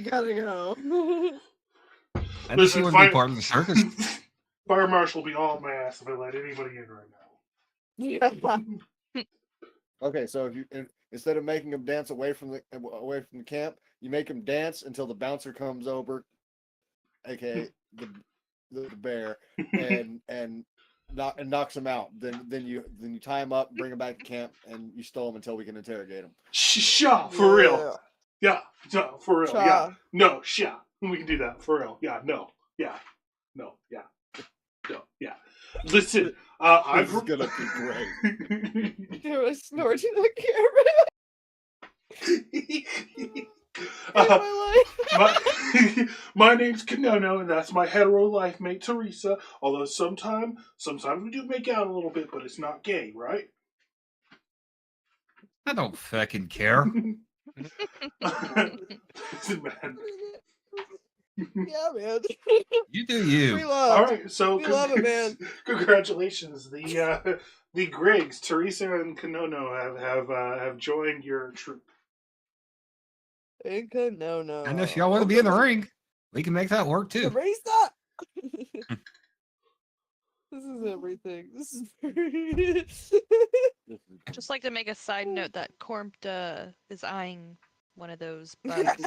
gotta go. And if you want to be part of the circus, Fire Marshal will be all my ass if I let anybody in right now. Okay, so if instead of making them dance away from the camp, you make them dance until the bouncer comes over, aka the bear, and knocks him out. Then you tie him up, bring him back to camp, and you stow him until we can interrogate him. Sha, for real. Yeah, for real. Cha. Yeah. No, sha. We can do that for real. Yeah, no. Yeah. No, yeah. No, yeah. Listen, This is gonna be great. Do a snort to the camera. My name's Kanono, and that's my hetero life mate Teresa. Although sometimes we do make out a little bit, but it's not gay, right? I don't fucking care. Listen, man. Yeah, man. You do you. We love. All right, so We love it, man. Congratulations, the Griggs, Teresa and Kanono have joined your troop. Inca, no. And if y'all want to be in the ring, we can make that work too. Teresa! This is everything. This is Just like to make a side note that Cormpta is eyeing one of those bugs.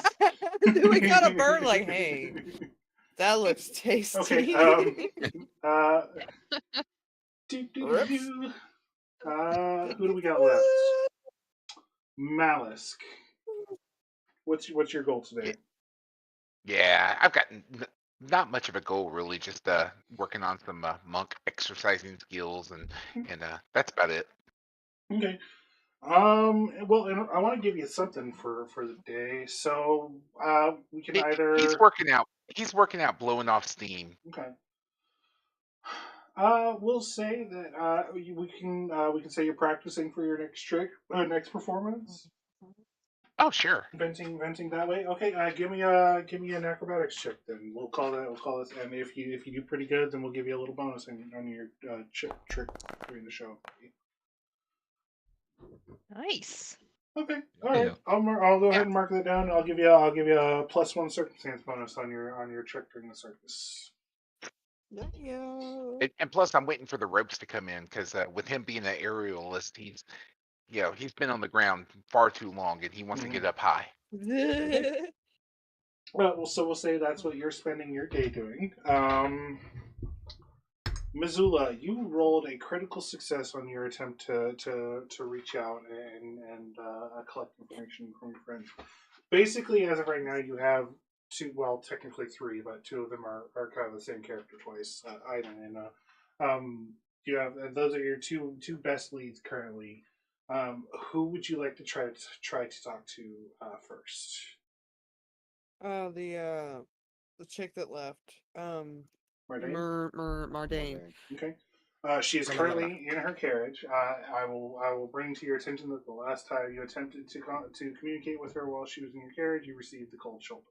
We got a bird like, hey, that looks tasty. Okay. Who do we got left? Mallisk. What's your goal today? Yeah, I've got not much of a goal really. Just working on some monk exercising skills, and that's about it. Okay. Well, and I want to give you something for the day. So we can either He's working out. He's working out, blowing off steam. Okay. We'll say that we can say you're practicing for your next trick, next performance. Oh, sure. Venting that way. Okay, give me an acrobatics check then. We'll call this. And if you do pretty good, then we'll give you a little bonus on your trick during the show. Nice. Okay, all right. Yeah. I'll go Yeah. ahead and mark that down. I'll give you a +1 circumstance bonus on your trick during the circus. Yeah. And plus, I'm waiting for the ropes to come in because with him being an aerialist, he's been on the ground far too long and he wants to get up high. Well, so we'll say that's what you're spending your day doing. Mazula, you rolled a critical success on your attempt to reach out and collect information from your friends. Basically, as of right now, you have two, well, technically three, but two of them are kind of the same character twice, Ida and you have those are your two best leads currently. Who would you like to try to talk to first? The chick that left. Mardane? Mardane. Okay. She is currently in her carriage. I will bring to your attention that the last time you attempted to communicate with her while she was in your carriage, you received the cold shoulder.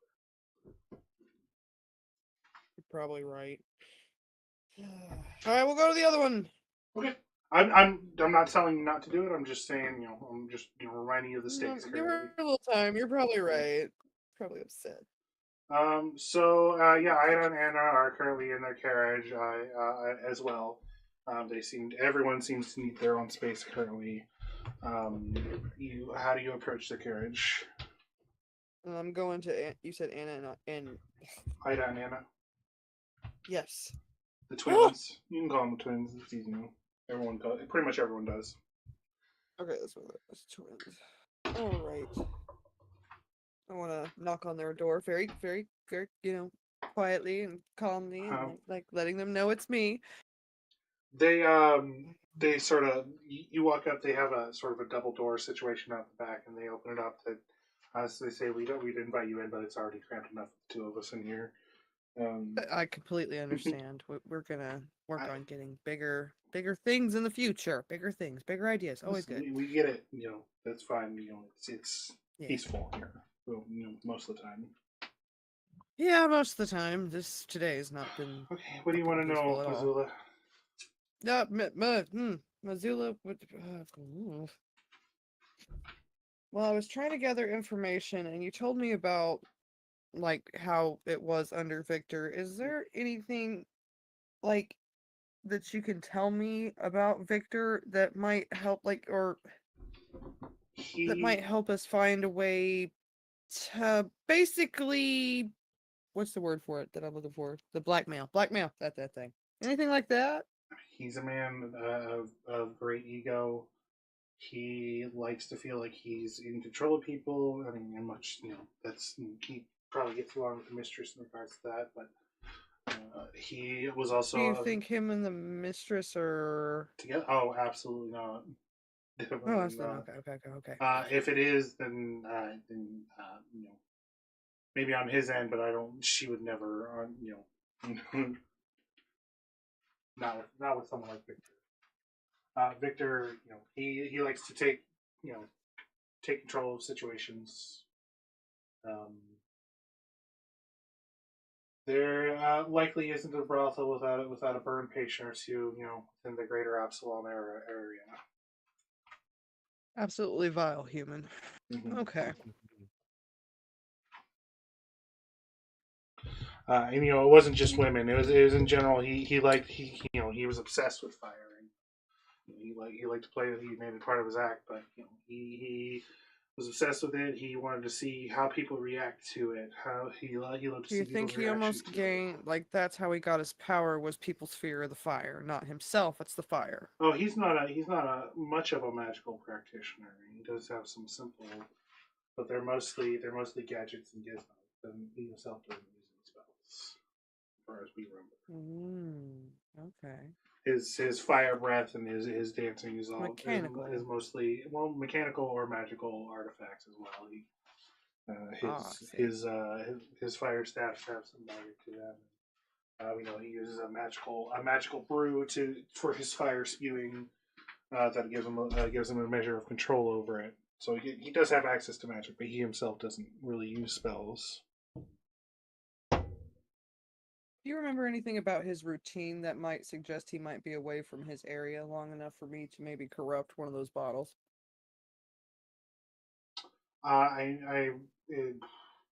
You're probably right. All right, we'll go to the other one. Okay. I'm not telling you not to do it. I'm just saying, I'm just reminding you of the stakes. Give her a little time. You're probably right. Probably upset. So Ida and Anna are currently in their carriage as well. Everyone seems to need their own space currently. How do you approach the carriage? I'm going to. You said Anna and Ida and Anna, yes. the twins. You can call them the twins. It's easy. Pretty much everyone does. Okay, that's twins. All right. I want to knock on their door very, very, very, quietly and calmly, and like letting them know it's me. They sort of, you walk up. They have a sort of a double door situation out the back, and they open it up. So they say we'd invite you in, but it's already cramped enough with the two of us in here. I completely understand. We're gonna work on getting bigger things in the future. Bigger things, bigger ideas. Always good. We get it. That's fine. It's Yeah. peaceful here. Well, most of the time. Yeah, most of the time. Today has not been. Okay, what do you want to know, Mazula? Mazula. Well, I was trying to gather information, and you told me about like how it was under Victor. Is there anything like that you can tell me about Victor that might help, that might help us find a way to basically, what's the word for it that I'm looking for? The blackmail, that thing. Anything like that? He's a man of great ego. He likes to feel like he's in control of people. I mean, and much, he probably gets along with the mistress in regards to that, but he was also. Do you think him and the mistress are together? Oh, absolutely not. Oh, that's not okay. If it is, then maybe on his end, but I don't. She would never, not with someone like Victor. Victor, he likes to take control of situations. There likely isn't a brothel without a burn patient or two, in the greater Absalom area. Absolutely vile human. Mm-hmm. Okay. And it wasn't just women. It was in general. He was obsessed with fire, and he liked to play it. He made it part of his act, but he was obsessed with it. He wanted to see how people react to it. How he loved to see. Do you think he almost gained that's how he got his power, was people's fear of the fire, not himself? It's the fire. Oh, he's not a much of a magical practitioner. He does have some simple, but they're mostly gadgets and gizmos. And he himself doesn't use any spells, as far as we remember. Okay. His fire breath and his dancing is all mechanical. Is mostly mechanical or magical artifacts as well. His fire staffs have some value to them. He uses a magical brew for his fire spewing that gives him a measure of control over it. So he does have access to magic, but he himself doesn't really use spells. Do you remember anything about his routine that might suggest he might be away from his area long enough for me to maybe corrupt one of those bottles?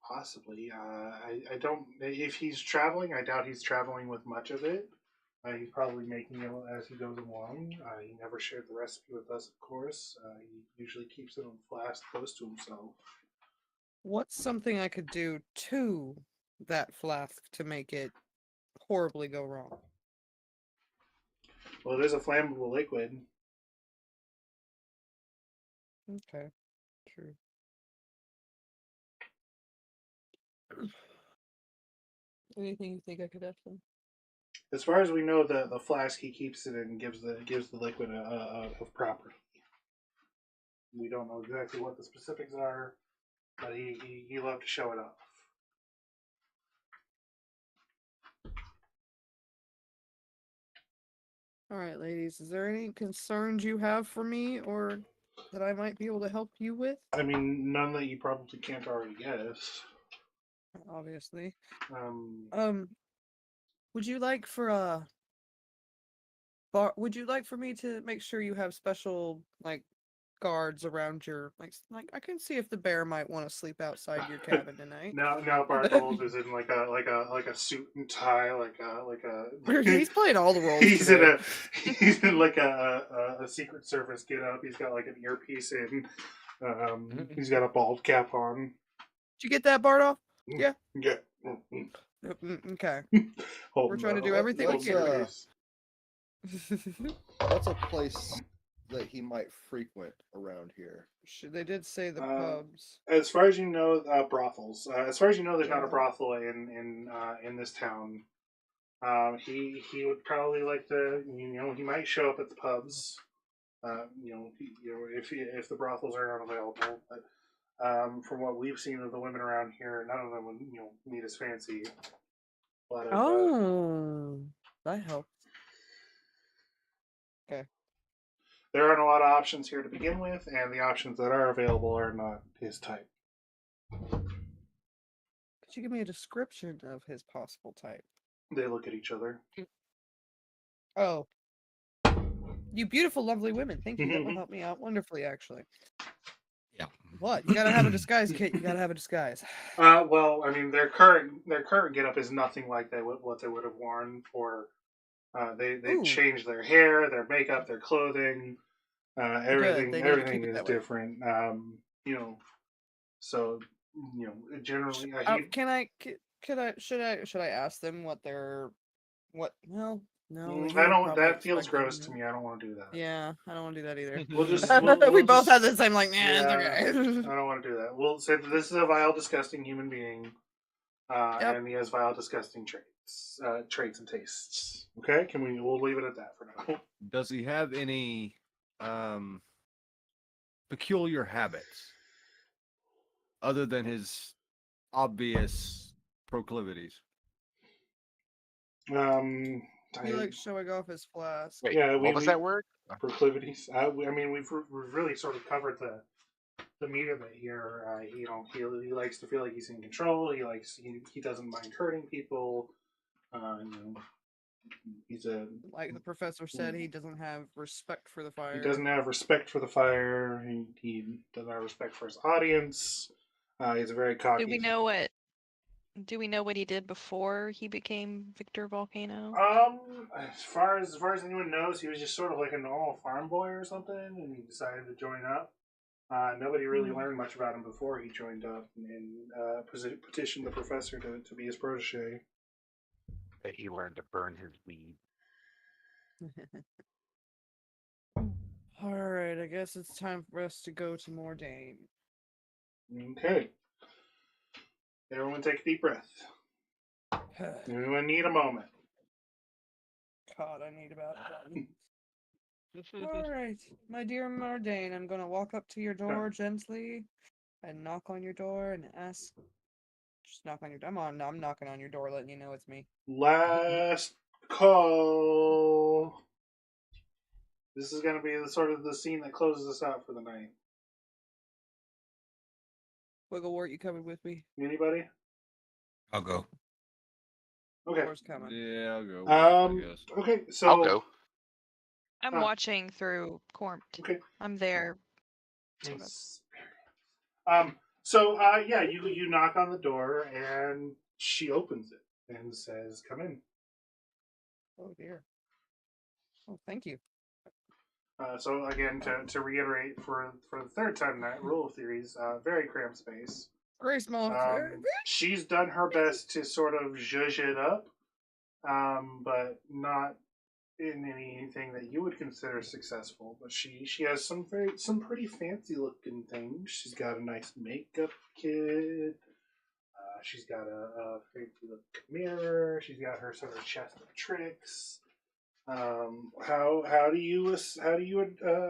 Possibly. I don't. If he's traveling, I doubt he's traveling with much of it. He's probably making it as he goes along. He never shared the recipe with us, of course. He usually keeps it on flask close to himself. What's something I could do to that flask to make it horribly go wrong? Well, it is a flammable liquid. Okay, true. Anything you think I could ask them? As far as we know, the flask he keeps it in gives the liquid a property. We don't know exactly what the specifics are, but he loved to show it off. All right, ladies, is there any concerns you have for me or that I might be able to help you with? I mean, none that you probably can't already guess. Obviously. Um, Would you like for would you like for me to make sure you have special like guards around your like I can see if the bear might want to sleep outside your cabin tonight. now Barthold is in like a suit and tie, like a. He's playing all the roles. He's today. he's in like a Secret Service get up. He's got like an earpiece in. He's got a bald cap on. Did you get that, Bartol? Yeah. Yeah. Okay. Hold We're trying to do everything we can. What's a place that he might frequent around here? They did say the pubs. As far as you know, brothels. As far as you know, there's not a brothel in this town. He would probably like to, he might show up at the pubs. If the brothels are unavailable, but from what we've seen of the women around here, none of them would meet his fancy. But That helps. Okay. There aren't a lot of options here to begin with, and the options that are available are not his type. Could you give me a description of his possible type? They look at each other. Oh. You beautiful, lovely women. Thank you. That will help me out wonderfully, actually. Yeah. What? You gotta have a disguise kit. You gotta have a disguise. Well, I mean, their current getup is nothing like what they would have worn for. They changed their hair, their makeup, their clothing, everything is different. So generally, should I ask them what their no. I don't. That feels gross to me. I don't want to do that. Yeah, I don't want to do that either. We both had the same like. Nah, yeah, it's okay. I don't want to do that. We'll say that this is a vile, disgusting human being, and he has vile, disgusting traits and tastes. Okay, we'll leave it at that for now. Does he have any peculiar habits other than his obvious proclivities? He likes showing off his flask. Wait, Yeah, what was that word? Proclivities. We've really sort of covered the meat of it here. He likes to feel like he's in control. He doesn't mind hurting people. He's like the professor said, he doesn't have respect for the fire. He doesn't have respect for the fire. He doesn't have respect for his audience. He's a very cocky. Do we know what he did before he became Victor Volcano? As far as anyone knows, he was just sort of like a normal farm boy or something, and he decided to join up. Nobody really learned much about him before he joined up and petitioned the professor to be his protege. That he learned to burn his weed. All right, I guess it's time for us to go to Mordain. Okay. Everyone take a deep breath. Everyone need a moment. God, I need about one. All right, my dear Mordain, I'm going to walk up to your door gently and knock on your door and ask. Just knock on your door. I'm knocking on your door, letting you know it's me. Last call. This is going to be the scene that closes us out for the night. Wigglewort, you coming with me? Anybody? I'll go. Okay. Where's coming? Yeah, I'll go. With I guess. Okay, so I'll go. I'm watching through Cormt. Okay. I'm there. Sort of. Nice. Yeah, you knock on the door and she opens it and says, "Come in." Oh dear. Oh, thank you. So again, to reiterate for the third time tonight, rule of theories, very cramped space. Very small. She's done her best to sort of zhuzh it up, but not in anything that you would consider successful. But she has some pretty fancy looking things. She's got a nice makeup kit. She's got a fancy looking mirror. She's got her sort of chest of tricks. How do you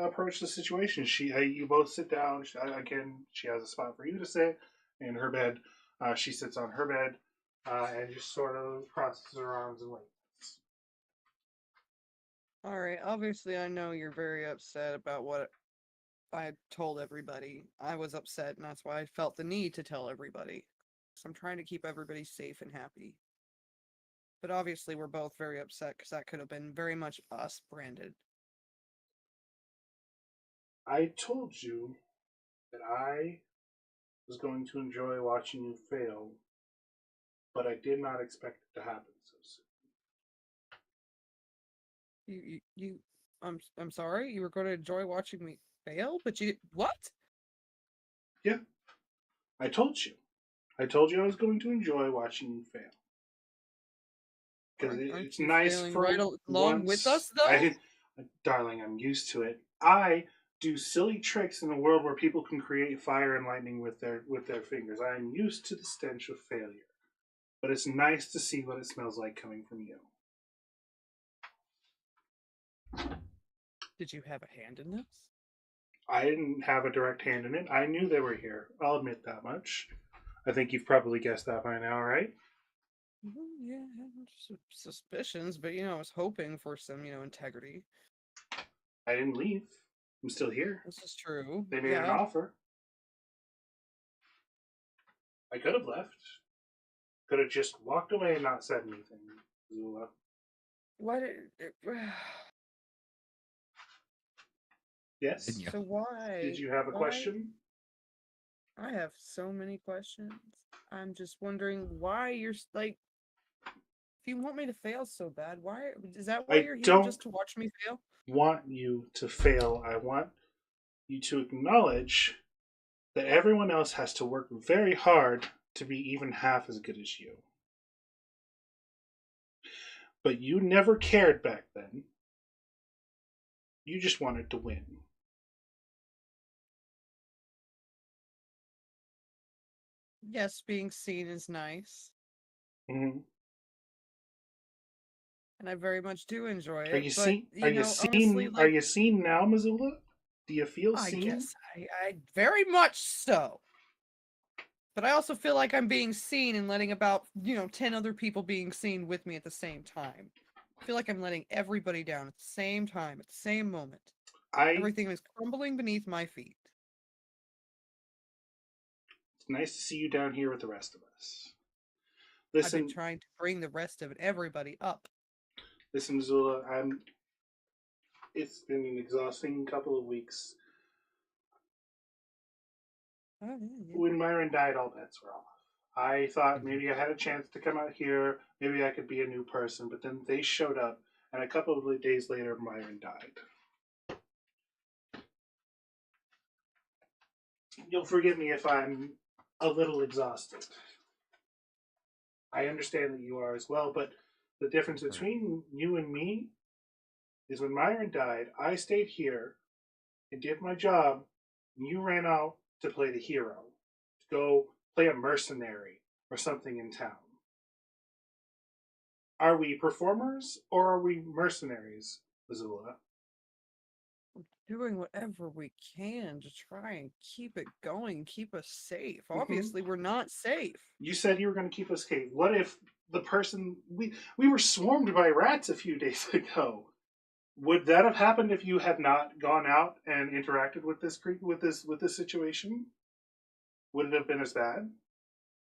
approach the situation? You both sit down. She has a spot for you to sit in her bed. She sits on her bed and just sort of crosses her arms and waits. All right. Obviously, I know you're very upset about what I told everybody. I was upset, and that's why I felt the need to tell everybody. So I'm trying to keep everybody safe and happy. But obviously, we're both very upset because that could have been very much us, Brandon. I told you that I was going to enjoy watching you fail, but I did not expect it to happen so soon. I'm sorry. You were going to enjoy watching me fail, but what? Yeah, I told you. I told you I was going to enjoy watching you fail. Because it's nice for right along with us, though. Darling, I'm used to it. I do silly tricks in a world where people can create fire and lightning with their fingers. I am used to the stench of failure, but it's nice to see what it smells like coming from you. Did you have a hand in this? I didn't have a direct hand in it. I knew they were here. I'll admit that much. I think you've probably guessed that by now, right? Yeah, suspicions, but I was hoping for some, integrity. I didn't leave. I'm still here. This is true. They made an offer. I could have left. Could have just walked away and not said anything, Mazula. Why did Yes? So why? Did you have a question? I have so many questions. I'm just wondering why you're like, if you want me to fail so bad, why is that why you're here, just to watch me fail? Want you to fail. I want you to acknowledge that everyone else has to work very hard to be even half as good as you. But you never cared back then. You just wanted to win. Yes, being seen is nice. Mm-hmm. And I very much do enjoy it. Are you seen? Honestly, are you seen now, Mazula? Do you feel seen? I guess I very much so. But I also feel like I'm being seen and letting about 10 other people being seen with me at the same time. I feel like I'm letting everybody down at the same time, at the same moment. Everything is crumbling beneath my feet. It's nice to see you down here with the rest of us. Listen, I've been trying to bring the rest of everybody up. Listen, Mazula, it's been an exhausting couple of weeks. Oh, yeah. When Myron died, all bets were off. I thought maybe I had a chance to come out here, maybe I could be a new person, but then they showed up, and a couple of days later, Myron died. You'll forgive me if I'm a little exhausted. I understand that you are as well, but the difference between you and me is when Myron died, I stayed here and did my job, and you ran out to play the hero, to go play a mercenary or something in town. Are we performers or are we mercenaries, Mazula? We're doing whatever we can to try and keep it going, keep us safe. Obviously, we're not safe. You said you were going to keep us safe. What if the person we were swarmed by rats a few days ago? Would that have happened if you had not gone out and interacted with this situation? Would it have been as bad?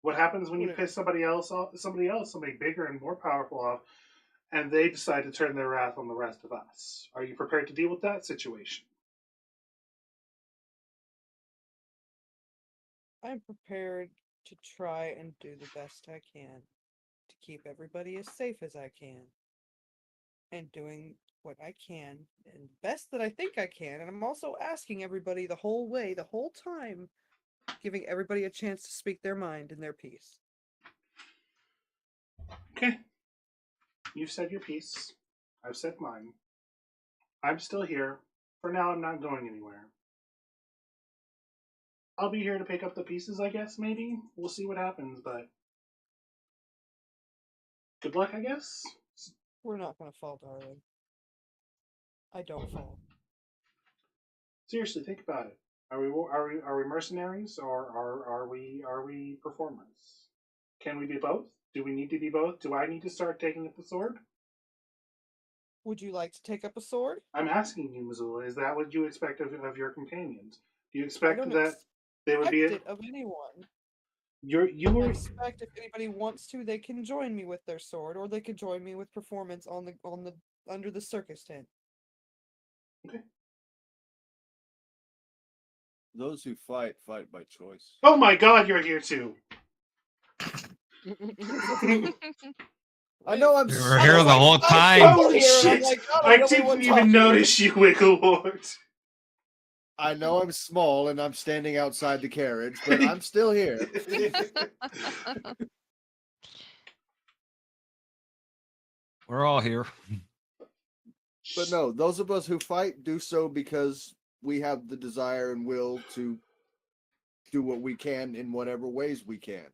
What happens when you Would it- piss somebody bigger and more powerful off, and they decide to turn their wrath on the rest of us? Are you prepared to deal with that situation? I'm prepared to try and do the best I can to keep everybody as safe as I can. And doing what I can and best that I think I can. And I'm also asking everybody the whole way, the whole time, giving everybody a chance to speak their mind and their piece. Okay. You've said your piece. I've said mine. I'm still here. For now, I'm not going anywhere. I'll be here to pick up the pieces, I guess, maybe. We'll see what happens, but good luck, I guess. We're not gonna fall, darling. I don't fall. Seriously, think about it. Are we mercenaries, or are we performers? Can we be both? Do we need to be both? Do I need to start taking up the sword? Would you like to take up a sword? I'm asking you, Mazula. Is that what you expect of your companions? Do you I expect don't that they would be? expect it of anyone. You I were. expect if anybody wants to, they can join me with their sword, or they could join me with performance on the under the circus tent. Okay. Those who fight by choice. Oh my God, you're here too. I know I'm. You were here the whole time. Holy shit! I didn't even notice you, Wigglewort. I know I'm small and I'm standing outside the carriage, but I'm still here. We're all here. But no, those of us who fight do so because we have the desire and will to do what we can in whatever ways we can.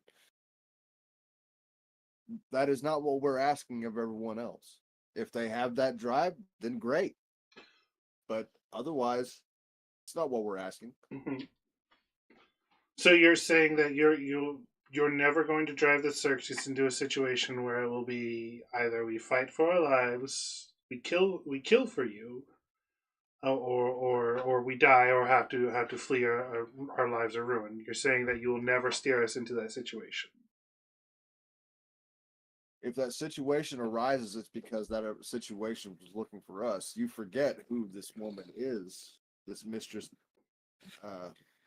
That is not what we're asking of everyone else. If they have that drive, then great. But otherwise, it's not what we're asking. Mhm. So you're saying that you're never going to drive the circus into a situation where it will be either we fight for our lives, we kill for you, or we die or have to flee, our lives are ruined. You're saying that you will never steer us into that situation. If that situation arises, it's because that situation was looking for us. You forget who this woman is, this mistress.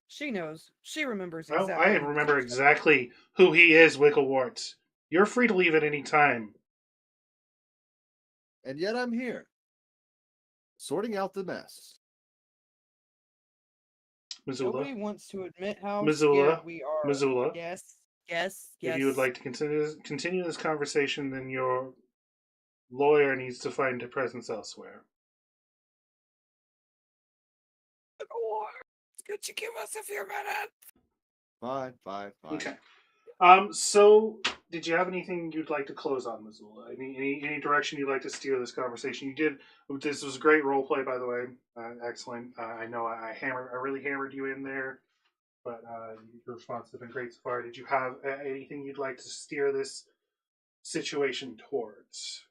She knows. She remembers Well, exactly. I who remember this is. exactly who he is, Wigglewort. You're free to leave at any time. And yet I'm here, sorting out the mess. Nobody Mazula, wants to admit how Mazula, scared we are. Mazula. Yes, yes, If yes. you would like to continue this conversation, then your lawyer needs to find a presence elsewhere. Could you give us a few minutes? Fine. Okay. So, did you have anything you'd like to close on, Mazula? Any direction you'd like to steer this conversation? You did. This was a great role play, by the way. Excellent. I know I really hammered you in there, but your response has been great so far. Did you have anything you'd like to steer this situation towards?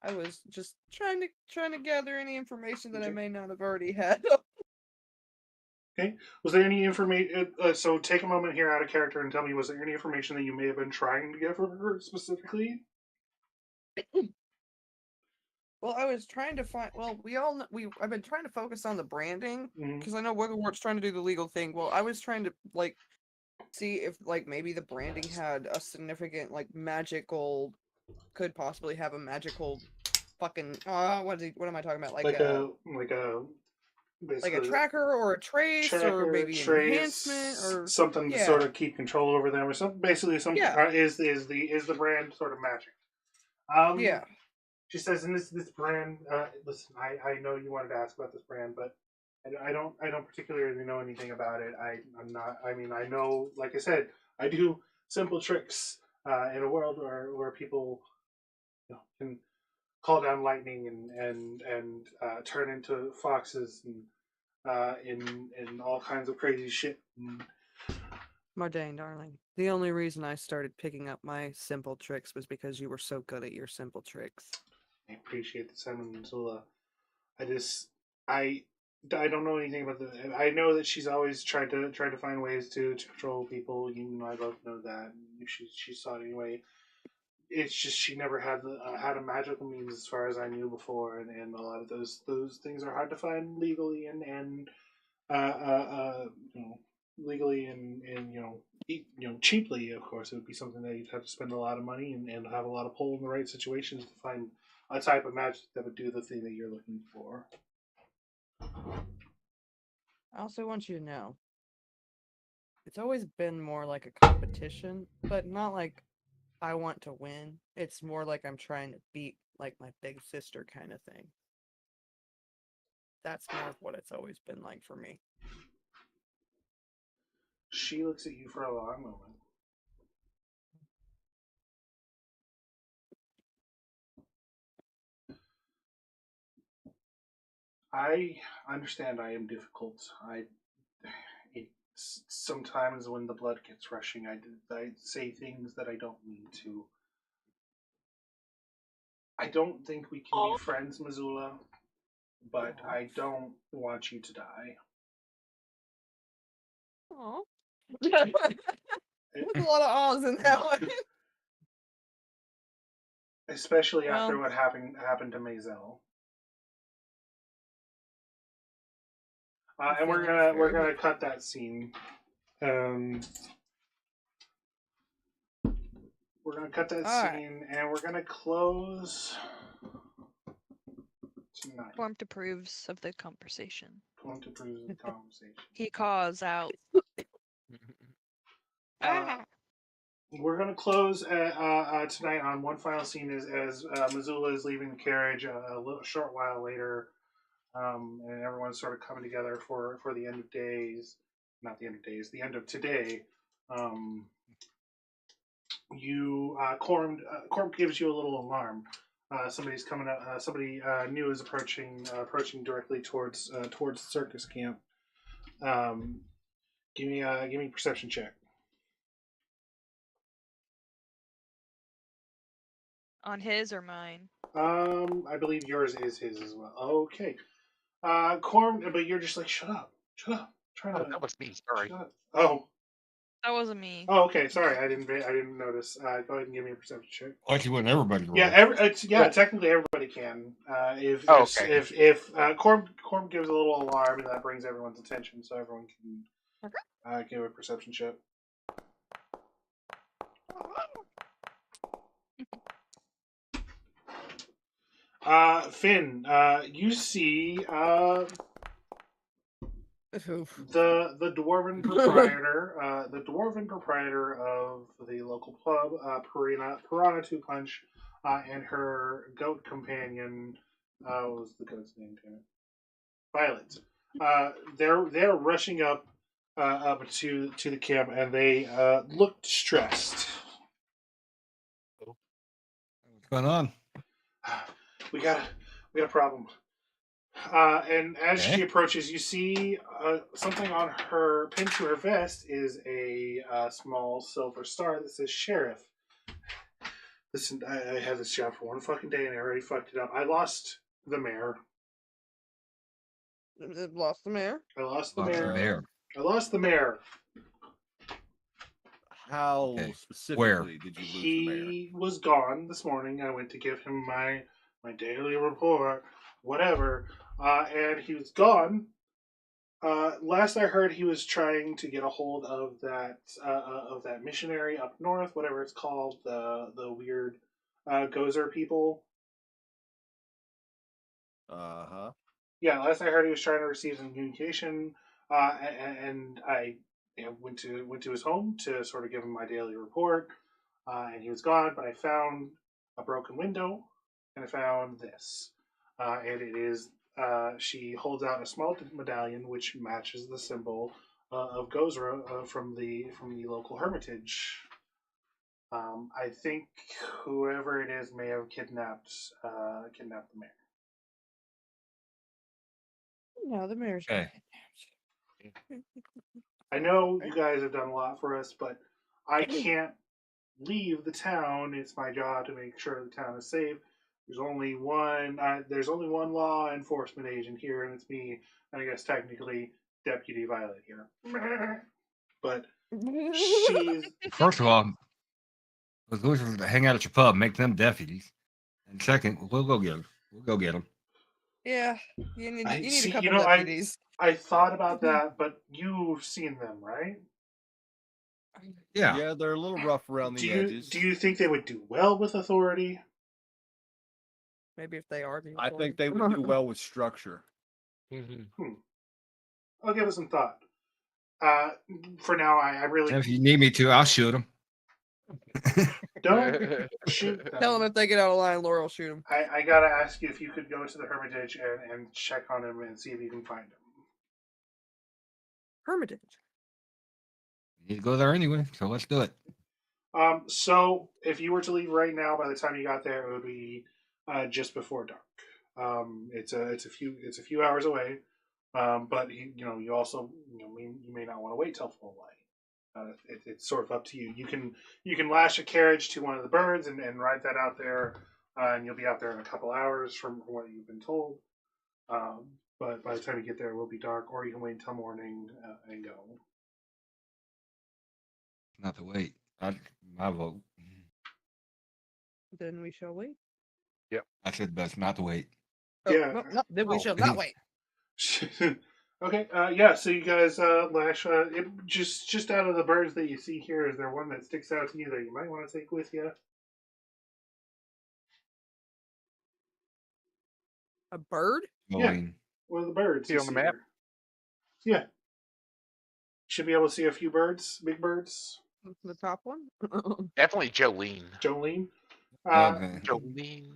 I was just trying to gather any information that I Okay. may not have already had. Okay. Was there any information? So take a moment here out of character and tell me, was there any information that you may have been trying to get from her specifically? Well, I was trying to find. Well, I've been trying to focus on the branding Mhm. because I know Wigglewort trying to do the legal thing. Well, I was trying to see if maybe the branding had a significant magical, could possibly have a magical fucking what am I talking about? Like a basically a tracker or a trace or maybe an enhancement or something to sort of keep control over them, or something. Basically, some is the brand sort of magic. Yeah. She says, "In this brand, listen, I know you wanted to ask about this brand, but I don't particularly know anything about it. I'm not. I mean, I know, like I said, I do simple tricks in a world where people can call down lightning and turn into foxes and in all kinds of crazy shit." Mardane, darling. The only reason I started picking up my simple tricks was because you were so good at your simple tricks. I appreciate the sentiment, Mazula. I I don't know anything about the. I know that she's always tried to find ways to control people. You know, I both know that. She saw it anyway. It's just she never had a magical means, as far as I knew before, and a lot of those things are hard to find legally and you know, legally and cheaply. Of course, it would be something that you'd have to spend a lot of money and have a lot of pull in the right situations to find a type of magic that would do the thing that you're looking for. I also want you to know, it's always been more like a competition, but not like I want to win. It's more like I'm trying to beat like my big sister kind of thing. That's more of what it's always been like for me. She looks at you for a long moment. I understand I am difficult. Sometimes when the blood gets rushing, I say things that I don't mean to. I don't think we can be friends, Mazula, but I don't want you to die. Aww. There's a lot of ahs in that one. Especially after Well, what happened to Maisel. And we're gonna cut that scene. We're gonna cut that scene, and we're gonna close tonight. Form approves of the conversation. Form approves of the conversation. He calls out. We're gonna close tonight on one final scene as Mazula is leaving the carriage a little short while later, and everyone's sort of coming together for the end of days. Not the end of days, the end of today. Corm gives you a little alarm. Somebody's coming up. Somebody new is approaching directly towards the circus camp. Give me a perception check. On his or mine? I believe yours is his as well. Okay. Corm, but you're just like, shut up. Try Oh, not to. that was me. Sorry. Oh. That wasn't me. Oh, okay. Sorry, I didn't notice. Go ahead and give me a perception check. Actually, wouldn't everybody roll? Yeah, technically everybody can. If Corm gives a little alarm, and that brings everyone's attention, so everyone can give a perception check. Finn, you see the dwarven proprietor of the local pub, Piranha Two Punch, and her goat companion. What was the goat's name? Damn it, Violet. They're rushing up to the camp, and they looked stressed. What's going on? We got a problem. And as she approaches, you see something on her, pinned to her vest is a small silver star that says Sheriff. Listen, I had this job for one fucking day and I already fucked it up. I lost the mayor. Lost the mayor? I lost the mayor. How specifically did you lose the mayor? He was gone this morning. I went to give him my daily report, whatever, and he was gone. Last I heard, he was trying to get a hold of that missionary up north, whatever it's called, the weird Gozer people. Yeah, last I heard, he was trying to receive some communication, and I went to his home to sort of give him my daily report, and he was gone. But I found a broken window, and I found this, and it is. She holds out a small medallion which matches the symbol of Gozra from the local hermitage. I think whoever it is may have kidnapped the mayor. No, the mayor's Okay. I know you guys have done a lot for us, but I can't leave the town. It's my job to make sure the town is safe. There's only one. There's only one law enforcement agent here, and it's me. And I guess technically Deputy Violet here. But she's First of all, let's go hang out at your pub, make them deputies. And second, we'll go get them. We'll go get them. Yeah, you need a see, couple you know, deputies. I thought about that, but you've seen them, right? Yeah. Yeah, they're a little rough around the edges. Do you think they would do well with authority? Maybe if they are. I think they would do well with structure. I'll give it some thought. For now, I really And if you need me to, I'll shoot them. don't shoot them. Tell them if they get out of line, Laura will shoot them. I gotta ask you if you could go to the Hermitage and check on him and see if you can find him. Hermitage. You need to go there anyway, so let's do it. So if you were to leave right now, by the time you got there, it would be just before dark. It's a few hours away. But you also you may not want to wait till full light. It's sort of up to you. You can lash a carriage to one of the birds and ride that out there, and you'll be out there in a couple hours from what you've been told. But by the time you get there, it will be dark, or you can wait until morning and go. Not to wait. My vote. Then we shall wait. I said best not to wait. Oh, Yeah. no, then we shall not wait. Okay. Yeah. So you guys lash. Just out of the birds that you see here, is there one that sticks out to you that you might want to take with you? A bird? Yeah. Going. One of the birds. See you on the map? here. Yeah. Should be able to see a few birds, big birds. The top one? Definitely Jolene. Jolene. Okay. Jolene.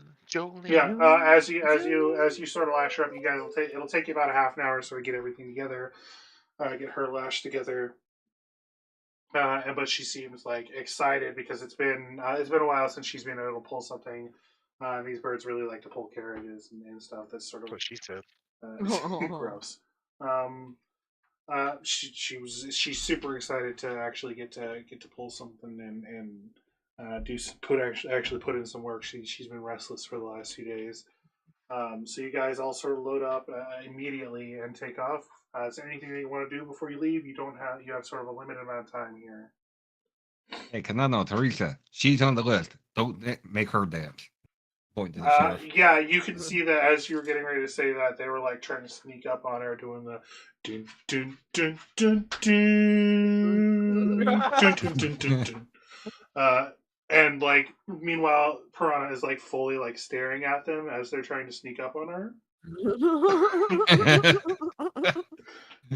Yeah. As you sort of lash her up, you guys it'll take you about a half an hour to sort of get everything together, get her lashed together. But she seems like excited because it's been a while since she's been able to pull something. These birds really like to pull carriages and stuff. That's sort of That's what she said. gross. She's super excited to actually get to pull something and actually put in some work. She's been restless for the last few days. So you guys all sort of load up immediately and take off. Is there anything that you want to do before you leave? You have sort of a limited amount of time here. Hey, Canano, Teresa, she's on the list. Don't make her dance. Point to the sheriff. Yeah, you can see that as you were getting ready to say that, they were like trying to sneak up on her, doing the dun dun dun dun dun dun dun dun dun dun. And like meanwhile, Piranha is like fully like staring at them as they're trying to sneak up on her.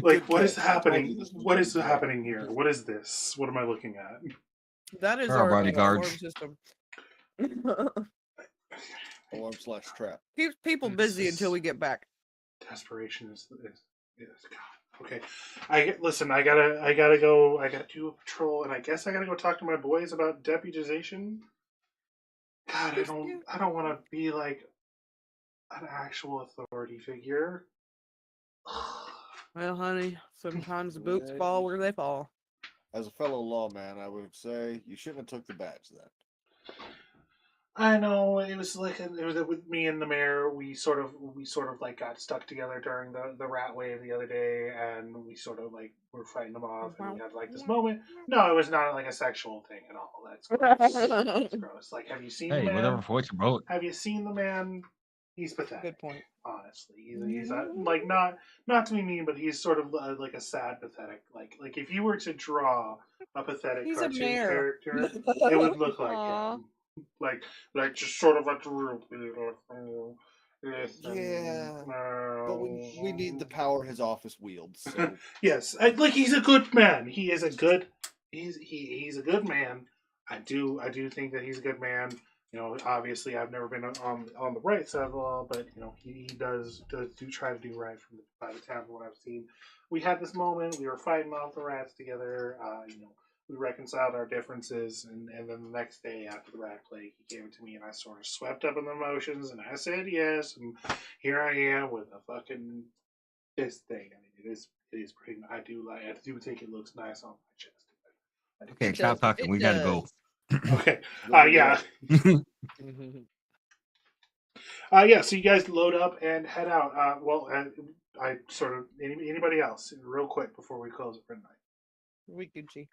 Like, what is happening? What is happening here? What is this? What am I looking at? That is Our our bodyguards. alarm system. Alarm/trap. Keeps people busy until we get back. Desperation is God. Okay, I gotta go. I gotta do a patrol, and I guess I gotta go talk to my boys about deputization. God, I don't want to be like an actual authority figure. Well, honey, sometimes the boots fall where they fall. As a fellow lawman, I would say you shouldn't have took the badge then. I know it was with me and the mayor. We sort of like got stuck together during the rat wave the other day, and we sort of like were fighting them off, and we had like this moment. No, it was not like a sexual thing at all. That's gross. That's gross. Like, have you seen the Hey, man? whatever floats your boat. Have you seen the man? He's pathetic. Good point. Honestly, he's like not to be mean, but he's sort of like a sad pathetic. Like if you were to draw a pathetic He's a cartoon mayor. character, it would look like Aw. him. Like just sort of like the real Yeah. But we need the power his office wields. So. Yes, like he's a good man. He is a good. He's a good man. I do think that he's a good man. You know, obviously, I've never been on the right side of the law, but you know, he does try to do right by the time of what I've seen. We had this moment. We were fighting off the rats together. You know, we reconciled our differences, and then the next day after the rat plague, he gave it to me, and I sort of swept up in the emotions, and I said yes, and here I am with a fucking this thing. I mean, it is pretty. I do think it looks nice on my chest. Okay, stop talking. We gotta go. Okay. Yeah. Yeah, so you guys load up and head out. I sort of anybody else real quick before we close it for tonight. Wigglewort.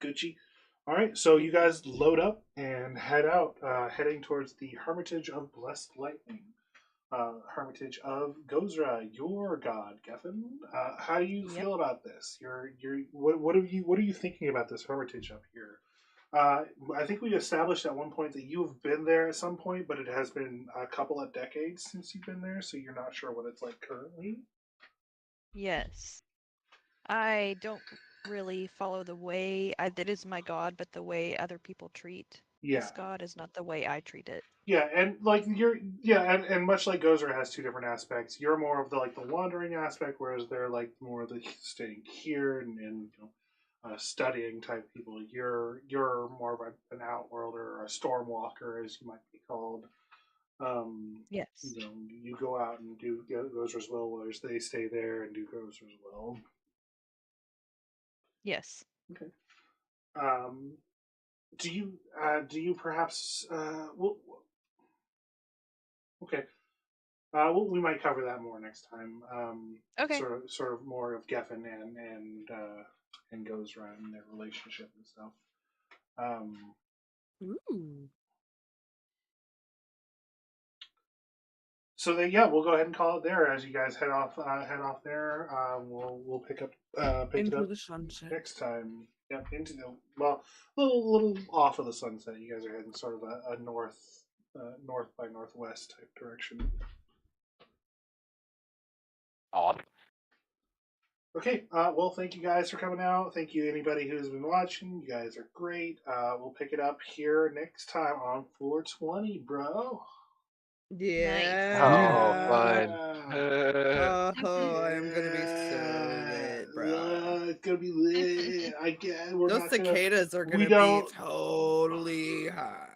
Gucci. All right, so you guys load up and head out, heading towards the Hermitage of Blessed Lightning, Hermitage of Gozra, your god, Gefn. How do you Yep. feel about this? What are you thinking about this Hermitage up here? I think we established at one point that you've been there at some point, but it has been a couple of decades since you've been there, so you're not sure what it's like currently. Yes. I don't really follow the way that is my god, but the way other people treat Yeah. this god is not the way I treat it. Yeah, and like and much like Gozer has two different aspects. You're more of the wandering aspect, whereas they're like more of the staying here and studying type people. You're more of an outworlder or a stormwalker, as you might be called. Yes. You go out and do Gozer's will, whereas they stay there and do Gozer's will. Yes. Okay. Do you perhaps okay. We might cover that more next time. Okay. Sort of more of Gefn and Gozra and their relationship and stuff. Ooh. So we'll go ahead and call it there as you guys head off there. We'll pick it Into up the sunset. next time. Yep, into the little off of the sunset. You guys are heading sort of a north by northwest type direction. Awesome. Okay, well, thank you guys for coming out. Thank you, anybody who's been watching. You guys are great. We'll pick it up here next time on 420, bro. Yeah. Oh, fun. Oh, I'm gonna be so lit, bro. It's gonna be lit. We're Those not cicadas are we gonna be don't- totally high.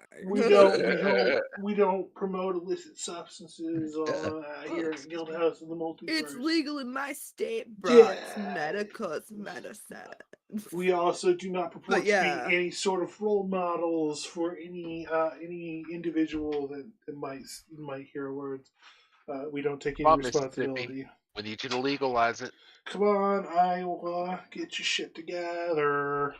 we don't promote illicit substances here at Guildhouse of the Multiverse. It's legal in my state, bro. Yeah. It's medical, it's medicine. We also do not purport yeah. to be any sort of role models for any individual that might hear words. We don't take any Come on, responsibility. Mississippi. We need you to legalize it. Come on, Iowa, get your shit together.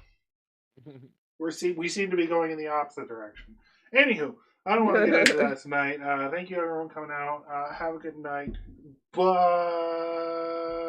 We seem to be going in the opposite direction. Anywho, I don't want to get into that tonight. Thank you everyone coming out. Have a good night. Bye.